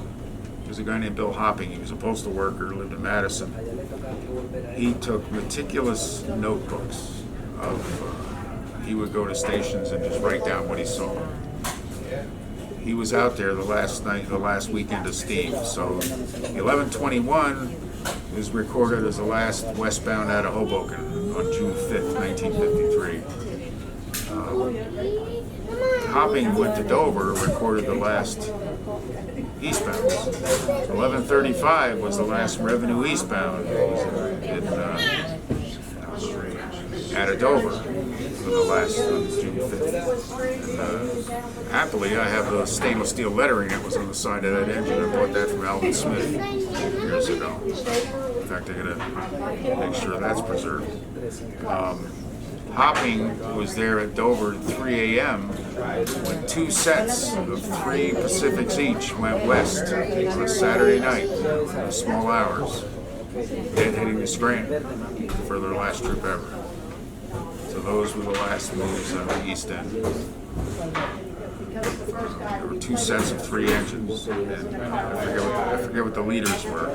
was a guy named Bill Hopping. He was a postal worker, lived in Madison. He took meticulous notebooks he would go to stations and just write down what he saw. He was out there the last weekend of steam. So the 1121 is recorded as the last westbound out of Hoboken on June 5th, 1953. Hopping went to Dover, recorded the last eastbound. 1135 was the last revenue eastbound out of Dover for the last on June 5th. And, happily, I have the stainless steel lettering that was on the side of that engine. I bought that from Alvin Smith years ago. In fact, I gotta make sure that's preserved. Hopping was there at Dover at 3 a.m. when two sets of 3 Pacifics each went west on a Saturday night in small hours, then heading to Scranton for their last trip ever. So those were the last moves on the East End. There were 2 sets of 3 engines, and I forget what the leaders were.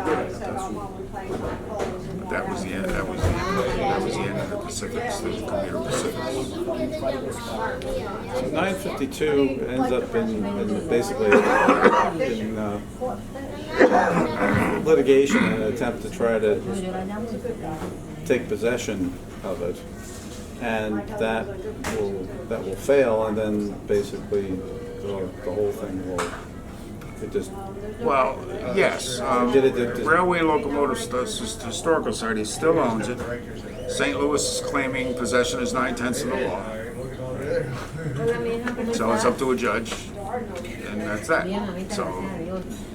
That was the end. That was the end of the Pacifics, the commuter Pacifics. So 952 ends up in basically in litigation, an attempt to try to take possession of it, and that will fail, and then basically the whole thing will. It just. Well, yes. Railway Locomotive Historical Society still owns it. St. Louis is claiming possession is 9/10 of the law. So it's up to a judge, and that's that. So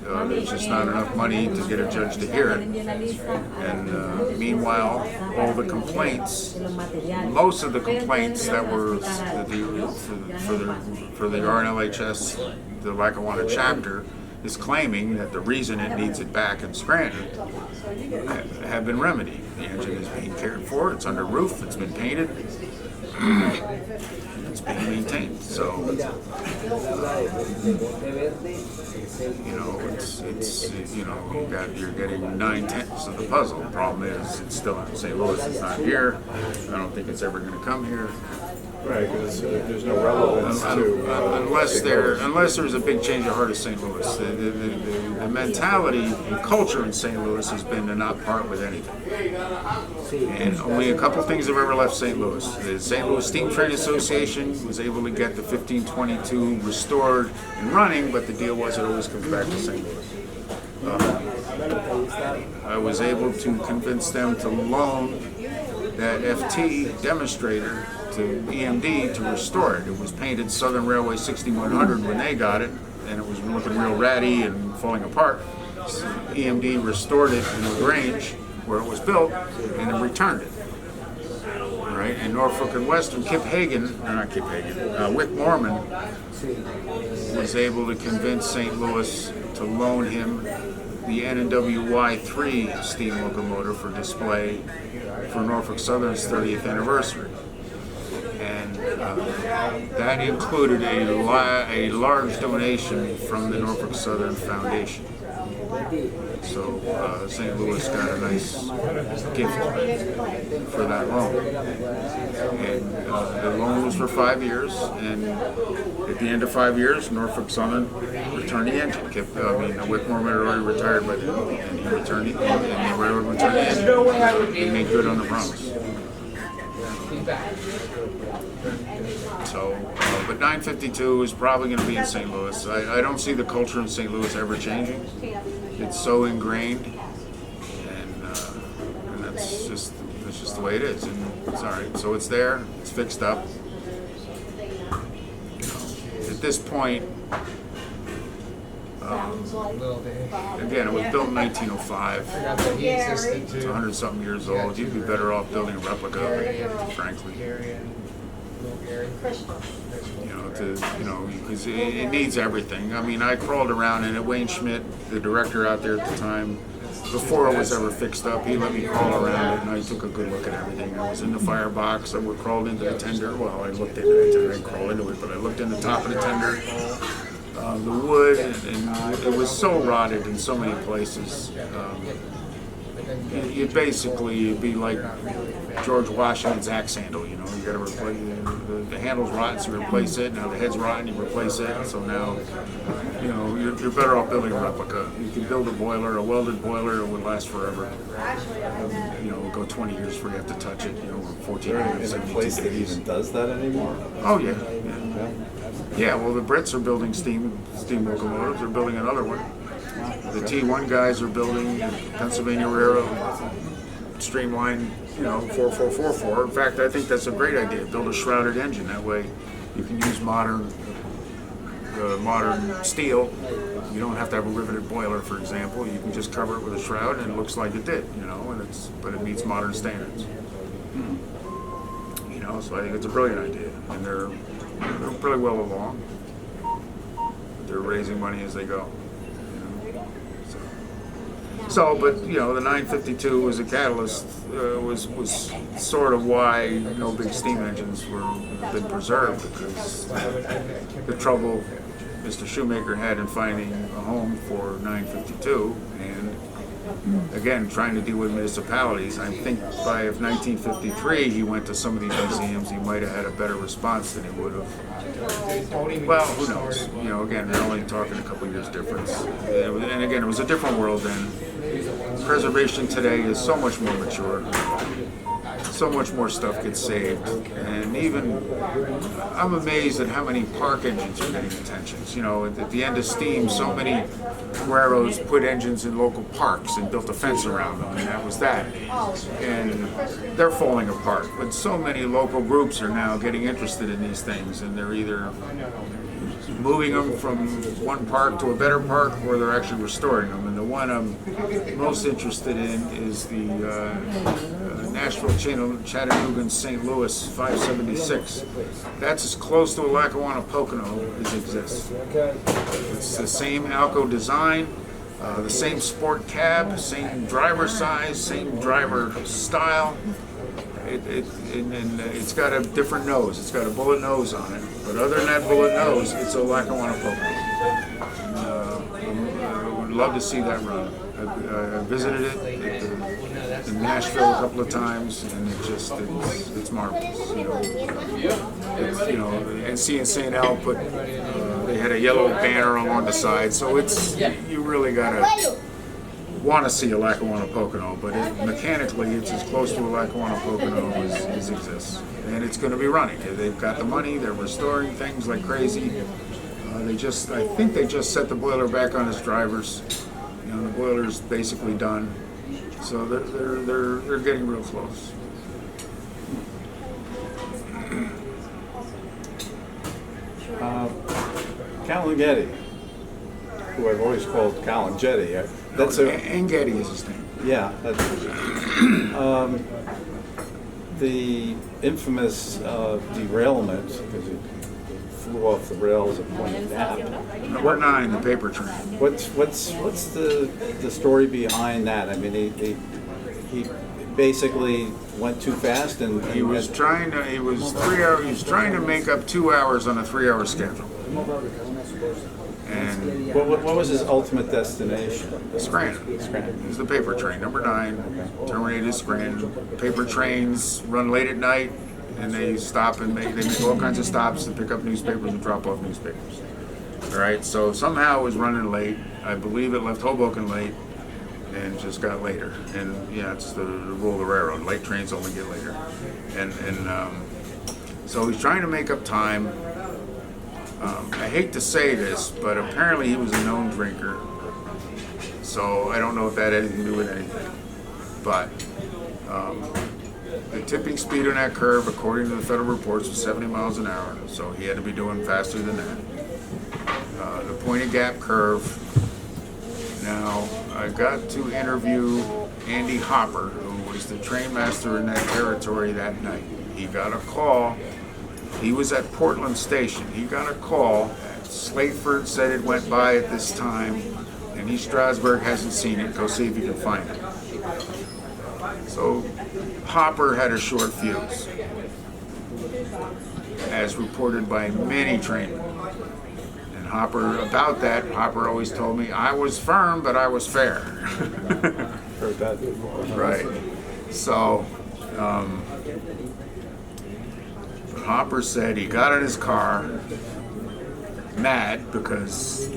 There's just not enough money to get a judge to hear it. And meanwhile, all the complaints, most of the complaints that were for the RNLHS, the Lackawanna chapter, is claiming that the reason it needs it back in Scranton have been remedied. The engine is being cared for, it's under roof, it's been painted, it's being maintained. So, you know, it's you're getting 9/10 of the puzzle. The problem is it's still in St. Louis, it's not here. I don't think it's ever going to come here. Right, because there's no relevance to... Unless there's a big change of heart of St. Louis. The mentality and culture in St. Louis has been to not part with anything. And only a couple things have ever left St. Louis. The St. Louis Steam Train Association was able to get the 1522 restored and running, but the deal was it always comes back to St. Louis. I was able to convince them to loan that FT demonstrator to EMD to restore it. It was painted Southern Railway 6100 when they got it, and it was looking real ratty and falling apart. So EMD restored it in LaGrange, where it was built, and then returned it. Right? And Norfolk and Western, Wick Mormon was able to convince St. Louis to loan him the N&WY 3 steam locomotive for display for Norfolk Southern's 30th anniversary. And that included a large donation from the Norfolk Southern Foundation. So St. Louis got a nice gift for that loan. And the loan was for 5 years, and at the end of 5 years, Norfolk Southern returned the engine. Wick Mormon had already retired by then, and he returned it, and the railroad returned the engine. He made good on the promise. So, but 952 is probably going to be in St. Louis. I don't see the culture in St. Louis ever changing. It's so ingrained, and that's just the way it is. And it's all right. So it's there. It's fixed up. At this point, again, it was built in 1905. It's 100-something years old. You'd be better off building a replica, frankly. Because it needs everything. I mean, I crawled around in it. Wayne Schmidt, the director out there at the time, before it was ever fixed up, he let me crawl around it, and I took a good look at everything. I was in the firebox. I crawled into the tender. Well, I looked into it. I didn't crawl into it, but I looked in the top of the tender. The wood, and it was so rotted in so many places. You'd be like George Washington's axe handle, you got to replace the handle's rotten, so you replace it. Now the head's rotten, you replace it. So now, you're better off building a replica. You can build a welded boiler, it would last forever. It would go 20 years before you have to touch it. 14 years. Is there a place that even does that anymore? Oh yeah. Yeah, well, the Brits are building steam locomotives. They're building another one. The T1 guys are building Pennsylvania Railroad streamline, 4444. In fact, I think that's a great idea. Build a shrouded engine. That way, you can use modern steel. You don't have to have a riveted boiler, for example. You can just cover it with a shroud, and it looks like it did. But it meets modern standards. So I think it's a brilliant idea, and they're pretty well along. They're raising money as they go. But the 952 was a catalyst. Was sort of why no big steam engines have been preserved, because the trouble Mr. Shoemaker had in finding a home for 952, and again, trying to deal with municipalities. I think if 1953 he went to some of these museums, he might have had a better response than he would have. Well, who knows? Again, they're only talking a couple years difference. And again, it was a different world then. Preservation today is so much more mature. So much more stuff gets saved, and even I'm amazed at how many park engines are getting attention. At the end of steam, so many railroads put engines in local parks and built a fence around them, and that was that. And they're falling apart. But so many local groups are now getting interested in these things, and they're either moving them from one park to a better park, or they're actually restoring them. And the one I'm most interested in is the Nashville, Chattanooga, and St. Louis 576. That's as close to a Lackawanna Pocono as exists. It's the same Alco design, the same sport cab, same driver size, same driver style. It's got a different nose. It's got a bullet nose on it. But other than that bullet nose, it's a Lackawanna Pocono. I would love to see that run. I visited it in Nashville a couple of times, and it's marvelous. NC and St. Al put they had a yellow banner along the side, so you really gotta want to see a Lackawanna Pocono, but mechanically it's as close to a Lackawanna Pocono as exists. And it's going to be running. They've got the money, they're restoring things like crazy. I think they just set the boiler back on its drivers. The boiler's basically done. So they're getting real close. Callan Getty, who I've always called Callan Jetty. Getty is his name. Yeah. The infamous derailment, because it flew off the rails at Point Gap. Number 9, the paper train. What's the story behind that? I mean, he basically went too fast, and he was trying to make up 2 hours on a 3-hour schedule. And what was his ultimate destination? Scranton. It was the paper train, number 9, terminated Scranton. Paper trains run late at night, and they stop and they make all kinds of stops to pick up newspapers and drop off newspapers. All right, so somehow it was running late. I believe it left Hoboken late and just got later. And yeah, it's the rule of the railroad. Late trains only get later. And so he's trying to make up time. I hate to say this, but apparently he was a known drinker. So I don't know if that had anything to do with anything. But the tipping speed on that curve, according to the federal reports, was 70 miles an hour. So he had to be doing faster than that. The Point Gap curve. Now, I got to interview Andy Hopper, who was the train master in that territory that night. He got a call. He was at Portland Station. He got a call. Slateford said it went by at this time, and East Strasburg hasn't seen it. Go see if you can find it. So Hopper had a short fuse, as reported by many trainmen. And Hopper always told me, I was firm, but I was fair. Heard that. Right. So Hopper said he got in his car mad because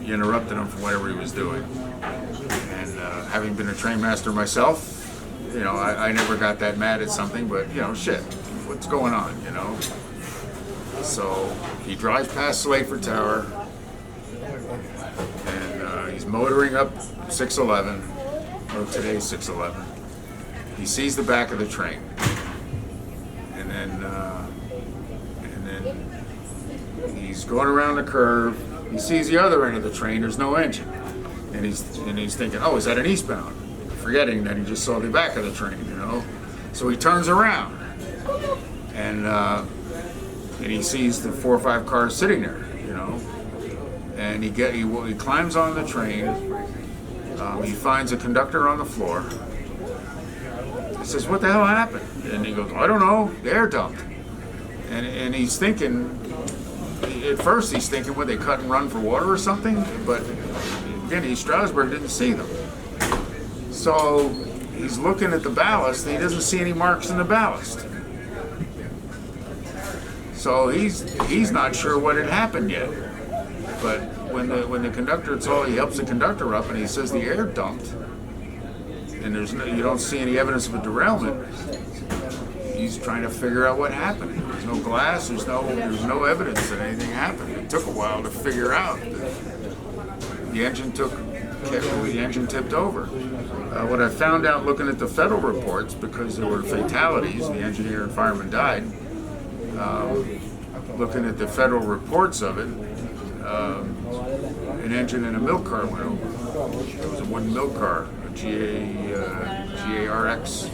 you interrupted him from whatever he was doing. And having been a train master myself, I never got that mad at something, but shit, what's going on, So he drives past Slateford Tower, and he's motoring up 611, or today's 611. He sees the back of the train, and then he's going around the curve. He sees the other end of the train. There's no engine, and he's thinking, oh, is that an eastbound? Forgetting that he just saw the back of the train, So he turns around, and he sees the 4 or 5 cars sitting there, And he climbs on the train. He finds a conductor on the floor. He says, "What the hell happened?" And he goes, "I don't know. The air dumped." And he's thinking. At first, he's thinking, would they cut and run for water or something? But again, East Strasburg didn't see them. So he's looking at the ballast, and he doesn't see any marks in the ballast. So he's not sure what had happened yet. But when the conductor, he helps the conductor up, and he says the air dumped, and you don't see any evidence of a derailment. He's trying to figure out what happened. There's no glass. There's no evidence that anything happened. It took a while to figure out that the engine tipped over. What I found out looking at the federal reports, because there were fatalities, the engineer and fireman died. Looking at the federal reports of it, an engine in a milk car went over. It was a wooden milk car, a GARX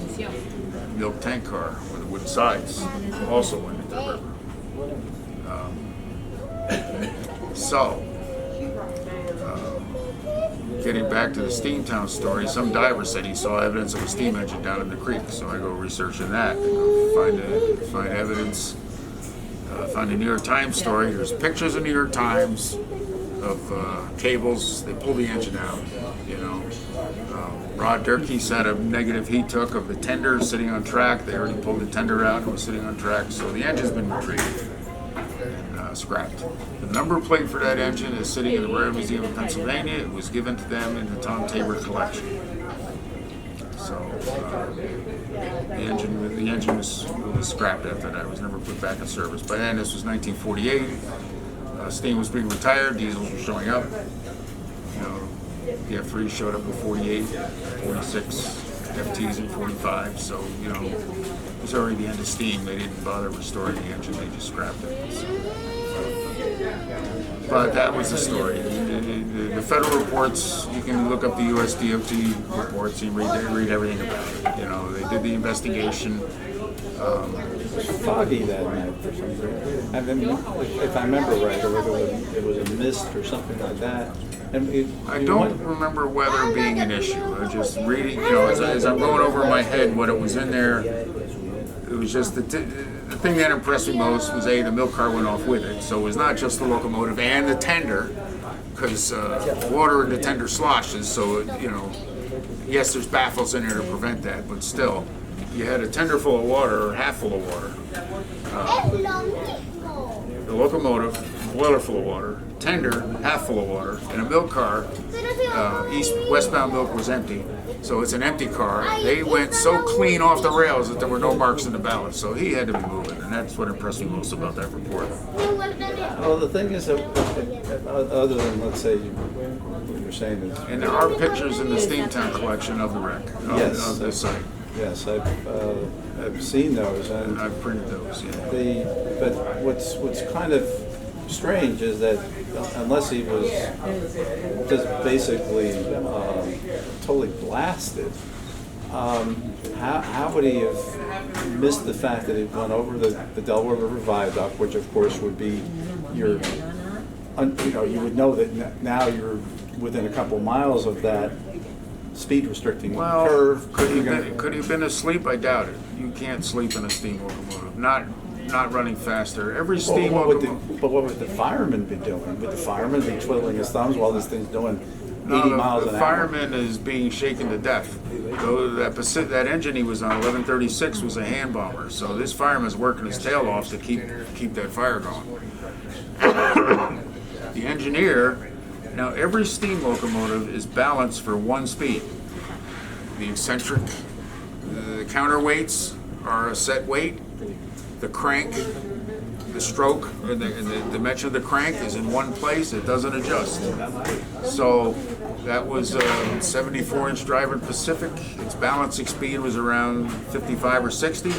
milk tank car with wooden sides, also went into the river. Getting back to the Steamtown story, some diver said he saw evidence of a steam engine down in the creek. So I go researching that, find evidence, find a New York Times story. There's pictures in New York Times of cables. They pull the engine out. You know, Rod Durkee had a negative he took of the tender sitting on track. They already pulled the tender out and was sitting on track. So the engine's been retrieved. Scrapped. The number plate for that engine is sitting in the Railway Museum of Pennsylvania. It was given to them in the Tom Tabor collection. So the engine was scrapped after that. It was never put back in service. By then, this was 1948. Steam was being retired. Diesels were showing up. You know, the F3 showed up in 48, 46, FTs in 45. So you know, it was already the end of steam. They didn't bother restoring the engine. They just scrapped it. So. But that was the story. The federal reports, you can look up the US DOT reports and read everything about it. You know, they did the investigation. Foggy that night for some reason. I mean, if I remember right, or whether it was a mist or something like that. I don't remember weather being an issue. I just reading, you know, as I'm going over in my head what it was in there. It was just the thing that impressed me most was the milk car went off with it. So it was not just the locomotive and the tender, because water in the tender sloshes. So you know, yes, there's baffles in there to prevent that, but still, you had a tender full of water or half full of water. The locomotive, boiler full of water, tender half full of water, and a milk car. Westbound milk was empty. So it's an empty car. They went so clean off the rails that there were no marks in the ballast. So he had to be moving, and that's what impressed me most about that report. Well, the thing is that, other than, let's say, what you're saying is... And there are pictures in the Steamtown collection of the wreck, of the site. Yes, I've seen those. And I've printed those, yeah. But what's kind of strange is that unless he was just basically totally blasted, how would he have missed the fact that he went over the Delaware River Viaduct, which of course would be you would know that now you're within a couple of miles of that speed restricting curve. Could he have been asleep? I doubt it. You can't sleep in a steam locomotive. Not running faster. Every steam locomotive. But what would the fireman be doing? Would the fireman be twiddling his thumbs while this thing's doing 80 miles an hour? The fireman is being shaken to death. That engine he was on, 1136, was a hand bomber. So this fireman's working his tail off to keep that fire going. The engineer. Now, every steam locomotive is balanced for one speed. The eccentric, the counterweights are a set weight. The crank, the stroke, or the dimension of the crank is in one place. It doesn't adjust. So that was a 74-inch driver Pacific. Its balancing speed was around 55 or 60.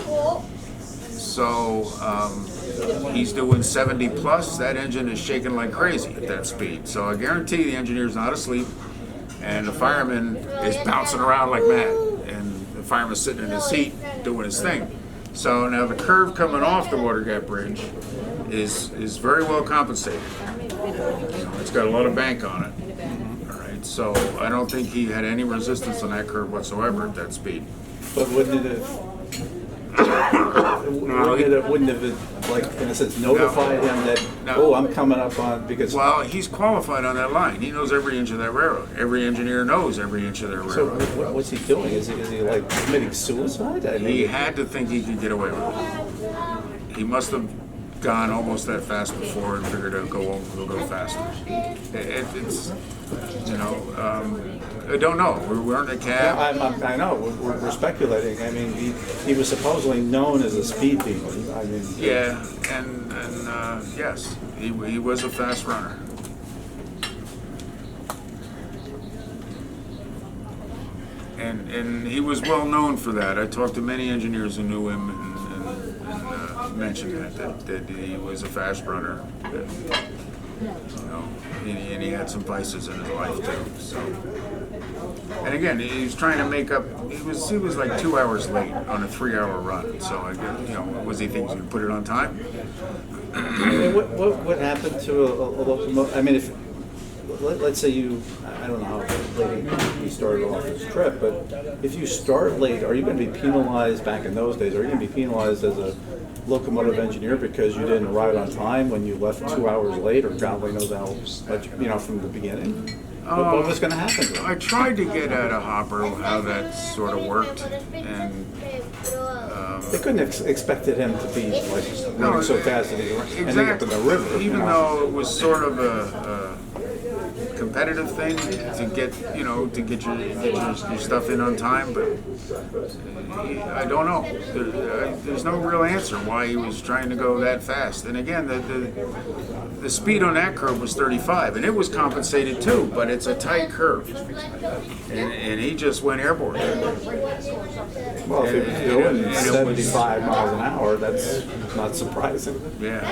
So he's doing 70 plus. That engine is shaking like crazy at that speed. So I guarantee the engineer's not asleep, and the fireman is bouncing around like mad, and the fireman's sitting in his seat doing his thing. So now the curve coming off the Water Gap Bridge is very well compensated. It's got a lot of bank on it. All right, so I don't think he had any resistance on that curve whatsoever at that speed. But wouldn't it have, like, in a sense, notified him that, I'm coming up on, because... Well, he's qualified on that line. He knows every inch of that railroad. Every engineer knows every inch of that railroad. So what's he doing? Is he like committing suicide? He had to think he could get away with it. He must have gone almost that fast before and figured he'll go faster. It's I don't know. We weren't in a cab. I know. We're speculating. I mean, he was supposedly known as a speed demon. I mean, yeah, and yes, he was a fast runner. And he was well known for that. I talked to many engineers who knew him and mentioned that he was a fast runner. You know, and he had some vices in his life too. So, and again, he was trying to make up. He was like 2 hours late on a 3-hour run. So I guess, you know, was he thinking he could put it on time? What happened to a locomotive? I mean, if let's say I don't know how late he started off his trip, but if you start late, are you going to be penalized back in those days? Are you going to be penalized as a locomotive engineer because you didn't arrive on time when you left 2 hours late, or God only knows how much, you know, from the beginning? What was going to happen to him? I tried to get at a Hopper how that sort of worked, and They couldn't have expected him to be like running so fast that he was ending up in the river. Even though it was sort of a competitive thing to get, you know, to get your stuff in on time, but I don't know. There's no real answer why he was trying to go that fast. And again, the speed on that curve was 35, and it was compensated too, but it's a tight curve, and he just went airborne. Well, if he was doing 75 miles an hour, that's not surprising. Yeah.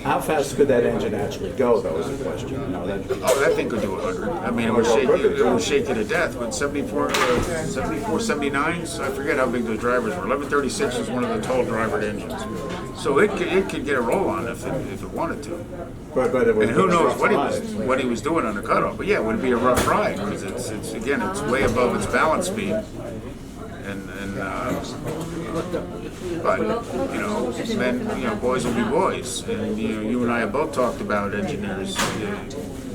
How fast could that engine actually go, though, is the question. You know, That thing could do 100. I mean, it was shaky to death. But 74, 79s, I forget how big those drivers were. 1136 was one of the tall drivered engines. So it could get a roll on if it wanted to. But it was, and who knows what he was doing on the cutoff. But yeah, it would be a rough ride because it's again, it's way above its balance speed. But you know, men, you know, boys will be boys, and you know, you and I have both talked about engineers.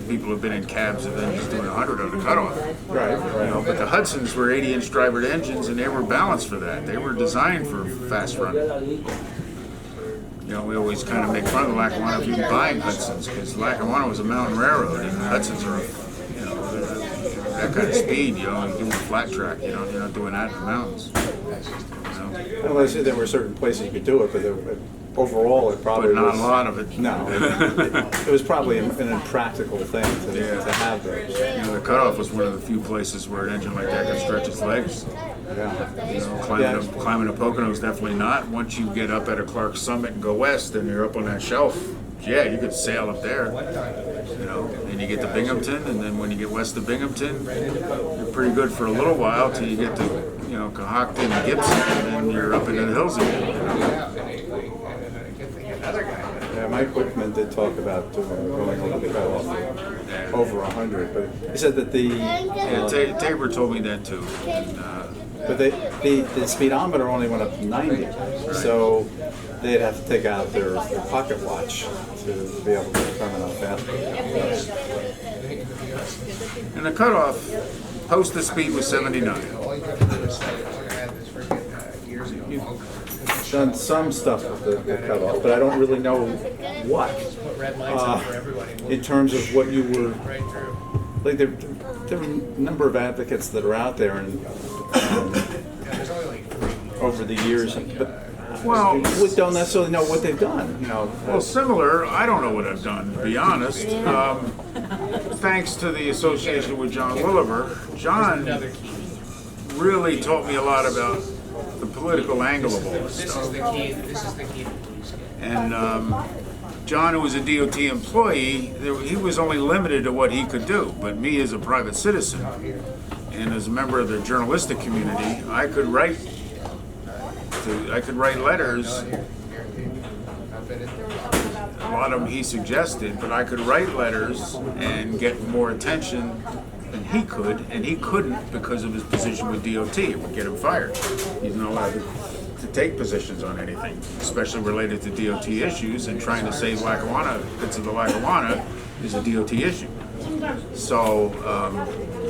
People have been in cabs and then just doing 100 on the cutoff. Right. You know, but the Hudsons were 80-inch drivered engines, and they were balanced for that. They were designed for fast running. You know, we always kind of make fun of the Lackawanna of even buying Hudsons, because Lackawanna was a mountain railroad, and the Hudsons are, you know, that kind of speed. You know, you do a flat track. You're not doing that in the mountains. You know? Well, I see there were certain places you could do it, but overall it probably But not was, a lot of it. No, it was probably an impractical thing to have those. You know, the cutoff was one of the few places where an engine like that could stretch its legs. Yeah. You know, climbing a Pocono is definitely not. Once you get up at a Clark Summit and go west, and you're up on that shelf, yeah, you could sail up there. You know, and you get to Binghamton, and then when you get west of Binghamton, you're pretty good for a little while till you get to, you know, Cohocton and Gibson, and then you're up into the hills again. You know? Yeah, Mike Whitman did talk about going over the cutoff over 100, but he said that Tabor told me that too. And, but the speedometer only went up to 90, so they'd have to take out their pocket watch to be able to determine how fast they were. and the cutoff, post the speed was 79. You've done some stuff with the cutoff, but I don't really know what. In terms of what you were, like there are a number of advocates that are out there, and over the years, but Well, we don't necessarily know what they've done. You know, well, similar. I don't know what I've done, to be honest. Thanks to the association with John Williver, John really taught me a lot about the political angle of all this stuff. This is the key to police. And John, who was a DOT employee, he was only limited to what he could do. But me, as a private citizen, and as a member of the journalistic community, I could write letters. A lot of them he suggested, but I could write letters and get more attention than he could, and he couldn't because of his position with DOT. It would get him fired. He's not allowed to take positions on anything, especially related to DOT issues, and trying to save Lackawanna, bits of the Lackawanna, is a DOT issue. So,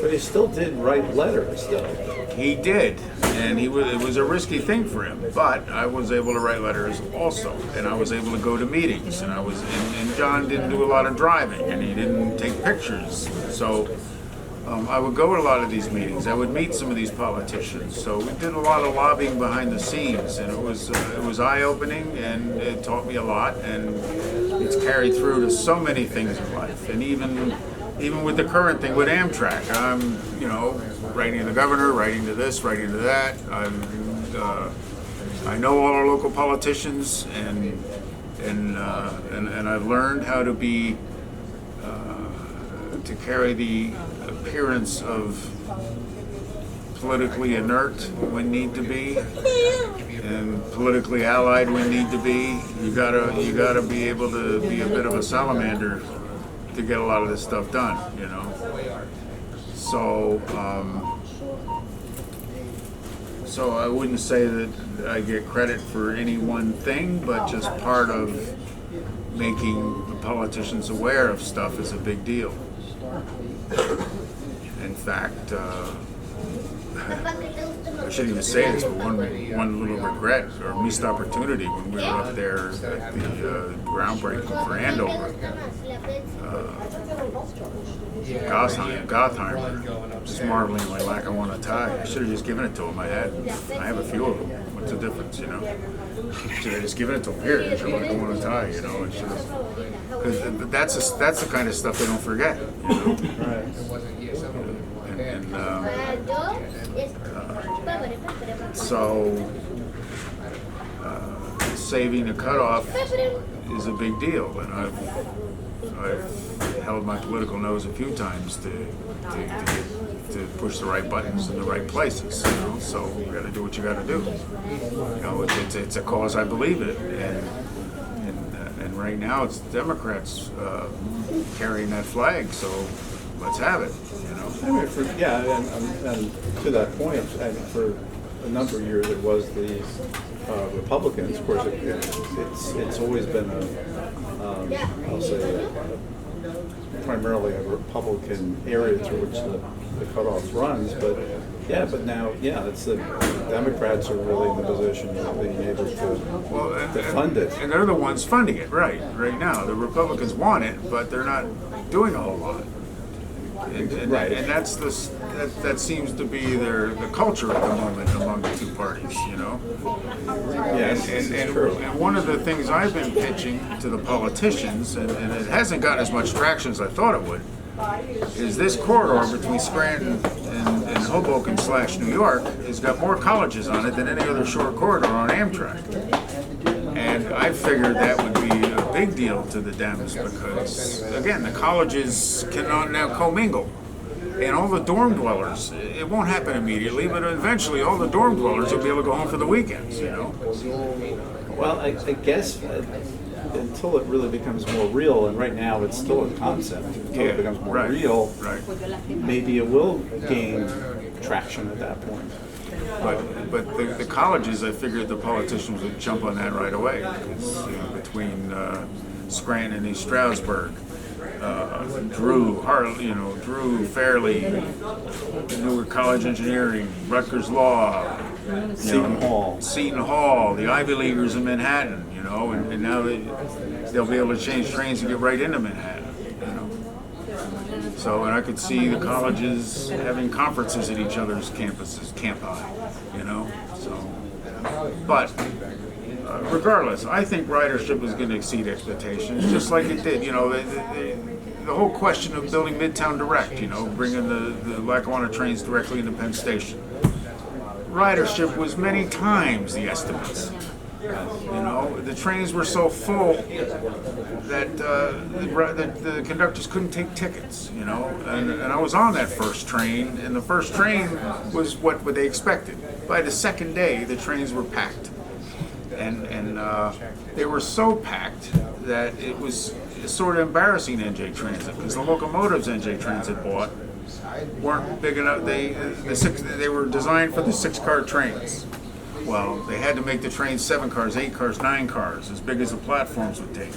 but he still did write letters, though. he did, and it was a risky thing for him. But I was able to write letters also, and I was able to go to meetings, and and John didn't do a lot of driving, and he didn't take pictures. So I would go to a lot of these meetings. I would meet some of these politicians. So we did a lot of lobbying behind the scenes, and it was eye-opening, and it taught me a lot, and it's carried through to so many things in life, and even with the current thing with Amtrak, I'm, writing to the governor, writing to this, writing to that. I know all our local politicians, and I've learned how to be to carry the appearance of politically inert when need to be, and politically allied when need to be. You gotta be able to be a bit of a salamander to get a lot of this stuff done, you know. So, so I wouldn't say that I get credit for any one thing, but just part of making the politicians aware of stuff is a big deal. In fact, I shouldn't even say this, but one little regret or missed opportunity when we were up there at the groundbreaking for Andover. Gottheimer, just marveling at my Lackawanna tie. I should have just given it to him. I have a few of them. What's the difference, you know? Should have just given it to him. Here, here's your Lackawanna tie, you know? It should have, because that's the kind of stuff they don't forget, you know? Right. So saving the cutoff is a big deal, and I've held my political nose a few times to push the right buttons in the right places. You know, so you got to do what you got to do. You know, it's a cause I believe in, and right now it's Democrats carrying that flag. So let's have it. You know. I mean, and to that point, and for a number of years it was the Republicans. Of course, it's always been I'll say primarily a Republican area through which the cutoff runs. But now it's the Democrats are really in the position of being able to fund it. And they're the ones funding it right now. The Republicans want it, but they're not doing a whole lot. And that seems to be the culture at the moment among the two parties, you know. Yes, and one of the things I've been pitching to the politicians, and it hasn't gotten as much traction as I thought it would, is this corridor between Scranton and Hoboken / New York has got more colleges on it than any other short corridor on Amtrak. And I figured that would be a big deal to the Dems because, again, the colleges cannot now commingle. And all the dorm dwellers, it won't happen immediately, but eventually all the dorm dwellers will be able to go home for the weekends, you know? Well, I guess until it really becomes more real, and right now it's still a concept, until it becomes more real, maybe it will gain traction at that point. But the colleges, I figured the politicians would jump on that right away. Because, you know, between Scranton and East Stroudsburg, Drew, Fairleigh, Newark College Engineering, Rutgers Law, Seton Hall, the Ivy Leaguers in Manhattan, you know, and now they'll be able to change trains and get right into Manhattan, you know. So, and I could see the colleges having conferences at each other's campuses, campi, you know. So, but regardless, I think ridership is going to exceed expectations, just like it did. You know, the whole question of building Midtown Direct, you know, bringing the Lackawanna trains directly into Penn Station. Ridership was many times the estimates. You know, the trains were so full that the conductors couldn't take tickets, you know, and I was on that first train, and the first train was what they expected. By the second day, the trains were packed, and they were so packed that it was sort of embarrassing NJ Transit, because the locomotives NJ Transit bought weren't big enough. They were designed for the 6-car trains. Well, they had to make the trains 7 cars, 8 cars, 9 cars, as big as the platforms would take.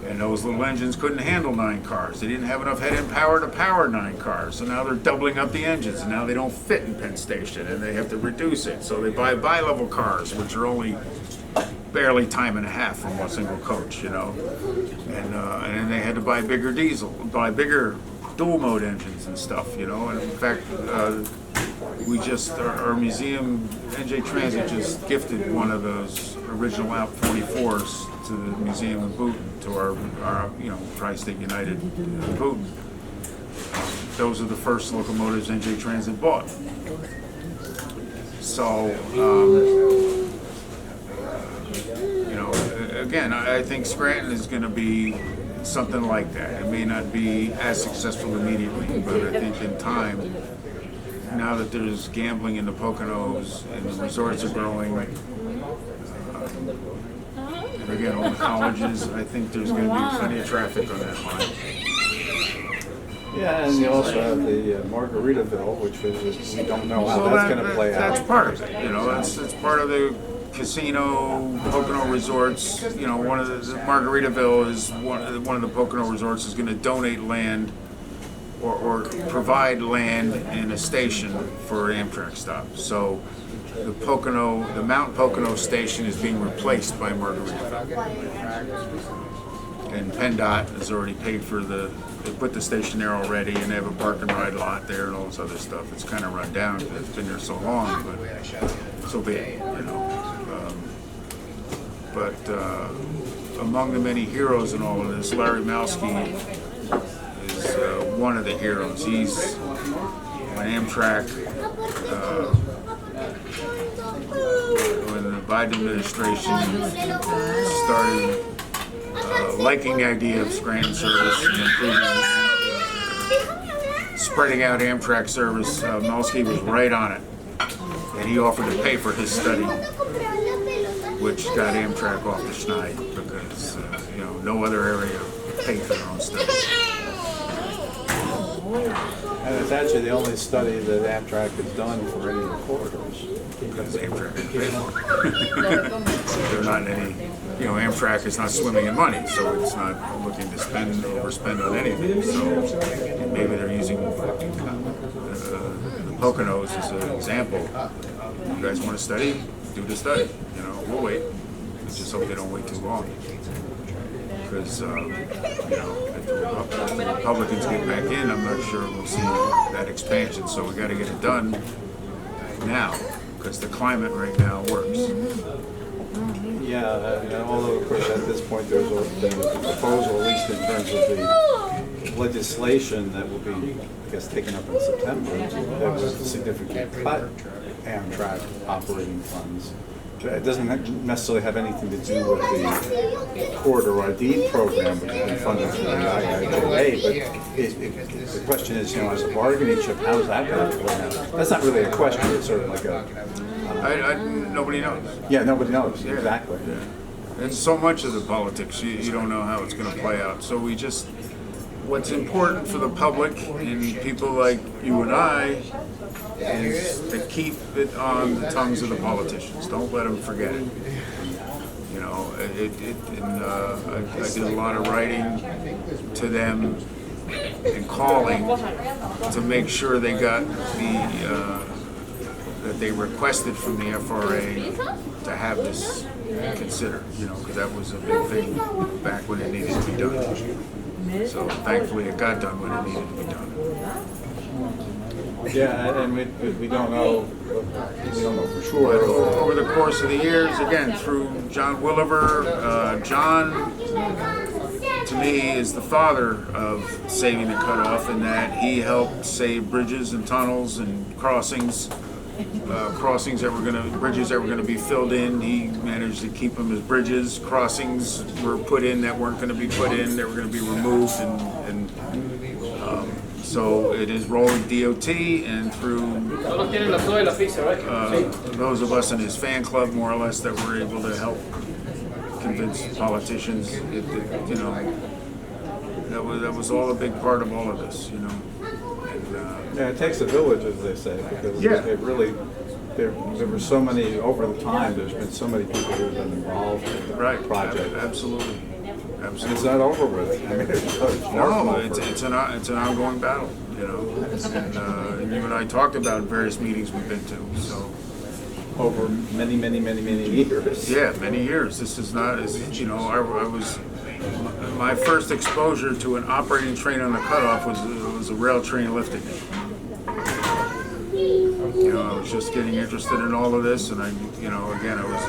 And those little engines couldn't handle 9 cars. They didn't have enough head-end power to power 9 cars. So now they're doubling up the engines, and now they don't fit in Penn Station, and they have to reduce it. So they buy bi-level cars, which are only barely time and a half from one single coach, you know. And then they had to buy bigger bigger dual-mode engines and stuff, you know. And in fact, our museum, NJ Transit, just gifted one of those original Alp 44s to the museum in Boonton, to our Tri-State United in Boonton. Those are the first locomotives NJ Transit bought. So, you know, again, I think Scranton is going to be something like that. It may not be as successful immediately, but I think in time, now that there's gambling in the Poconos and the resorts are growing, and again, all the colleges, I think there's going to be plenty of traffic on that line. Yeah, and you also have the Margaritaville, which is, we don't know how So that's going to play out. That's part of it. That's part of the casino, Pocono resorts. One of the Margaritaville is one of the Pocono resorts is going to donate land or provide land in a station for an Amtrak stop. So the Mount Pocono station is being replaced by Margaritaville. And PennDOT has already paid for they put the station there already, and they have a park and ride lot there and all this other stuff. It's kind of run down because it's been there so long, but so be it, But among the many heroes in all of this, Larry Malski is one of the heroes. He's when Amtrak, when the Biden administration started liking the idea of Scranton service and improving, spreading out Amtrak service, Malski was right on it, and he offered to pay for his study, which got Amtrak off the schneid because no other area paid for their own study. And it's actually the only study that Amtrak has done for any of the corridors. Because Amtrak didn't pay for it. They're not any, Amtrak is not swimming in money, so it's not looking to overspend on anything. So maybe they're using the Poconos as an example. You guys want to study? Do the study. We'll wait. It's just hope they don't wait too long. Because, if the Republicans get back in, I'm not sure we'll see that expansion. So we got to get it done now, because the climate right now works. Yeah, although of course at this point there's a proposal, at least in terms of the legislation that will be, I guess, taken up in September, that was a significant cut Amtrak operating funds. It doesn't necessarily have anything to do with the corridor ID program, which has been funded through the IIJA, but the question is, as a bargaining chip, how is that going to play out? That's not really a question, it's sort of like Nobody knows. Yeah, nobody knows, Yeah. exactly. Yeah. And so much of the politics, you don't know how it's going to play out. So what's important for the public and people like you and I is to keep it on the tongues of the politicians. Don't let them forget it. I did a lot of writing to them and calling to make sure they got that they requested from the FRA to have this considered, because that was a big thing back when it needed to be done. So thankfully it got done when it needed to be done. Yeah, and we don't know for sure. But over the course of the years, again, through John Williver, John, to me, is the father of saving the cutoff in that he helped save bridges and tunnels and crossings. Bridges that were going to be filled in. He managed to keep them as bridges. Crossings were put in that weren't going to be put in. They were going to be removed, and so it is rolling DOT and through those of us in his fan club, more or less, that were able to help convince politicians. That was all a big part of all of this. Yeah, it takes a village, as they say, because it really, there were so many, over the time, there's been so many people who have been involved in the project. Absolutely. And it's not over with. I mean, it's it's an ongoing battle, And you and I talked about various meetings we've been to, so. Over many years. Yeah, many years. This is not, I was, my first exposure to an operating train on the cutoff was a rail train lifting. I was just getting interested in all of this, and I was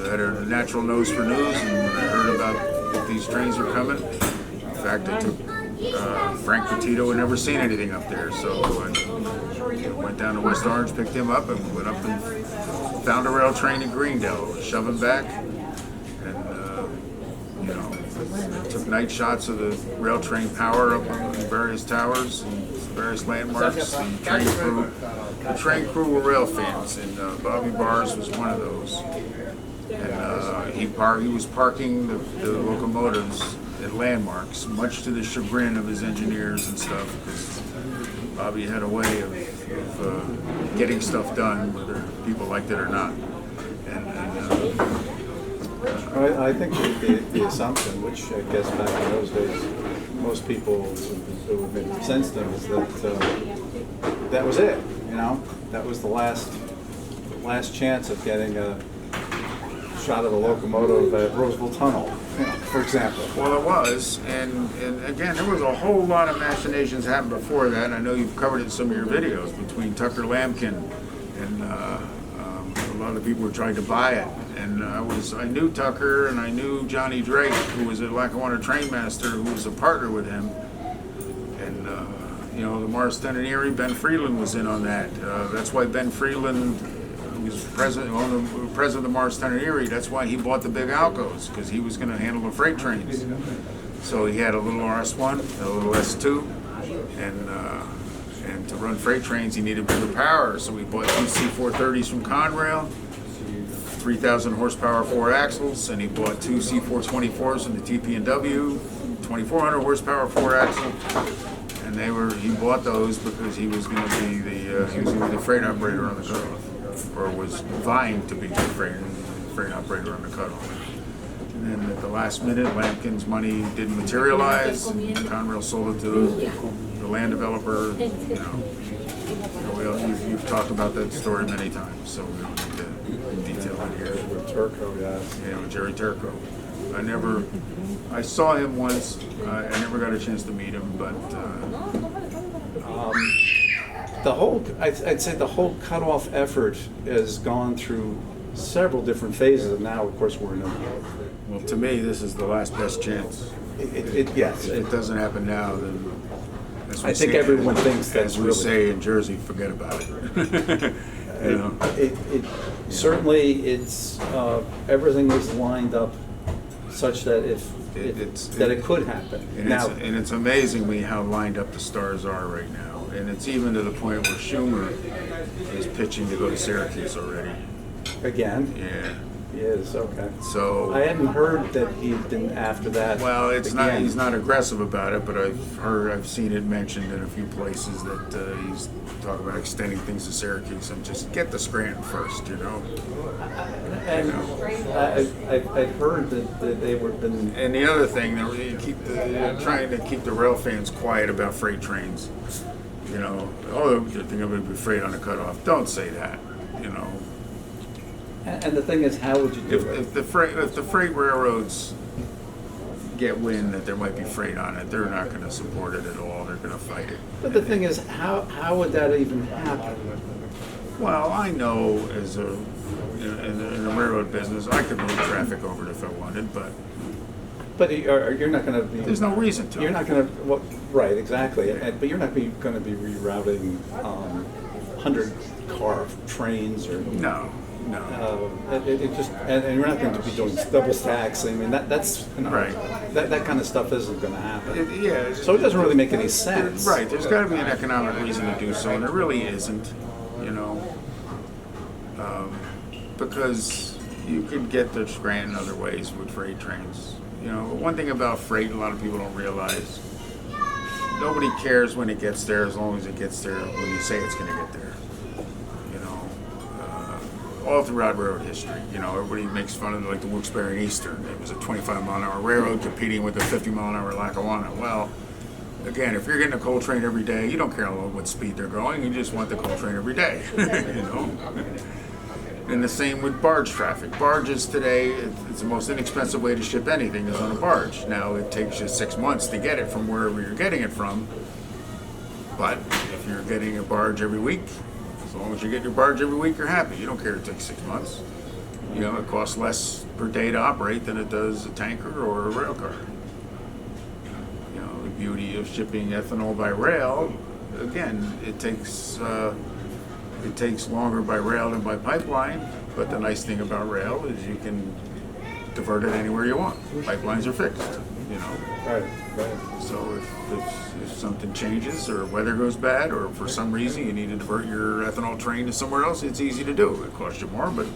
had a natural nose for news, and when I heard about that these trains are coming, in fact, I took Frank Petito had never seen anything up there, so I went down to West Orange, picked him up, and went up and found a rail train in Greendale, shove him back, and took night shots of the rail train power up on various towers and various landmarks. The train crew were rail fans, and Bobby Bars was one of those. And he was parking the locomotives at landmarks, much to the chagrin of his engineers and stuff, because Bobby had a way of getting stuff done, whether people liked it or not. I think the assumption, which I guess back in those days, most people who would make sense to them, is that that was it. You know, that was the last chance of getting a shot of the locomotive at Roseville Tunnel, for example. Well, it was, and again, there was a whole lot of machinations happened before that, and I know you've covered it in some of your videos, between Tucker Lambkin and a lot of people were trying to buy it. And I knew Tucker, and I knew Johnny Drake, who was a Lackawanna trainmaster, who was a partner with him. And the Marston and Erie, Ben Freeland was in on that. That's why Ben Freeland, who was president of the Marston and Erie, that's why he bought the big Alcos, because he was going to handle the freight trains. So he had a little RS1, a little S2, and to run freight trains he needed bigger power. So we bought two C430s from Conrail, 3,000 horsepower 4 axles, and he bought two C424s from the TP&W, 2,400 horsepower 4 axle, and he bought those because he was going to be the freight operator on the Cut-Off, or was vying to be the freight operator on the Cut-Off. And then at the last minute, Lampkin's money didn't materialize, and Conrail sold it to the land developer. You've talked about that story many times, so we don't need to detail it here. With Turco, yes. Yeah, with Jerry Turco. I saw him once. I never got a chance to meet him, but I'd say the whole Cut-Off effort has gone through several different phases, and now, of course, we're in a. Well, to me, this is the last best chance. Yes. If it doesn't happen now, then. I think everyone thinks that's as we say in Jersey, forget about it. Certainly, it's everything is lined up such that it could happen. And it's amazingly how lined up the stars are right now. And it's even to the point where Schumer is pitching to go to Syracuse already. Again? Yeah. He is, okay. So I hadn't heard that he'd been after that. Well, he's not aggressive about it, but I've seen it mentioned in a few places that he's talking about extending things to Syracuse and just get to Scranton first, And I've heard that they were been. And the other thing, they're trying to keep the rail fans quiet about freight trains. They're thinking I'm going to be freight on the Cut-Off. Don't say that. And the thing is, how would you do it? If the freight railroads get wind that there might be freight on it, they're not going to support it at all. They're going to fight it. But the thing is, how would that even happen? Well, I know in the railroad business, I could move traffic over it if I wanted, but you're not going to be. There's no reason to. You're not going to. Well, right, exactly. But you're not going to be rerouting 100-car trains or. No. It just and you're not going to be doing double stacks. I mean that's right. That kind of stuff isn't going to happen. So it doesn't really make any sense. Right. There's got to be an economic reason to do so, and there really isn't. Because you could get to Scranton other ways with freight trains. One thing about freight, a lot of people don't realize. Nobody cares when it gets there, as long as it gets there when you say it's going to get there. All throughout railroad history, everybody makes fun of the Wilkes-Barre and Eastern. It was a 25-mile-an-hour railroad competing with a 50-mile-an-hour Lackawanna. Well, again, if you're getting a coal train every day, you don't care what speed they're going. You just want the coal train every day. And the same with barge traffic. Barges today, it's the most inexpensive way to ship anything is on a barge. Now, it takes you 6 months to get it from wherever you're getting it from. But if you're getting a barge every week, as long as you get your barge every week, you're happy. You don't care if it takes 6 months. It costs less per day to operate than it does a tanker or a rail car. The beauty of shipping ethanol by rail, again, it takes longer by rail than by pipeline, but the nice thing about rail is you can divert it anywhere you want. Pipelines are fixed. you know. Right. So if something changes or weather goes bad or for some reason you need to divert your ethanol train to somewhere else, it's easy to do. It costs you more, but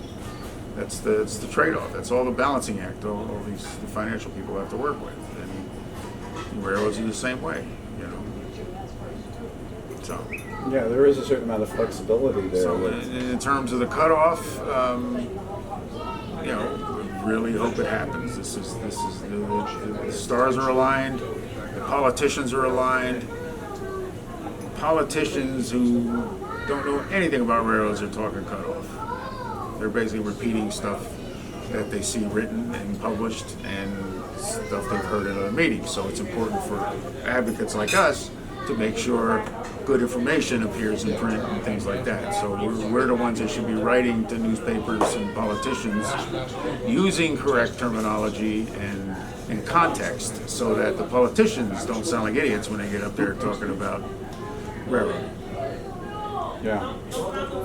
that's the trade-off. That's all the balancing act all the financial people have to work with. And railroads are the same way, you know. So. Yeah, there is a certain amount of flexibility there. So in terms of the cutoff, you know, really hope it happens. This is the stars are aligned, the politicians are aligned. Politicians who don't know anything about railroads are talking cutoff. They're basically repeating stuff that they see written and published and stuff they've heard in other meetings. So it's important for advocates like us to make sure good information appears in print and things like that. So we're the ones that should be writing to newspapers and politicians using correct terminology and context so that the politicians don't sound like idiots when they get up there talking about railroad. Yeah.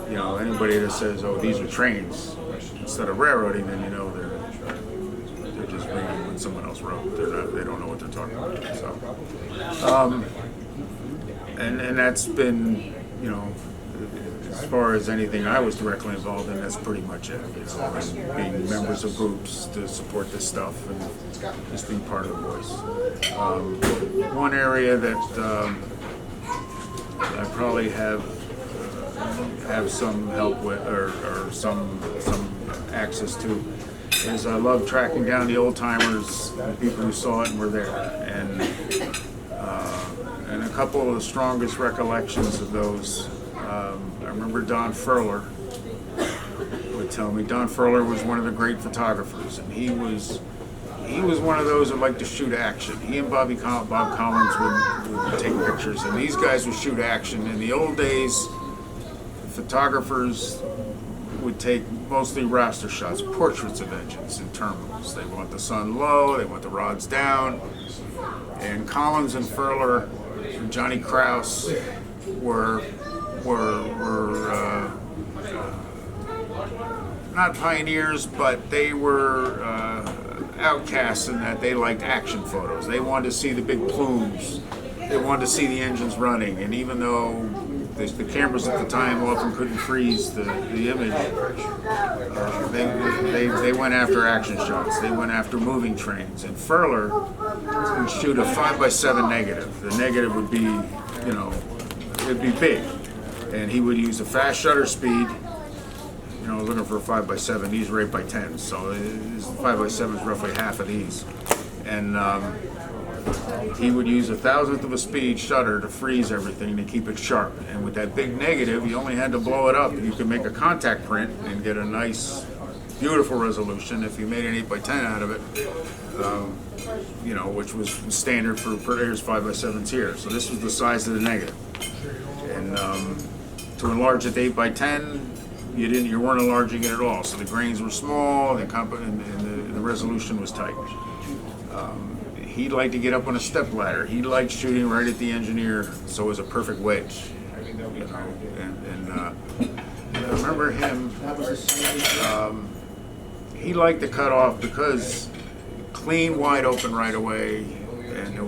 You know, anybody that says, "Oh, these are trains," instead of railroading, then you know they're just reading what someone else wrote. They don't know what they're talking about. So, and that's been, you know, as far as anything I was directly involved in, that's pretty much it. You know, and being members of groups to support this stuff and just being part of the voice. One area that I probably have some help with or some access to is I love tracking down the old timers, the people who saw it and were there, and a couple of the strongest recollections of those. I remember Don Furler would tell me. Don Furler was one of the great photographers, and he was one of those that liked to shoot action. He and Bob Collins would take pictures, and these guys would shoot action. In the old days, photographers would take mostly raster shots, portraits of engines in terminals. They want the sun low, they want the rods down. And Collins and Furler and Johnny Krause were not pioneers, but they were outcasts in that they liked action photos. They wanted to see the big plumes. They wanted to see the engines running. And even though the cameras at the time often couldn't freeze the image, they went after action shots. They went after moving trains. And Furler would shoot a 5x7 negative. The negative would be, you know, it'd be big. And he would use a fast shutter speed. You know, looking for a 5x7. These are 8x10s, so his 5x7 is roughly half of these. And he would use 1,000th of a speed shutter to freeze everything to keep it sharp. And with that big negative, you only had to blow it up. You could make a contact print and get a nice, beautiful resolution if you made an 8x10 out of it. You know, which was standard for Predators 5x7s here. So this was the size of the negative. And to enlarge it to 8x10, you weren't enlarging it at all. So the grains were small, and the resolution was tight. He liked to get up on a step ladder. He liked shooting right at the engineer, so it was a perfect wedge. You know, and I remember him. He liked the cutoff because clean, wide open right away, and there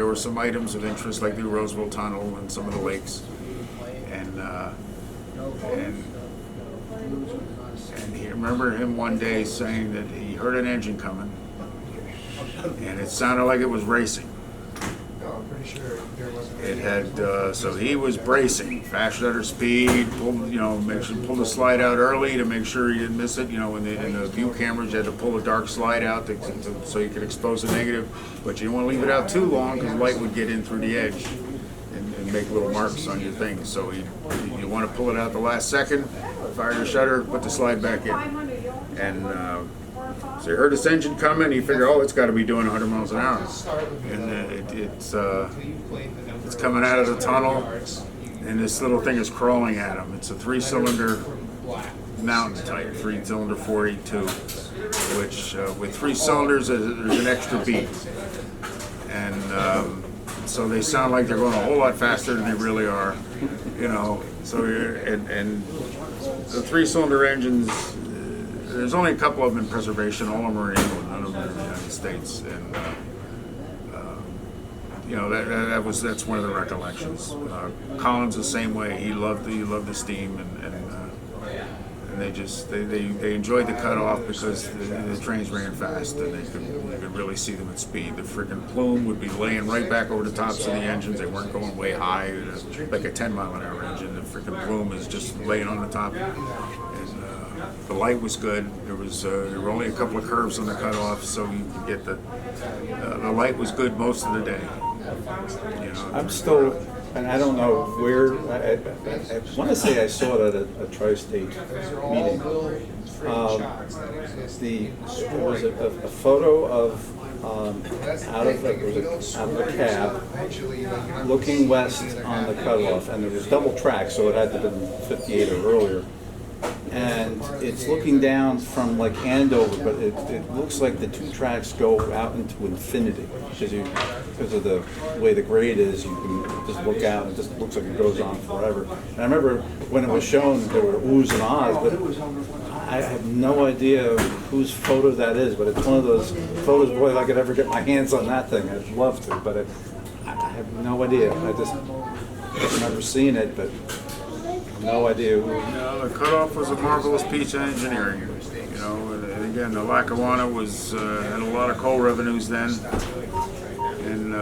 were some items of interest like the Roseville Tunnel and some of the lakes, and he remember him one day saying that he heard an engine coming. And it sounded like it was racing. No, I'm pretty sure there wasn't. It had so he was bracing, fast shutter speed, pull the slide out early to make sure you didn't miss it. You know, in the view cameras, you had to pull a dark slide out so you could expose the negative, but you didn't want to leave it out too long because light would get in through the edge and make little marks on your thing. So you want to pull it out the last second, fire the shutter, put the slide back in, and. So he heard this engine coming. He figured, oh, it's got to be doing 100 miles an hour, and it's coming out of the tunnel, and this little thing is crawling at him. It's a 3-cylinder mountain type, 3-cylinder 482, which with 3 cylinders there's an extra beat, and so they sound like they're going a whole lot faster than they really are, you know. So and the 3-cylinder engines. There's only a couple of them in preservation. All of them are in England, none of them are in the United States. that's one of the recollections. Collins the same way. He loved the steam, and they enjoyed the cutoff because the trains ran fast and you could really see them at speed. The freaking plume would be laying right back over the tops of the engines. They weren't going way high, like a 10-mile-an-hour engine. The freaking plume is just laying on the top. And the light was good. There were only a couple of curves on the cutoff, so you could get the light was good most of the day. I'm still, and I don't know where, I want to say I saw it at a tri-state meeting. There was a photo of out of the cab looking west on the cutoff, and there was double track, so it had to have been 58 or earlier. And it's looking down from like Andover, but it looks like the two tracks go out into infinity because of the way the grade is. You can just look out, and it just looks like it goes on forever. And I remember when it was shown, there were oohs and ahs, but I have no idea whose photo that is. But it's one of those photos, boy, if I could ever get my hands on that thing, I'd love to. But I have no idea. I just remember seeing it, but no idea. The cutoff was a marvelous piece of engineering. And again, the Lackawanna had a lot of coal revenues then, and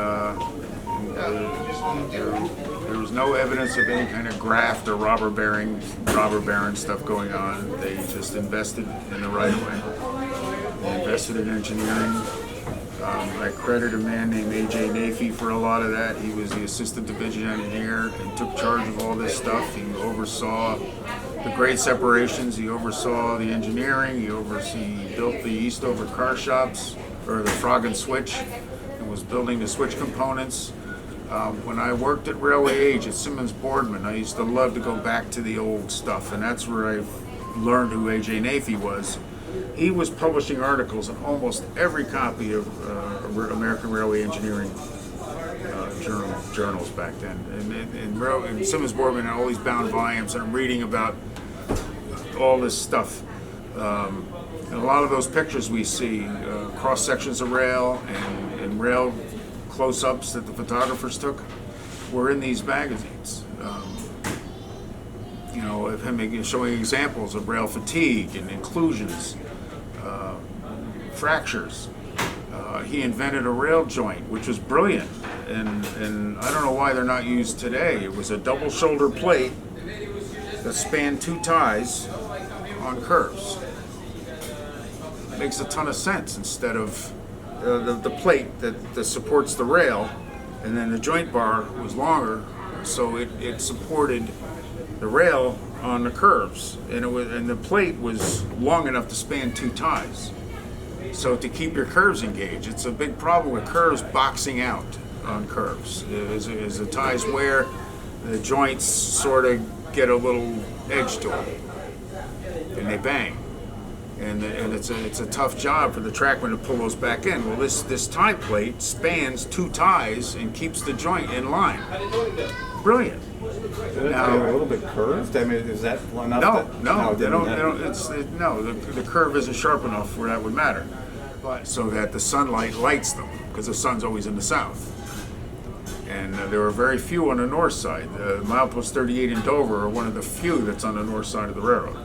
there was no evidence of any kind of graft or robber baron stuff going on. They just invested in the right way. They invested in engineering. I credit a man named A.J. Nafee for a lot of that. He was the assistant division engineer and took charge of all this stuff. He oversaw the grade separations. He oversaw the engineering. He built the Eastover car shops, or the Frog and Switch, and was building the switch components. When I worked at Railway Age at Simmons Boardman, I used to love to go back to the old stuff, and that's where I learned who A.J. Nafee was. He was publishing articles in almost every copy of American Railway Engineering journals back then. And Simmons Boardman had all these bound volumes, and I'm reading about all this stuff. And a lot of those pictures we see, cross sections of rail and rail close-ups that the photographers took, were in these magazines. Of him showing examples of rail fatigue and inclusions, fractures. He invented a rail joint, which was brilliant, and I don't know why they're not used today. It was a double shoulder plate that spanned two ties on curves. It makes a ton of sense instead of the plate that supports the rail, and then the joint bar was longer, so it supported the rail on the curves, and the plate was long enough to span two ties. So to keep your curves engaged, it's a big problem with curves boxing out on curves. As the ties wear, the joints sort of get a little edge to them, and they bang. And it's a tough job for the trackman to pull those back in. Well, this tie plate spans two ties and keeps the joint in line. Brilliant. Now, a little bit curved. I mean, is that enough? No, they don't. The curve isn't sharp enough where that would matter. But so that the sunlight lights them, because the sun's always in the south. And there were very few on the north side. Milepost 38 in Dover are one of the few that's on the north side of the railroad.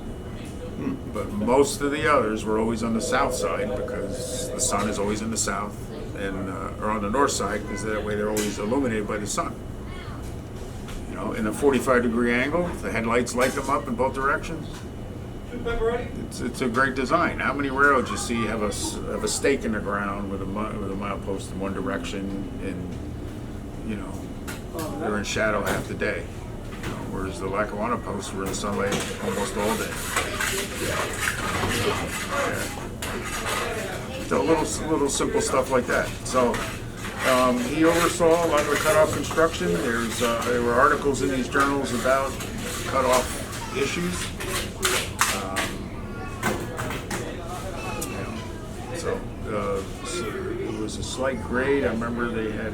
But most of the others were always on the south side because the sun is always in the south, and or on the north side because that way they're always illuminated by the sun. In a 45-degree angle, the headlights light them up in both directions. It's a great design. How many railroads you see have a stake in the ground with a milepost in one direction, and they're in shadow half the day. Whereas the Lackawanna posts were in sunlight almost all day. So little simple stuff like that. So he oversaw a lot of the cutoff construction. There were articles in these journals about cutoff issues. So it was a slight grade. I remember they had.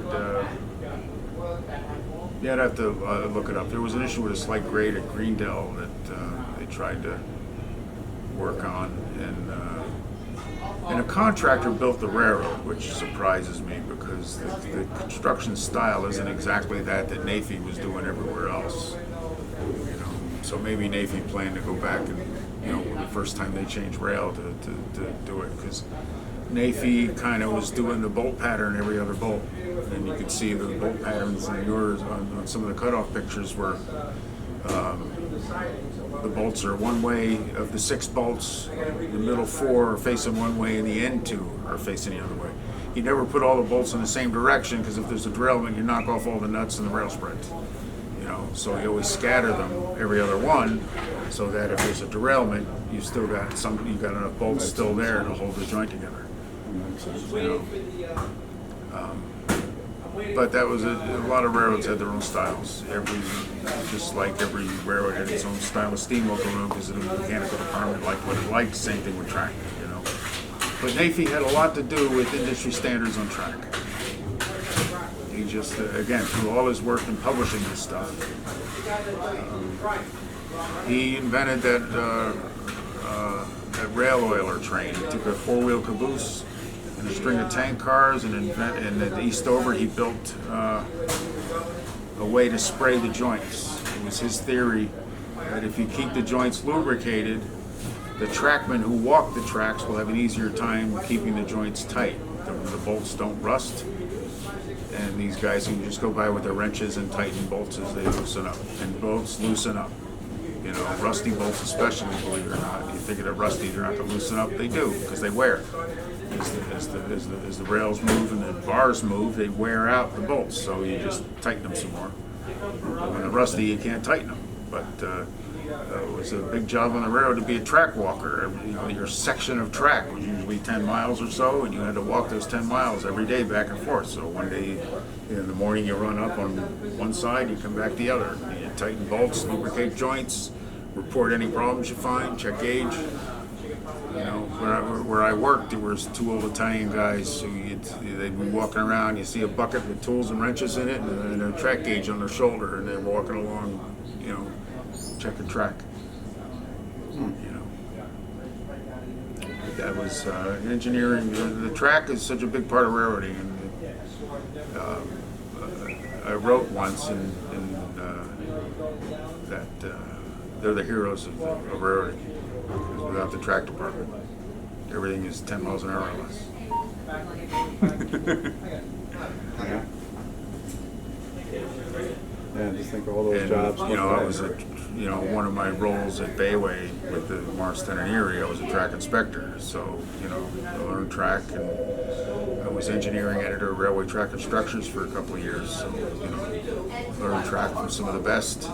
I'd have to look it up. There was an issue with a slight grade at Greendale that they tried to work on, and And a contractor built the railroad, which surprises me because the construction style isn't exactly that Nafee was doing everywhere else. You know, so maybe Nafee planned to go back and, you know, the first time they changed rail to do it, because Nafee kind of was doing the bolt pattern every other bolt, and you could see the bolt patterns on yours on some of the cutoff pictures where the bolts are one way. Of the 6 bolts, the middle 4 are facing one way and the end 2 are facing the other way. You never put all the bolts in the same direction, because if there's a derailment, you knock off all the nuts and the rail spreads. You know, so you always scatter them every other one, so that if there's a derailment, you still got enough bolts still there to hold the joint together. You know. But that was a lot of railroads had their own styles. Just like every railroad had its own style of steam locomotive because of the mechanical department, like what it liked. Same thing with track, you know. But Nafee had a lot to do with industry standards on track. He just, again, through all his work in publishing this stuff, he invented that rail oiler train. He took a 4-wheel caboose and a string of tank cars, and at Eastover he built a way to spray the joints. It was his theory that if you keep the joints lubricated, the trackmen who walk the tracks will have an easier time keeping the joints tight. The bolts don't rust, and these guys can just go by with their wrenches and tighten bolts as they loosen up. And bolts loosen up. You know, rusty bolts especially, believe it or not. You think they're rusty, they're not going to loosen up. They do, because they wear. As the rails move and the bars move, they wear out the bolts, so you just tighten them some more. When they're rusty, you can't tighten them. But it was a big job on the railroad to be a track walker. You know, your section of track was usually 10 miles or so, and you had to walk those 10 miles every day back and forth. So one day in the morning you run up on one side, you come back the other. You tighten bolts, lubricate joints, report any problems you find, check gauge. You know, where I worked, there was 2 old Italian guys who they'd be walking around. You see a bucket with tools and wrenches in it, and a track gauge on their shoulder, and they're walking along, you know, checking track. You know, that was engineering. The track is such a big part of railroading, and I wrote once in that they're the heroes of railroading. Because without the track department, everything is 10 miles an hour or less. Yeah. Yeah, just think of all those jobs. You know, I was one of my roles at Bayway with the Marston and Erie, I was a track inspector. So, you know, I learned track, and I was engineering editor of Railway Track Instructions for a couple of years. So, you know, learned track from some of the best.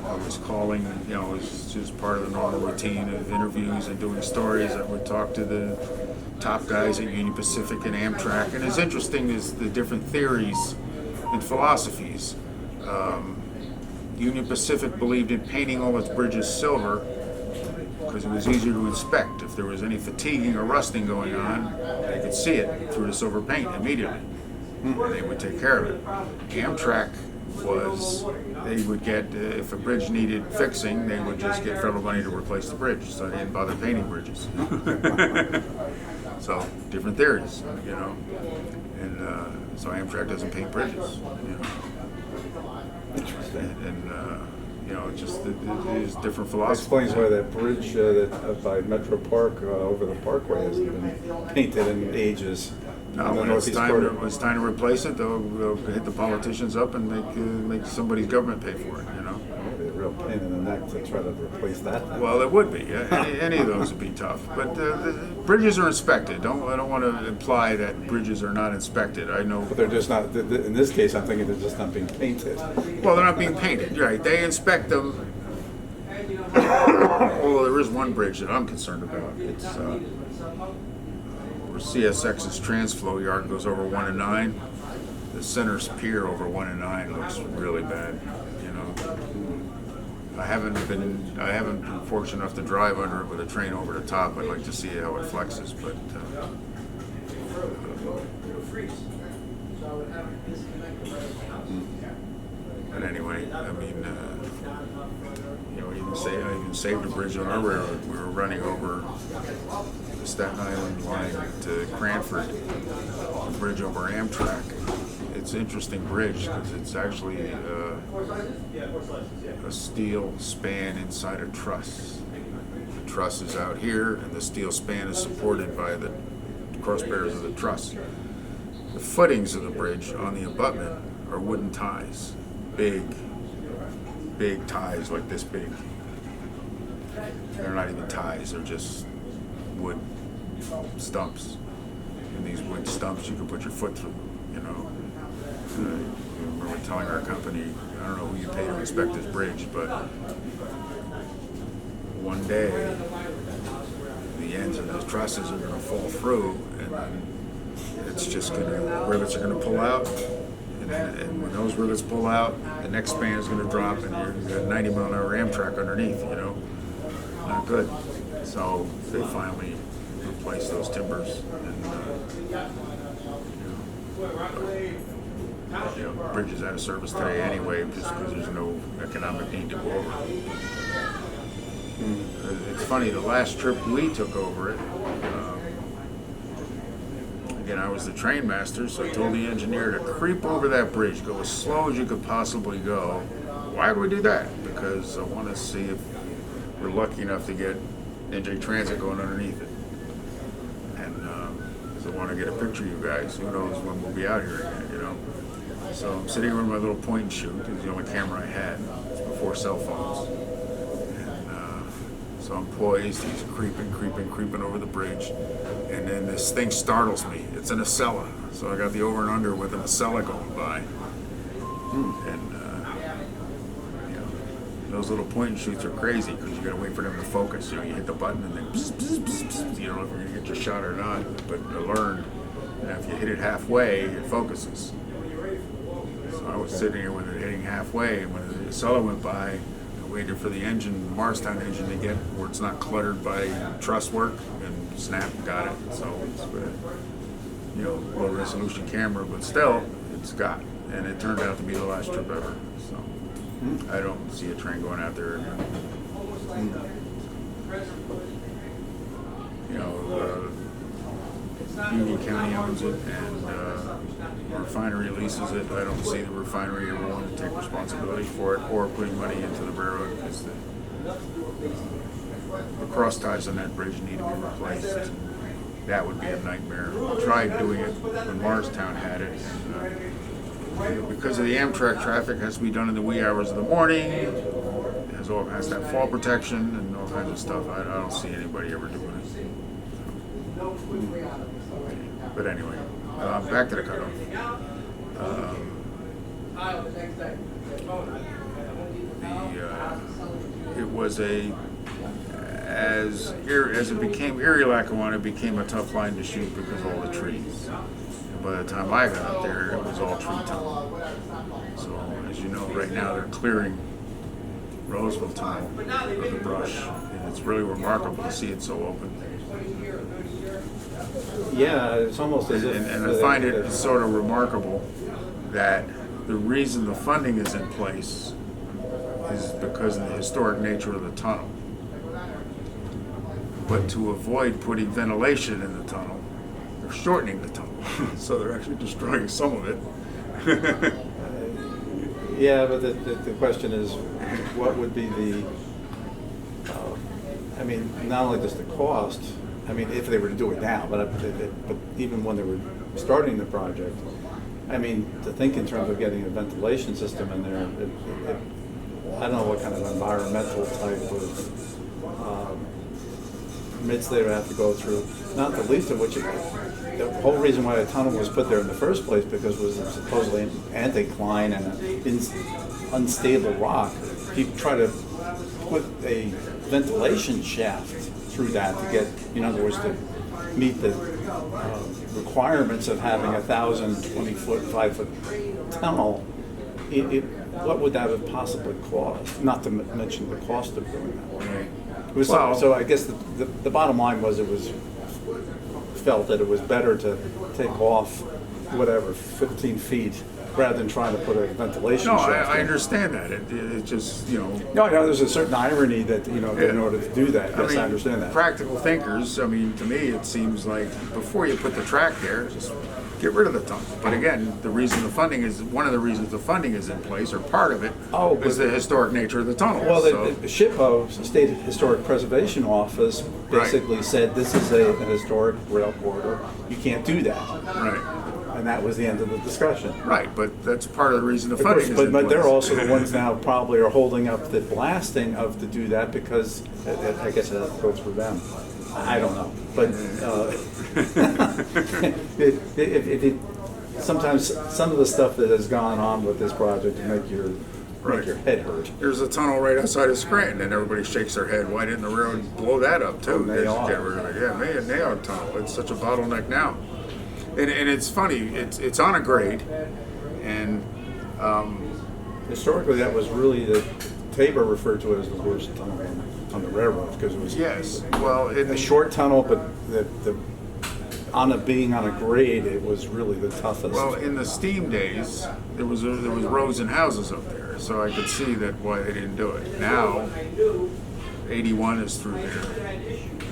I was calling, you know, it was just part of the normal routine of interviews and doing stories. I would talk to the top guys at Union Pacific and Amtrak. And as interesting as the different theories and philosophies, Union Pacific believed in painting all its bridges silver because it was easier to inspect. If there was any fatiguing or rusting going on, they could see it through the silver paint immediately. And they would take care of it. Amtrak was, they would get, if a bridge needed fixing, they would just get federal money to replace the bridge, so they didn't bother painting bridges. So, different theories, you know. And so Amtrak doesn't paint bridges, you know. And you know, just there's different philosophies. Explains why that bridge by Metro Park over the Parkway hasn't been painted in ages. No, when it's time to replace it, they'll hit the politicians up and make somebody's government pay for it. You know. It'd be a real pain in the neck to try to replace that. Well, it would be. Any of those would be tough. But the bridges are inspected. I don't want to imply that bridges are not inspected. I know. But they're just not. In this case, I'm thinking they're just not being painted. Well, they're not being painted. Right? They inspect them. Well, there is one bridge that I'm concerned about. It's where CSX's transflow yard goes over 1 and 9. The center's pier over 1 and 9 looks really bad. You know. I haven't been fortunate enough to drive under it with a train over the top. I'd like to see how it flexes, but anyway, I mean, you know, I even saved a bridge on our railroad. We were running over the Staten Island line to Cranford, a bridge over Amtrak. It's an interesting bridge because it's actually a steel span inside a truss. The truss is out here, and the steel span is supported by the crossbearers of the truss. The footings of the bridge on the abutment are wooden ties, big ties like this big. They're not even ties, they're just wood stumps. And these wood stumps you can put your foot through, you know. I remember telling our company, I don't know who you pay to inspect this bridge, but one day the ends of those trusses are going to fall through, and then it's just going to, rivets are going to pull out, and when those rivets pull out, the next span is going to drop, and you've got 90-mile-an-hour Amtrak underneath, you know. Not good. So they finally replaced those timbers, and bridge is out of service today anyway, just because there's no economic need to go over it. It's funny, the last trip we took over it, again, I was the train master, so I told the engineer to creep over that bridge, go as slow as you could possibly go. Why do we do that? Because I want to see if we're lucky enough to get NJ Transit going underneath it. And so I want to get a picture of you guys. Who knows when we'll be out here again, you know? So I'm sitting here with my little point and shoot. It was the only camera I had. It was before cell phones. And so I'm poised. He's creeping over the bridge. And then this thing startles me. It's an Acela. So I got the over and under with an Acela going by. And those little point and shoots are crazy because you got to wait for them to focus. You know, you hit the button and then bzz, bzz, bzz, bzz, you don't know if you're going to get your shot or not. But I learned that if you hit it halfway, it focuses. So I was sitting here with it hitting halfway, and when the Acela went by, I waited for the engine, the Morristown engine, to get where it's not cluttered by truss work, and snap, got it. So it's low resolution camera, but still, it's got. And it turned out to be the last trip ever. So. I don't see a train going out there again. You know, Union County owns it, and the refinery leases it. I don't see the refinery ever wanting to take responsibility for it or putting money into the railroad, because the cross ties on that bridge need to be replaced. That would be a nightmare. I tried doing it when Morristown had it. Because of the Amtrak traffic, it has to be done in the wee hours of the morning. It has to have fall protection and all kinds of stuff. I don't see anybody ever doing it. But anyway, back to the cutoff. It was as it became Erie Lackawanna, it became a tough line to shoot because of all the trees. By the time I got up there, it was all tree tunnel. So, as you know, right now they're clearing Roseville Tunnel of the brush, and it's really remarkable to see it so open. Yeah, it's almost as if... And I find it sort of remarkable that the reason the funding is in place is because of the historic nature of the tunnel. But to avoid putting ventilation in the tunnel, they're shortening the tunnel. So they're actually destroying some of it. Yeah, but the question is, what would be the, not only just the cost, if they were to do it now, but even when they were starting the project, to think in terms of getting a ventilation system in there, I don't know what kind of environmental type of permits they would have to go through, not the least of which, the whole reason why the tunnel was put there in the first place, because it was supposedly an anticline and an unstable rock. If you try to put a ventilation shaft through that to get, in other words, to meet the requirements of having 1,020-foot, 5-foot tunnel, what would that have possibly cost? Not to mention the cost of doing that. So I guess the bottom line was, it was felt that it was better to take off 15 feet rather than trying to put a ventilation No, shaft I in. understand that. It just, you know. No, there's a certain irony that, in order to do that. Yes, I understand that. Practical thinkers, I mean, to me, it seems like before you put the track there, just get rid of the tunnel. But again, one of the reasons the funding is in place, or part of it, is the historic nature of the tunnel. Well, So- the SHPO, State Historic Preservation Office, basically said this is a historic rail corridor. You can't do that. Right. And that was the end of the discussion. Right, but that's part of the reason the Of funding course, is in but they're place. also the ones now probably are holding up the blasting to do that because I guess it has to go through them. I don't know, but sometimes some of the stuff that has gone on with this project to make your head hurt. There's a tunnel right outside of Scranton, and everybody shakes their head. Why didn't the railroad blow that up too? They should get rid of it. Yeah, Nayog Tunnel. It's such a bottleneck now, and it's funny. It's on a grade, and Historically, that was really the Tabor referred to it as the worst tunnel on the railroad because it was a short tunnel, but being on a grade, it was really the toughest. Well, in the steam days, there was roads and houses up there, so I could see why they didn't do it. Now, 81 is through there.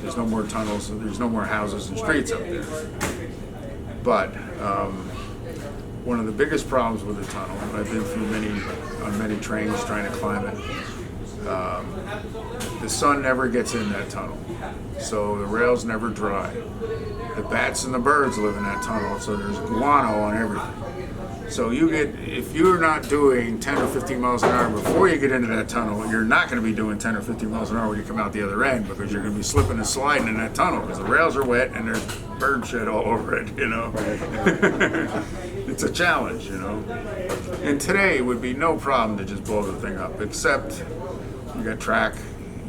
There's no more tunnels, there's no more houses and streets up there. But one of the biggest problems with the tunnel, I've been through on many trains trying to climb it. The sun never gets in that tunnel, so the rails never dry. The bats and the birds live in that tunnel, so there's guano on everything. So if you're not doing 10 or 15 miles an hour before you get into that tunnel, you're not going to be doing 10 or 15 miles an hour when you come out the other end, because you're going to be slipping and sliding in that tunnel because the rails are wet and there's bird shit all over it, It's a challenge, And today would be no problem to just blow the thing up, except you got track,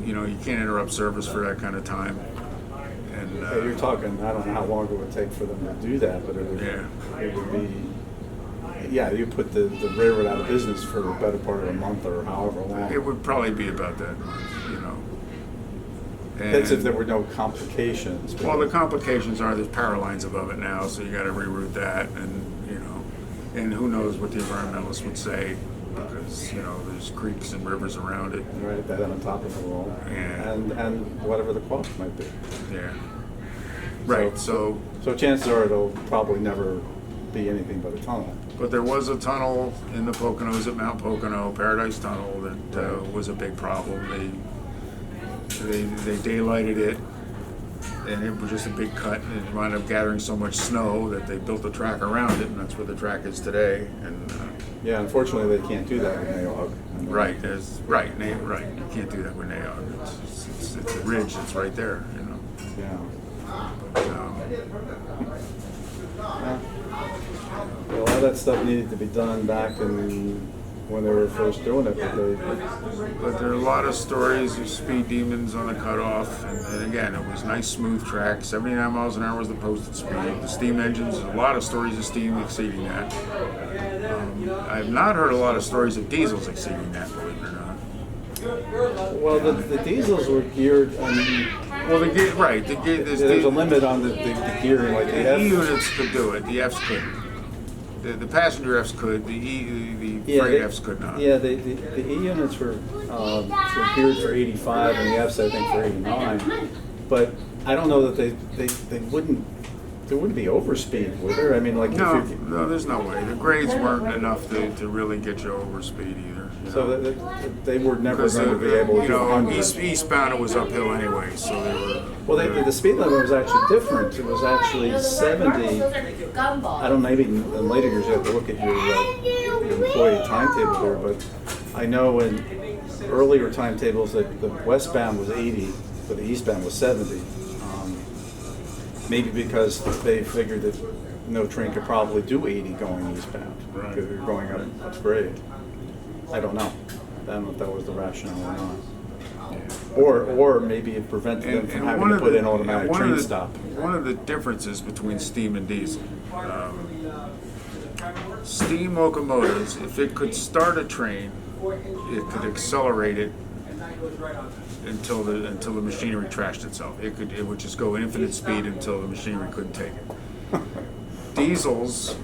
you can't interrupt service for that kind of time. And you're talking, I don't know how long it would take for them to do that, but it would be, you put the railroad out of business for the better part of a month or however long. It would probably be about that, And, that's if there were no complications. Well, the complications are there's power lines above it now, so you got to reroute that, and who knows what the environmentalists would say, because there's creeks and rivers around it. Right, that on top of the wall, and whatever the cost might be. Yeah. Right. So chances are it'll probably never be anything but a tunnel. But there was a tunnel in the Poconos at Mount Pocono, Paradise Tunnel, that was a big problem. They daylighted it, and it was just a big cut, and it wound up gathering so much snow that they built a track around it, and that's where the track is today. And unfortunately, they can't do that with Nayog. Right. You can't do that with Nayog. It's a ridge that's right there. Yeah. But, a lot of that stuff needed to be done back when they were first doing it, but there are a lot of stories of speed demons on the Cut-Off, and again, it was nice smooth track. 79 miles an hour was the posted speed. The steam engines, a lot of stories of steam exceeding that. I have not heard a lot of stories of diesels exceeding that, believe it or not. Well, the diesels were geared. There's a limit on the gearing. Like the E units could do it. The Fs couldn't. The passenger Fs could. The freight Fs could not. Yeah, the E units were geared for 85, and the Fs I think for 89. But I don't know that they wouldn't. There wouldn't be overspeed, would there? I mean, like no, there's no way. The grades weren't enough to really get you overspeed either. So they were never going to be able to do 100. Eastbound it was uphill anyway, so they were. Well, the speed limit was actually different. It was actually 70. I don't know, maybe in later years you have to look at your employee timetable here, but I know in earlier timetables that the westbound was 80, but the eastbound was 70. Maybe because they figured that no train could probably do 80 going eastbound because they're going up grade. I don't know. I don't know if that was the rationale or not. Or maybe it prevented them from having to put in automatic train stop. One of the differences between steam and diesel, steam locomotives, if it could start a train, it could accelerate it until the machinery trashed itself. It would just go infinite speed until the machinery couldn't take it. Diesels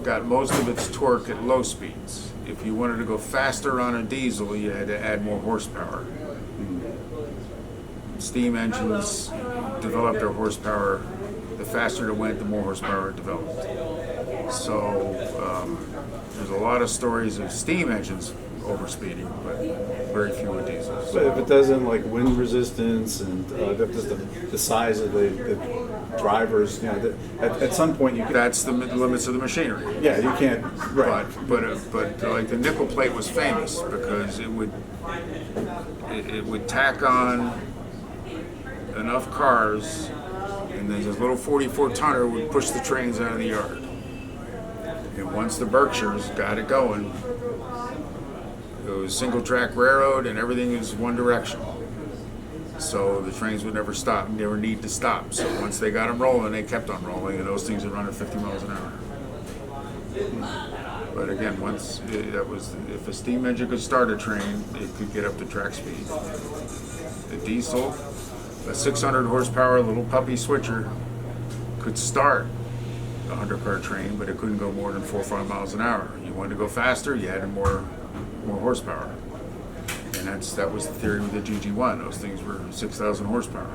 got most of its torque at low speeds. If you wanted to go faster on a diesel, you had to add more horsepower. Steam engines developed their horsepower. The faster it went, the more horsepower it developed. So there's a lot of stories of steam engines overspeeding, but very few with diesels. But if it doesn't, like wind resistance and just the size of the drivers, you know, at some point you can. That's the limits of the machinery. Yeah, you can't. Right. But like the nickel plate was famous because it would tack on enough cars, and then this little 44-tonner would push the trains out of the yard. And once the Berkshires got it going, it was single track railroad and everything is one direction. So the trains would never stop, never need to stop. So once they got them rolling, they kept on rolling, and those things would run at 50 miles an hour. But again, if a steam engine could start a train, it could get up to track speed. The diesel, a 600 horsepower little puppy switcher, could start a 100-car train, but it couldn't go more than 4 or 5 miles an hour. You wanted to go faster, you added more horsepower. And that was the theory with the GG1. Those things were 6,000 horsepower.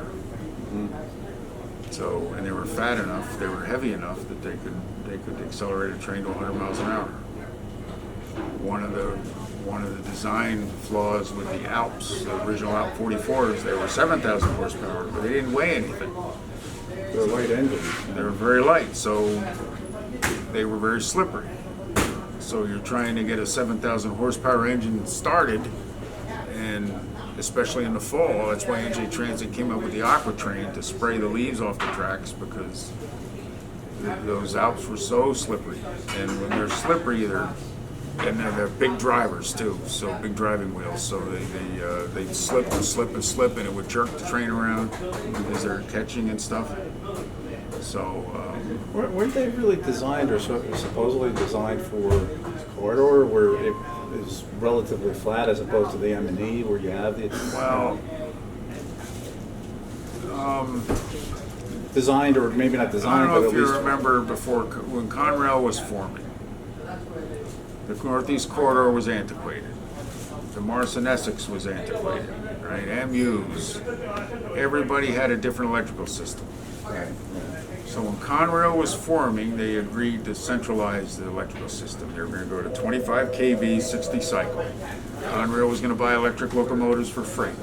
So, and they were fat enough, they were heavy enough that they could accelerate a train to 100 miles an hour. One of the design flaws with the Alps, the original Alp 44s, they were 7,000 horsepower, but they didn't weigh anything. They're light engines. They were very light, so they were very slippery. So you're trying to get a 7,000 horsepower engine started, and especially in the fall, that's why NJ Transit came up with the Aqua Train to spray the leaves off the tracks, because those Alps were so slippery. And when they're slippery, they're big drivers too, so big driving wheels. So they slip and slip and slip, and it would jerk the train around as they're catching and stuff. So weren't they really designed, or supposedly designed for corridor where it is relatively flat as opposed to the M&E where you have the designed, or maybe not I designed, don't know but if at you least remember before when Conrail was forming. The Northeast Corridor was antiquated. The Morrison Essex was antiquated, right? MUs. Everybody had a different electrical system. Right. So when Conrail was forming, they agreed to centralize the electrical system. They were going to go to 25 kV, 60 cycle. Conrail was going to buy electric locomotives for free.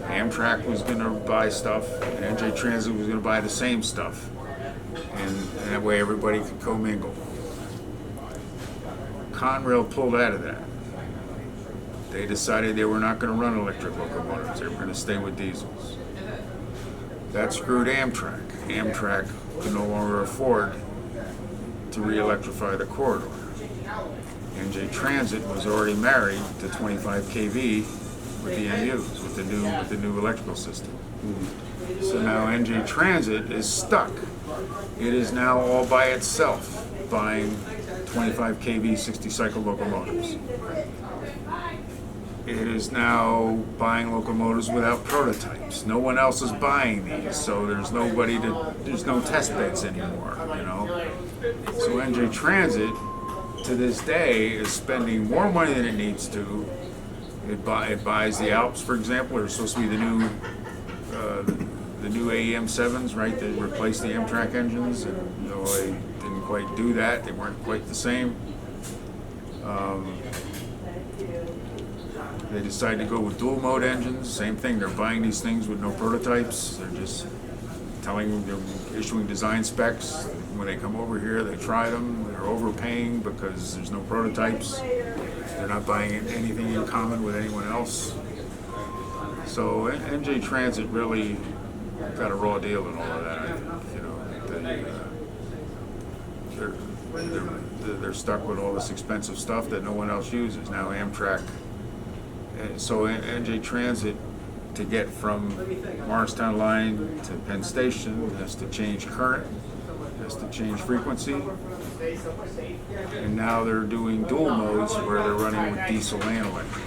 Amtrak was going to buy stuff, and NJ Transit was going to buy the same stuff. And that way everybody could commingle. Conrail pulled out of that. They decided they were not going to run electric locomotives. They were going to stay with diesels. That screwed Amtrak. Amtrak could no longer afford to re-electrify the corridor. NJ Transit was already married to 25 kV with the MUs, with the new electrical system. So now NJ Transit is stuck. It is now all by itself, buying 25 kV 60 cycle locomotives. It is now buying locomotives without prototypes. No one else is buying these, so there's no test beds anymore, you know. So NJ Transit, to this day, is spending more money than it needs to. It buys the Alps, for example. They're supposed to be the new AEM 7s, right? They replaced the Amtrak engines, and they didn't quite do that. They weren't quite the same. They decided to go with dual mode engines. Same thing. They're buying these things with no prototypes. They're just they're issuing design specs. When they come over here, they try them. They're overpaying because there's no prototypes. They're not buying anything in common with anyone else. So NJ Transit really got a raw deal in all of that. I think, they're stuck with all this expensive stuff that no one else uses. Now Amtrak. So NJ Transit, to get from Morristown Line to Penn Station, has to change current, has to change frequency, and now they're doing dual modes where they're running with diesel and electric,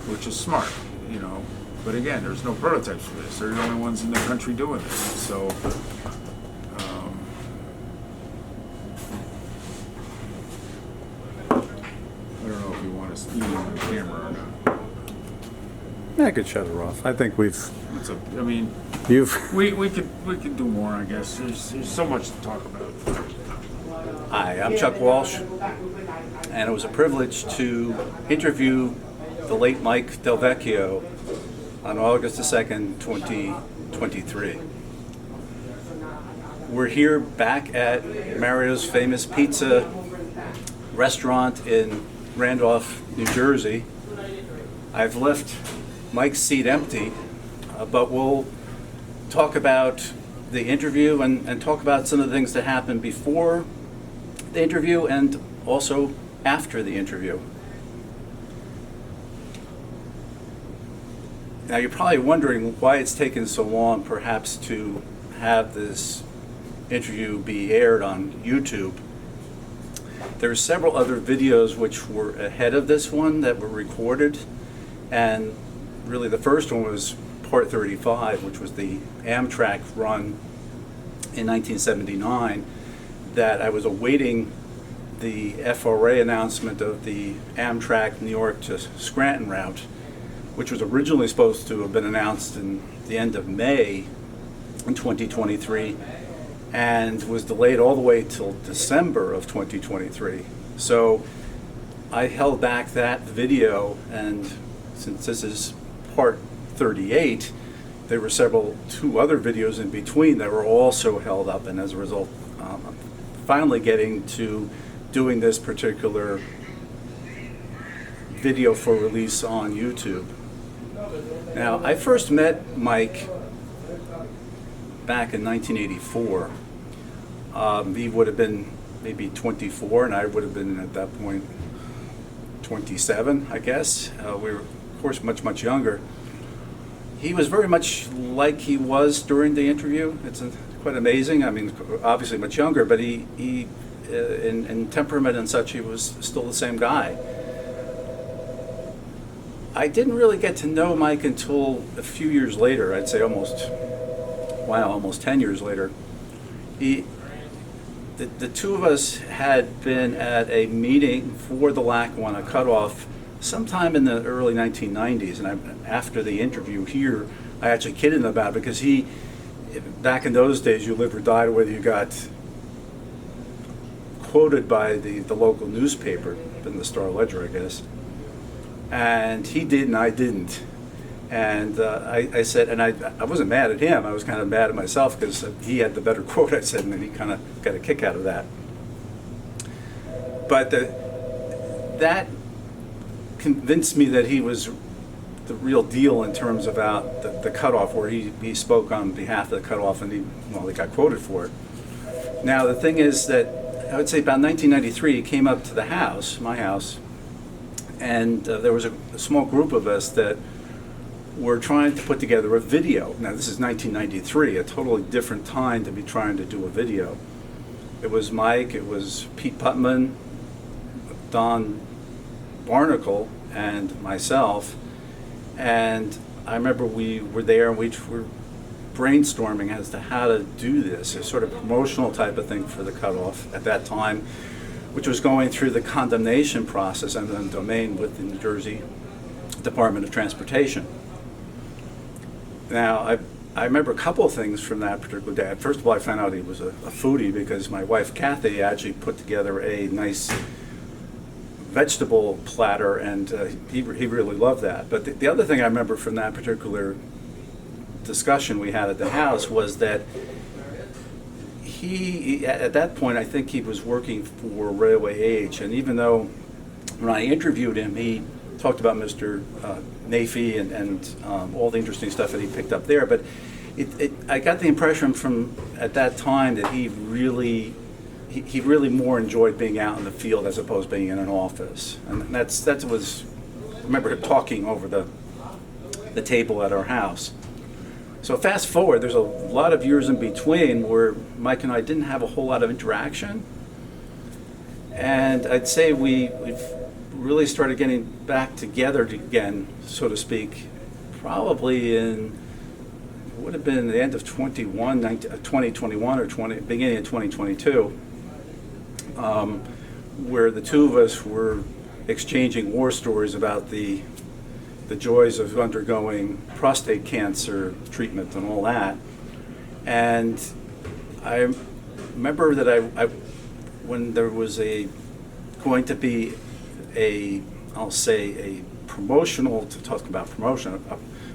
which is smart, you know. But again, there's no prototypes for this. They're the only ones in the country doing this. So I could shut her off. I think we've, It's a, I mean, you've, we could do more, I guess. There's so much to talk about. Hi, I'm Chuck Walsh, and it was a privilege to interview the late Mike Del Vecchio on August the 2nd, 2023. We're here back at Mario's famous pizza restaurant in Randolph, New Jersey. I've left Mike's seat empty, but we'll talk about the interview and talk about some of the things that happened before the interview and also after the interview. Now you're probably wondering why it's taken so long perhaps to have this interview be aired on YouTube. There are several other videos which were ahead of this one that were recorded, and really the first one was part 35, which was the Amtrak run in 1979, that I was awaiting the FRA announcement of the Amtrak New York to Scranton route, which was originally supposed to have been announced in the end of May in 2023 and was delayed all the way till December of 2023. So I held back that video, and since this is part 38, there were two other videos in between that were also held up, and as a result, I'm finally getting to doing this particular video for release on YouTube. Now, I first met Mike back in 1984. He would have been maybe 24, and I would have been at that point 27, I guess. We were, of course, much younger. He was very much like he was during the interview. It's quite amazing. I mean, obviously much younger, but he in temperament and such, he was still the same guy. I didn't really get to know Mike until a few years later. I'd say almost 10 years later. The two of us had been at a meeting for the Lackawanna Cut-Off sometime in the early 1990s, and after the interview here, I actually kidded him about it because back in those days, you lived or died whether you got quoted by the local newspaper, in the Star Ledger, I guess. And he did and I didn't. And I said, and I wasn't mad at him, I was kind of mad at myself because he had the better quote, I said, and then he kind of got a kick out of that. But that convinced me that he was the real deal in terms about the cutoff, where he spoke on behalf of the cutoff, and he got quoted for it. Now the thing is that I would say about 1993, he came up to the house, my house, and there was a small group of us that were trying to put together a video. Now this is 1993, a totally different time to be trying to do a video. It was Mike, it was Pete Putman, Don Barnacle, and myself. And I remember we were there and we were brainstorming as to how to do this, a sort of promotional type of thing for the cutoff at that time, which was going through the condemnation process and then domain with the New Jersey Department of Transportation. Now, I remember a couple of things from that particular day. First of all, I found out he was a foodie because my wife, Kathy, actually put together a nice vegetable platter, and he really loved that. But the other thing I remember from that particular discussion we had at the house was that he, at that point, I think he was working for Railway Age, and even though when I interviewed him, he talked about Mr. Nafee and all the interesting stuff that he picked up there, but I got the impression from at that time that he really more enjoyed being out in the field as opposed to being in an office, and that was, I remember him talking over the table at our house. So fast forward, there's a lot of years in between where Mike and I didn't have a whole lot of interaction, and I'd say we've really started getting back together again, so to speak, probably in, would have been the end of 2021 or beginning of 2022, where the two of us were exchanging war stories about the the joys of undergoing prostate cancer treatment and all that. And I remember that I when there was going to be I'll say a promotional, to talk about promotion,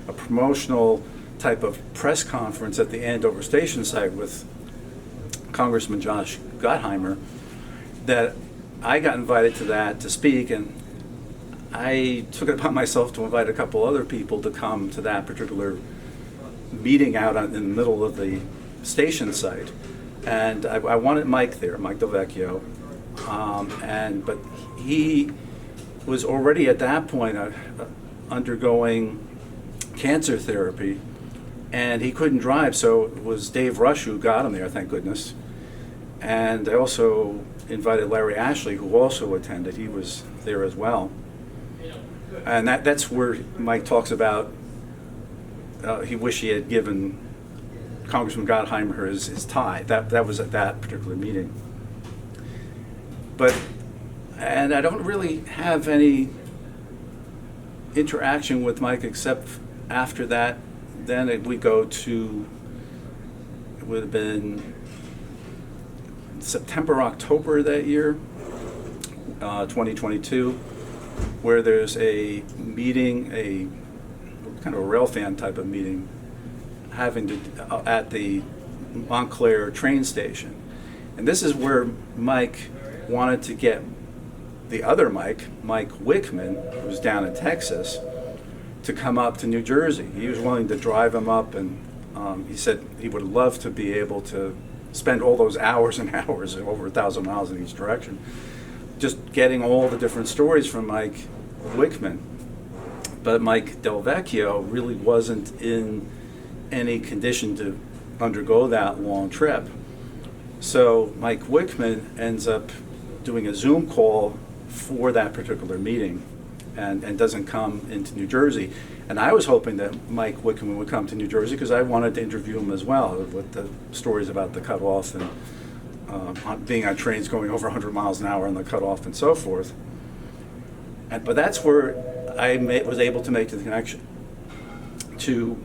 a promotional type of press conference at the Andover station site with Congressman Josh Gottheimer, that I got invited to that to speak, and I took it upon myself to invite a couple other people to come to that particular meeting out in the middle of the station site. And I wanted Mike there, Mike Del Vecchio, but he was already at that point undergoing cancer therapy, and he couldn't drive, so it was Dave Rush who got him there, thank goodness. And I also invited Larry Ashley, who also attended. He was there as well. And that's where Mike talks about he wished he had given Congressman Gottheimer his tie. That was at that particular meeting. And I don't really have any interaction with Mike except after that. Then we go to, it would have been September, October that year, 2022, where there's a meeting, a kind of a railfan type of meeting, having to at the Montclair train station. And this is where Mike wanted to get the other Mike Wickman, who's down in Texas, to come up to New Jersey. He was willing to drive him up, and he said he would love to be able to spend all those hours and hours, over 1,000 miles in each direction, just getting all the different stories from Mike Wickman. But Mike Del Vecchio really wasn't in any condition to undergo that long trip. So Mike Wickman ends up doing a Zoom call for that particular meeting and doesn't come into New Jersey. And I was hoping that Mike Wickman would come to New Jersey because I wanted to interview him as well with the stories about the cut-off and being on trains going over 100 miles an hour on the cut-off and so forth. But that's where I was able to make the connection to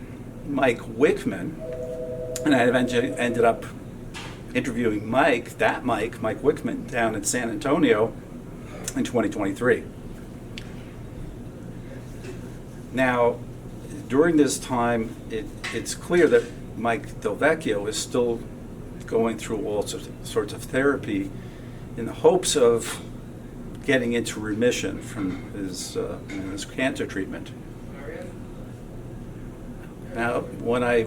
Mike Wickman, and I eventually ended up interviewing Mike Wickman, down in San Antonio in 2023. Now, during this time, it's clear that Mike Del Vecchio is still going through all sorts of therapy in the hopes of getting into remission from his cancer treatment. Now, when I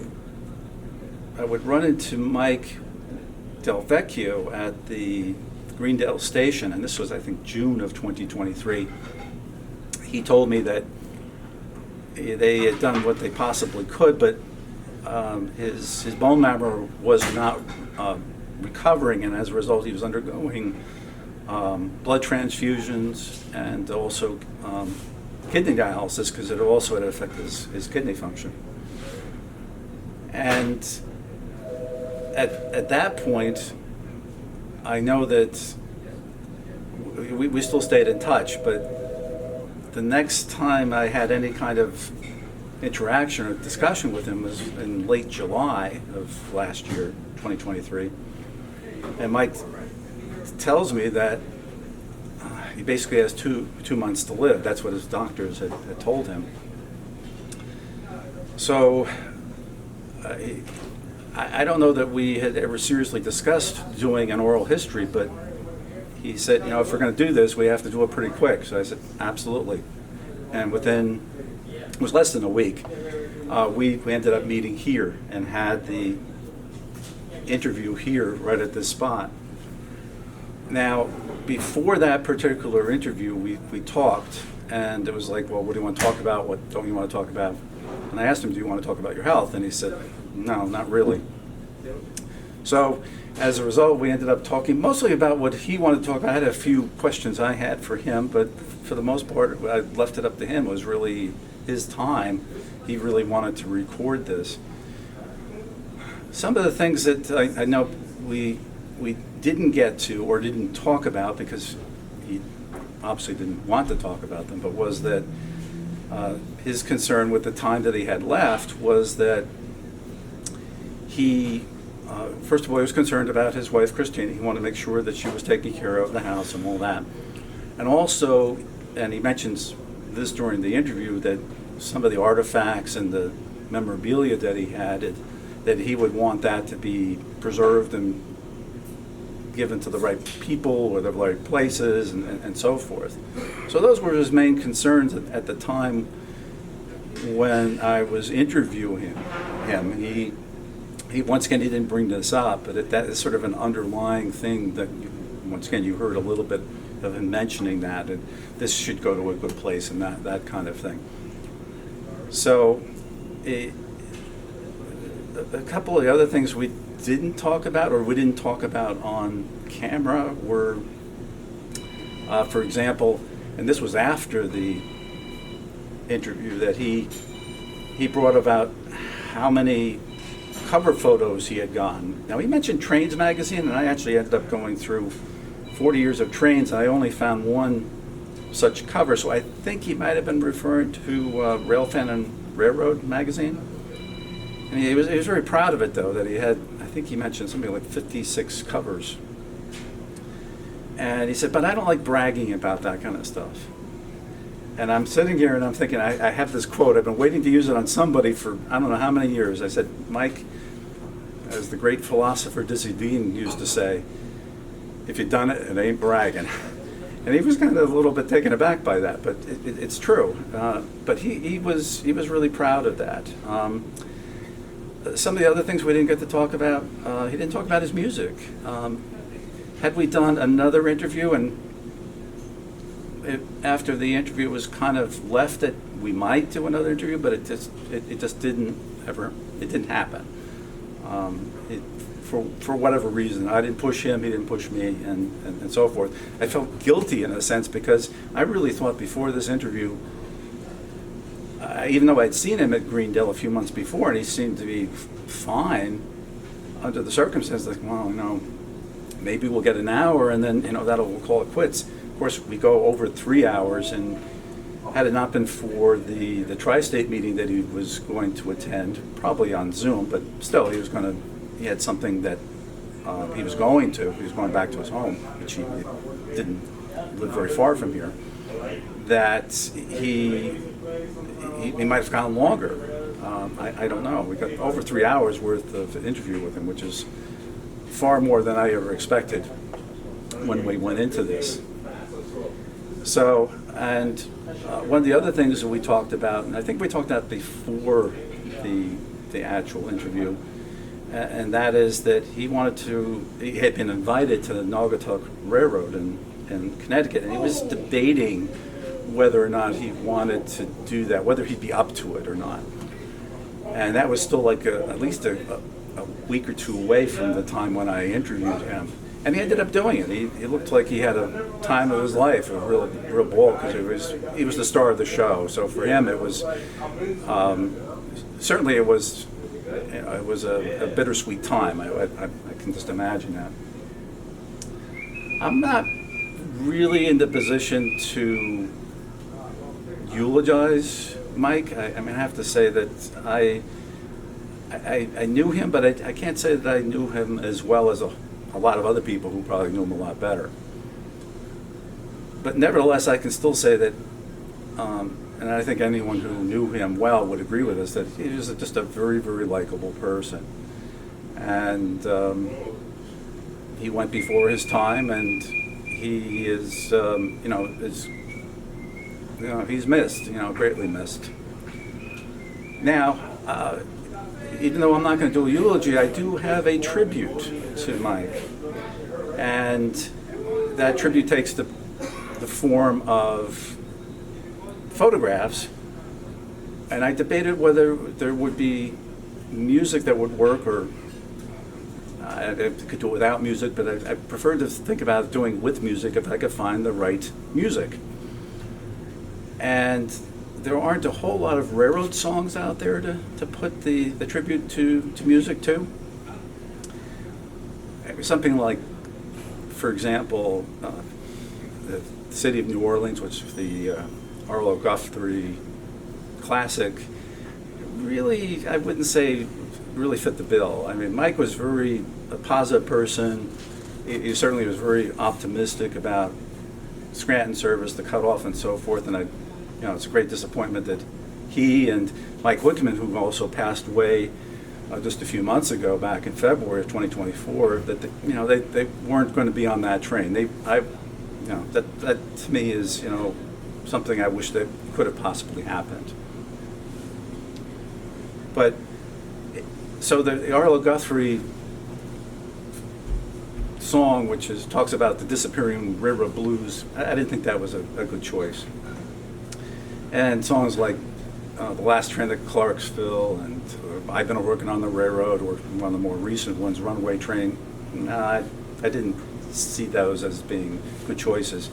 would run into Mike Del Vecchio at the Greendale station, and this was, I think, June of 2023, he told me that they had done what they possibly could, but his bone marrow was not recovering, and as a result, he was undergoing blood transfusions and also kidney dialysis because it also had affected his kidney function. And at that point, I know that we still stayed in touch, but the next time I had any kind of interaction or discussion with him was in late July of last year, 2023. And Mike tells me that he basically has two months to live. That's what his doctors had told him. So I don't know that we had ever seriously discussed doing an oral history, but he said, if we're going to do this, we have to do it pretty quick. So I said, absolutely. And within, it was less than a week, we ended up meeting here and had the interview here right at this spot. Now, before that particular interview, we talked, and it was like, well, what do you want to talk about? What don't you want to talk about? And I asked him, do you want to talk about your health? And he said, no, not really. So as a result, we ended up talking mostly about what he wanted to talk about. I had a few questions I had for him, but for the most part, I left it up to him. It was really his time. He really wanted to record this. Some of the things that I know we didn't get to or didn't talk about because he obviously didn't want to talk about them, but was that his concern with the time that he had left was that he, first of all, he was concerned about his wife, Christina. He wanted to make sure that she was taking care of the house and all that. And also, and he mentions this during the interview, that some of the artifacts and the memorabilia that he had, that he would want that to be preserved and given to the right people or the right places and so forth. So those were his main concerns at the time when I was interviewing him. He once again, he didn't bring this up, but that is sort of an underlying thing that, once again, you heard a little bit of him mentioning that, and this should go to a good place and that kind of thing. So a couple of the other things we didn't talk about, or we didn't talk about on camera, were, for example, and this was after the interview, that he brought about how many cover photos he had gotten. Now, he mentioned Trains magazine, and I actually ended up going through 40 years of Trains, and I only found one such cover, so I think he might have been referring to Railfan and Railroad magazine. And he was very proud of it, though, that he had, I think he mentioned something like 56 covers. And he said, but I don't like bragging about that kind of stuff. And I'm sitting here and I'm thinking, I have this quote, I've been waiting to use it on somebody for I don't know how many years. I said, Mike, as the great philosopher Dizzy Dean used to say, if you've done it, it ain't bragging. And he was kind of a little bit taken aback by that, but it's true. But he was really proud of that. Some of the other things we didn't get to talk about, he didn't talk about his music. Had we done another interview, and after the interview was kind of left that we might do another interview, but it just didn't happen. For whatever reason, I didn't push him, he didn't push me, and so forth. I felt guilty in a sense because I really thought before this interview, even though I'd seen him at Greendale a few months before, and he seemed to be fine under the circumstances, like, well, maybe we'll get an hour, and then we'll call it quits. Of course, we go over 3 hours, and had it not been for the tri-state meeting that he was going to attend, probably on Zoom, but still, he had something that he was going back to his home, which he didn't live very far from here, that he might have gone longer. I don't know. We got over 3 hours worth of interview with him, which is far more than I ever expected when we went into this. So, and one of the other things that we talked about, and I think we talked about before the actual interview, and that is that he had been invited to the Naugatuck Railroad in Connecticut, and he was debating whether or not he wanted to do that, whether he'd be up to it or not. And that was still like at least a week or two away from the time when I interviewed him. And he ended up doing it. He looked like he had a time of his life, a real ball, because he was the star of the show. So for him, it was certainly it was a bittersweet time. I can just imagine that. I'm not really in the position to eulogize Mike. I mean, I have to say that I knew him, but I can't say that I knew him as well as a lot of other people who probably knew him a lot better. But nevertheless, I can still say that, and I think anyone who knew him well would agree with us, that he was just a very, very likable person. And he went before his time, and he is, he's missed, greatly missed. Now, even though I'm not going to do a eulogy, I do have a tribute to Mike. And that tribute takes the form of photographs. And I debated whether there would be music that would work, or I could do it without music, but I preferred to think about doing with music if I could find the right music. And there aren't a whole lot of railroad songs out there to put the tribute to music to. Something like, for example, the city of New Orleans, which the Arlo Guthrie classic, really, I wouldn't say really fit the bill. I mean, Mike was a positive person. He certainly was very optimistic about Scranton service, the Cut-Off, and so forth. And it's a great disappointment that he and Mike Wickman, who also passed away just a few months ago, back in February of 2024, that they weren't going to be on that train. That to me is something I wish that could have possibly happened. But so the Arlo Guthrie song, which talks about the disappearing railroad blues, I didn't think that was a good choice. And songs like The Last Train to Clarksville and I've Been Working on the Railroad, or one of the more recent ones, Runaway Train, I didn't see those as being good choices.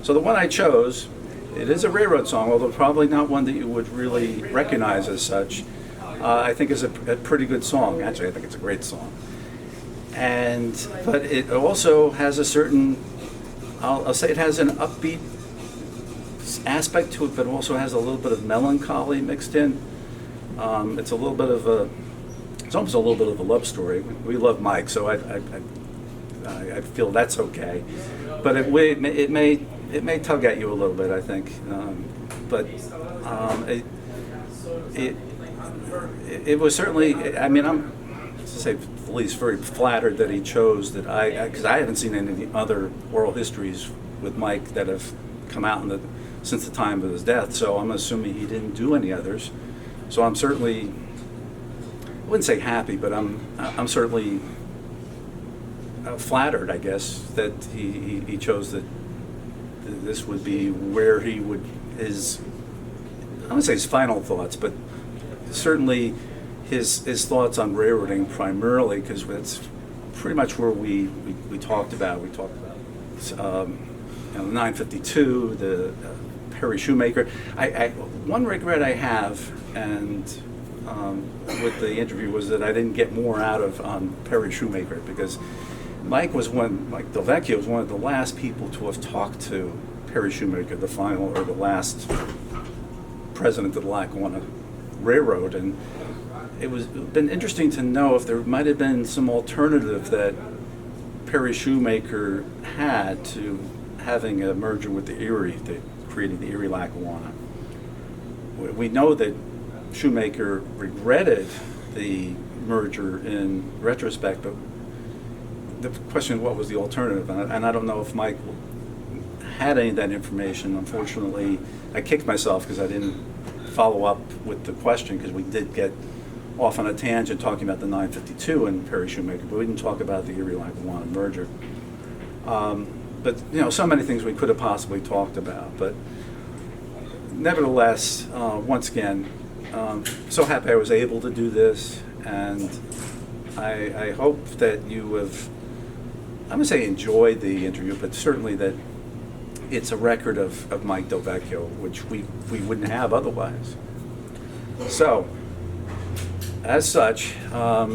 So the one I chose, it is a railroad song, although probably not one that you would really recognize as such. I think is a pretty good song. Actually, I think it's a great song. But it also has a certain, I'll say it has an upbeat aspect to it, but also has a little bit of melancholy mixed in. It's a little bit of it's almost a little bit of a love story. We love Mike, so I feel that's okay. But it may tug at you a little bit, I think. It was certainly, I mean, I'm, to say the least, very flattered that he chose that because I haven't seen any of the other oral histories with Mike that have come out since the time of his death, so I'm assuming he didn't do any others. So I'm certainly, I wouldn't say happy, but I'm certainly flattered, I guess, that he chose that this would be where he would, I wouldn't say his final thoughts, but certainly his thoughts on railroading primarily, because that's pretty much where we talked about. We talked about the 952, the Perry Shoemaker. One regret I have, and with the interview, was that I didn't get more out of Perry Shoemaker, because Mike Del Vecchio was one of the last people to have talked to Perry Shoemaker, the last president of the Lackawanna Railroad, and it was been interesting to know if there might have been some alternative that Perry Shoemaker had to having a merger with the Erie, creating the Erie Lackawanna. We know that Shoemaker regretted the merger in retrospect, but the question is, what was the alternative? And I don't know if Mike had any of that information. Unfortunately, I kicked myself because I didn't follow up with the question, because we did get off on a tangent talking about the 952 and Perry Shoemaker, but we didn't talk about the Erie Lackawanna merger. But so many things we could have possibly talked about. But nevertheless, once again, so happy I was able to do this, and I hope that you have, I'm going to say enjoyed the interview, but certainly that it's a record of Mike Del Vecchio, which we wouldn't have otherwise. So, as such, I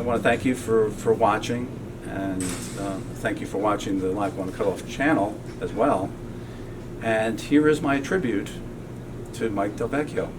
want to thank you for watching, and thank you for watching the Lackawanna Cut-Off channel as well. And here is my tribute to Mike Del Vecchio.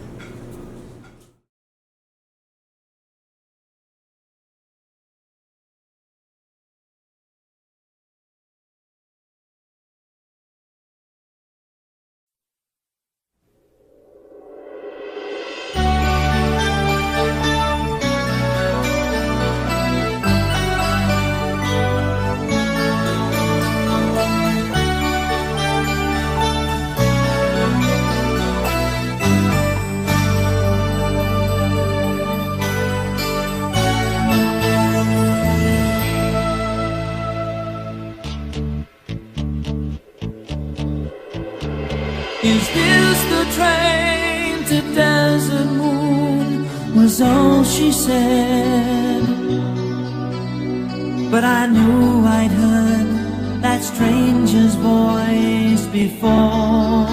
Is this the train to Desert Moon? Was all she said. But I knew I'd heard that stranger's voice before.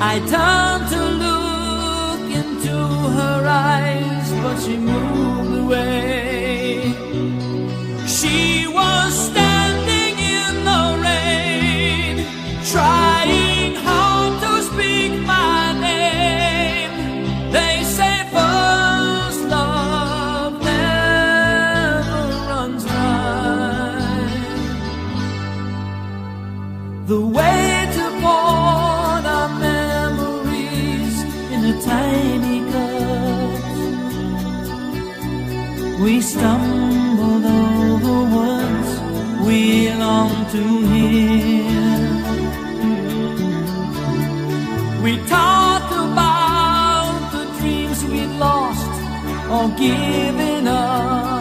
I turned to look into her eyes, but she moved away. She was standing in the rain, trying hard to speak. stumbled over words we longed to hear. We talked about the dreams we'd lost or given up.